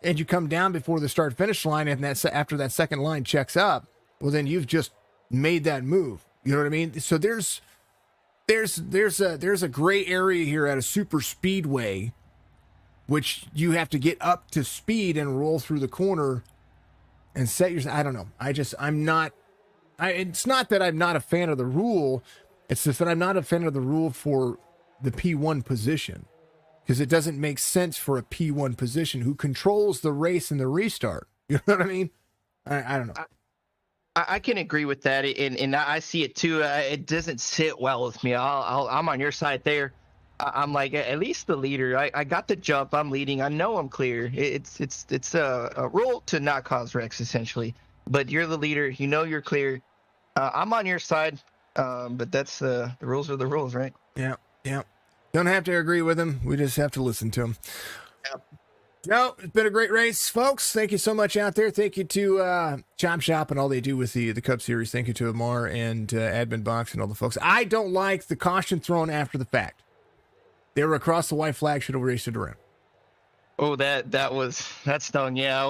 and you come down before the start finish line, and that's after that second line checks up, well, then you've just made that move. You know what I mean? So there's a gray area here at a super speedway, which you have to get up to speed and roll through the corner and set your. I don't know. I'm not. It's not that I'm not a fan of the rule. It's just that I'm not a fan of the rule for the P1 position, because it doesn't make sense for a P1 position who controls the race and the restart. You know what I mean? I don't know. I can agree with that, and I see it too. It doesn't sit well with me. I'm on your side there. I'm like, at least the leader. I got the jump. I'm leading. I know I'm clear. It's a rule to not cause wrecks, essentially. But you're the leader. You know you're clear. I'm on your side. But that's the rules are the rules, right? Yeah. Don't have to agree with him. We just have to listen to him. Yep. No, it's been a great race, folks. Thank you so much out there. Thank you to Chop Shop and all they do with the Cup Series. Thank you to AMR and Admin Boxx and all the folks. I don't like the caution thrown after the fact. They were across the white flag, should have raced it around. Oh, that stung. Yeah, I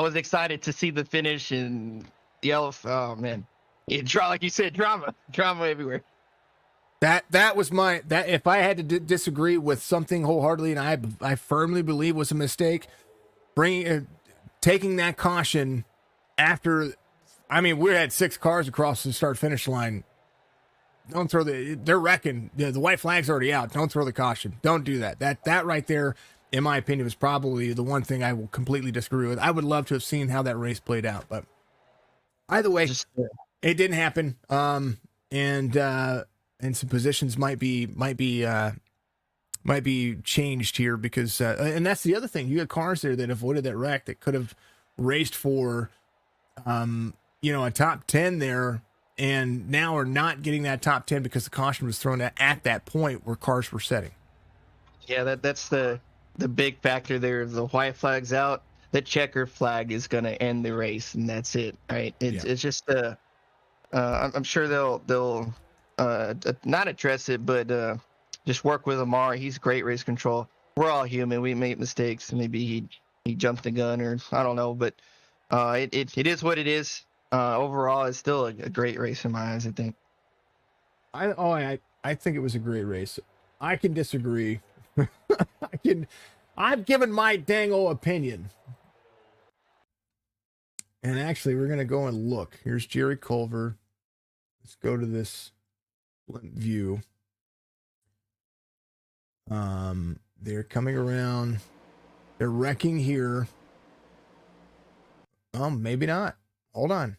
was excited to see the finish and yell. Oh man, like you said, drama everywhere. That was that. If I had to disagree with something wholeheartedly, and I firmly believe was a mistake, taking that caution after. I mean, we had 6 cars across the start finish line. Don't throw they're wrecking. The white flag's already out. Don't throw the caution. Don't do that. That right there, in my opinion, was probably the one thing I will completely disagree with. I would love to have seen how that race played out, but either way, it didn't happen. And some positions might be changed here because and that's the other thing. You had cars there that avoided that wreck that could have raced for a top 10 there, and now are not getting that top 10 because the caution was thrown at that point where cars were setting. Yeah, that's the big factor there. The white flag's out. The checker flag is going to end the race, and that's it. Right? It's just I'm sure they'll not address it, but just work with AMR. He's great race control. We're all human. We make mistakes. Maybe he jumped the gun, or I don't know, but it is what it is. Overall, it's still a great race in my eyes, I think. I think it was a great race. I can disagree. I've given my dang old opinion. And actually, we're going to go and look. Here's Jerry Culver. Let's go to this view. They're coming around. They're wrecking here. Oh, maybe not. Hold on.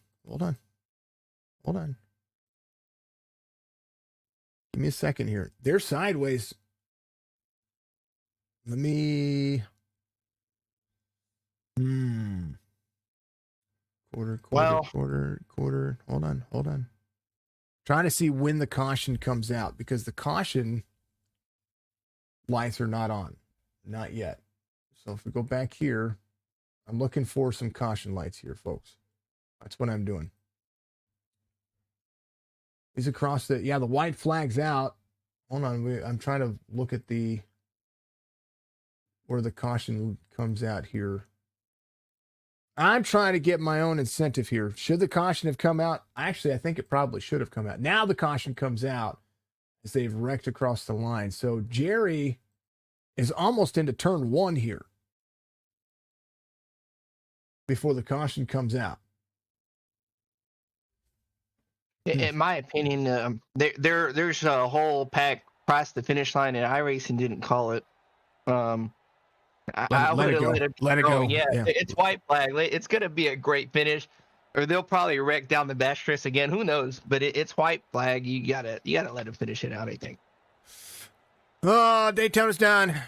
Give me a second here. They're sideways. Let me. Quarter. Hold on. Trying to see when the caution comes out, because the caution lights are not on. Not yet. So if we go back here, I'm looking for some caution lights here, folks. That's what I'm doing. He's across the white flag's out. Hold on. I'm trying to look at where the caution comes out here. I'm trying to get my own incentive here. Should the caution have come out? Actually, I think it probably should have come out. Now the caution comes out as they've wrecked across the line. So Jerry is almost into turn 1 here before the caution comes out. In my opinion, there's a whole pack past the finish line, and iRacing didn't call it. I would have let it go. Yeah, it's white flag. It's gonna be a great finish, or they'll probably wreck down the back stress again. Who knows? But it's white flag. You gotta let him finish it out, I think. Oh, Daytona's done.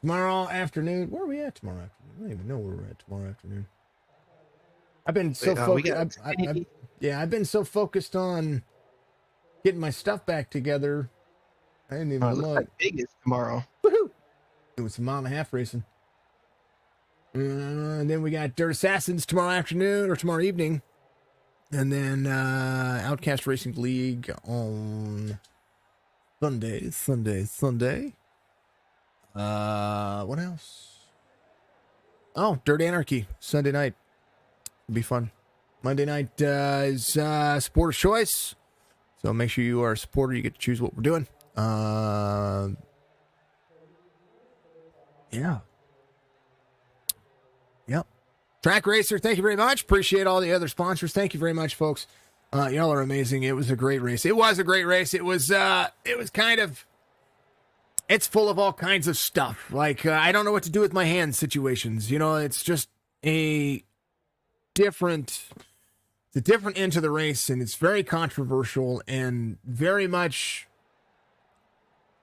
Tomorrow afternoon. Where are we at tomorrow afternoon? I don't even know where we're at tomorrow afternoon. I've been so focused. I've been so focused on getting my stuff back together. I didn't even look. Like Vegas tomorrow. Woohoo! It was a 1.5 mile racing. And then we got Dirt Assassins tomorrow afternoon or tomorrow evening. And then Outcast Racing League on Sunday. What else? Oh, Dirt Anarchy, Sunday night. It'll be fun. Monday night is supporter's choice. So make sure you are a supporter. You get to choose what we're doing. Yeah. Yep. Track Racer, thank you very much. Appreciate all the other sponsors. Thank you very much, folks. Y'all are amazing. It was a great race. It was a great race. It was kind of, it's full of all kinds of stuff. Like, I don't know what to do with my hands situations. You know, it's just it's a different end to the race, and it's very controversial and very much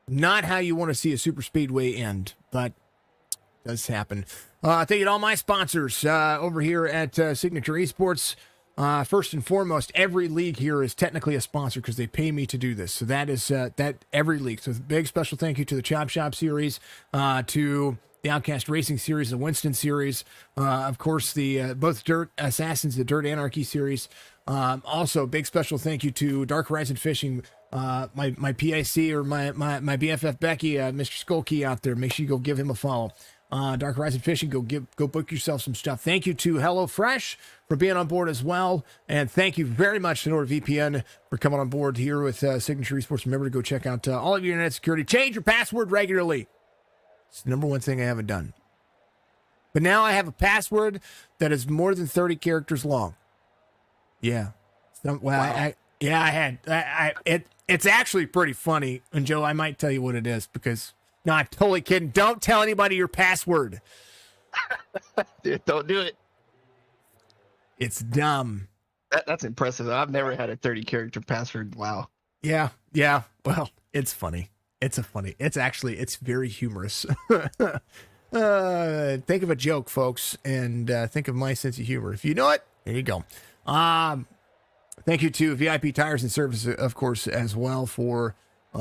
not how you want to see a super speedway end, but it does happen. Thank you to all my sponsors over here at Signature Esports. First and foremost, every league here is technically a sponsor because they pay me to do this. So that is that every league. So big special thank you to the Chop Shop series, to the Outcast Racing series, the Winston series, of course, the both Dirt Assassins, the Dirt Anarchy series. Also, big special thank you to Dark Horizon Fishing, my PIC or my BFF Becky, Mr. Skolky out there. Make sure you go give him a follow. Dark Horizon Fishing, go book yourself some stuff. Thank you to HelloFresh for being on board as well, and thank you very much to NordVPN for coming on board here with Signature Esports. Remember to go check out all of your internet security. Change your password regularly. It's the number one thing I haven't done. But now I have a password that is more than 30 characters long. Yeah. Wow. It's actually pretty funny. And Joe, I might tell you what it is because, no, I'm totally kidding. Don't tell anybody your password. Dude, don't do it. It's dumb. That's impressive. I've never had a 30-character password. Wow. Yeah. Well, it's funny. It's very humorous. Think of a joke, folks, and think of my sense of humor. If you know it, there you go. Thank you to VIP Tires and Service, of course, as well, for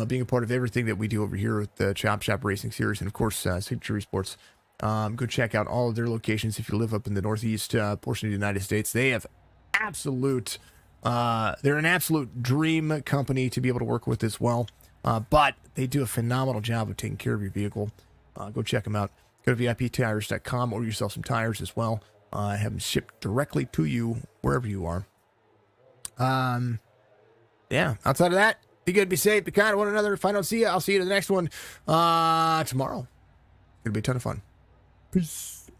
being a part of everything that we do over here with the Chop Shop Racing Series, and of course, Signature Esports. Go check out all of their locations if you live up in the northeast portion of the United States. They have they're an absolute dream company to be able to work with as well. But they do a phenomenal job of taking care of your vehicle. Go check them out. Go to VIPtires.com, order yourself some tires as well. Have them shipped directly to you wherever you are. Yeah, outside of that, be good, be safe, be kind to one another. If I don't see you, I'll see you to the next one tomorrow. It'll be a ton of fun. Peace.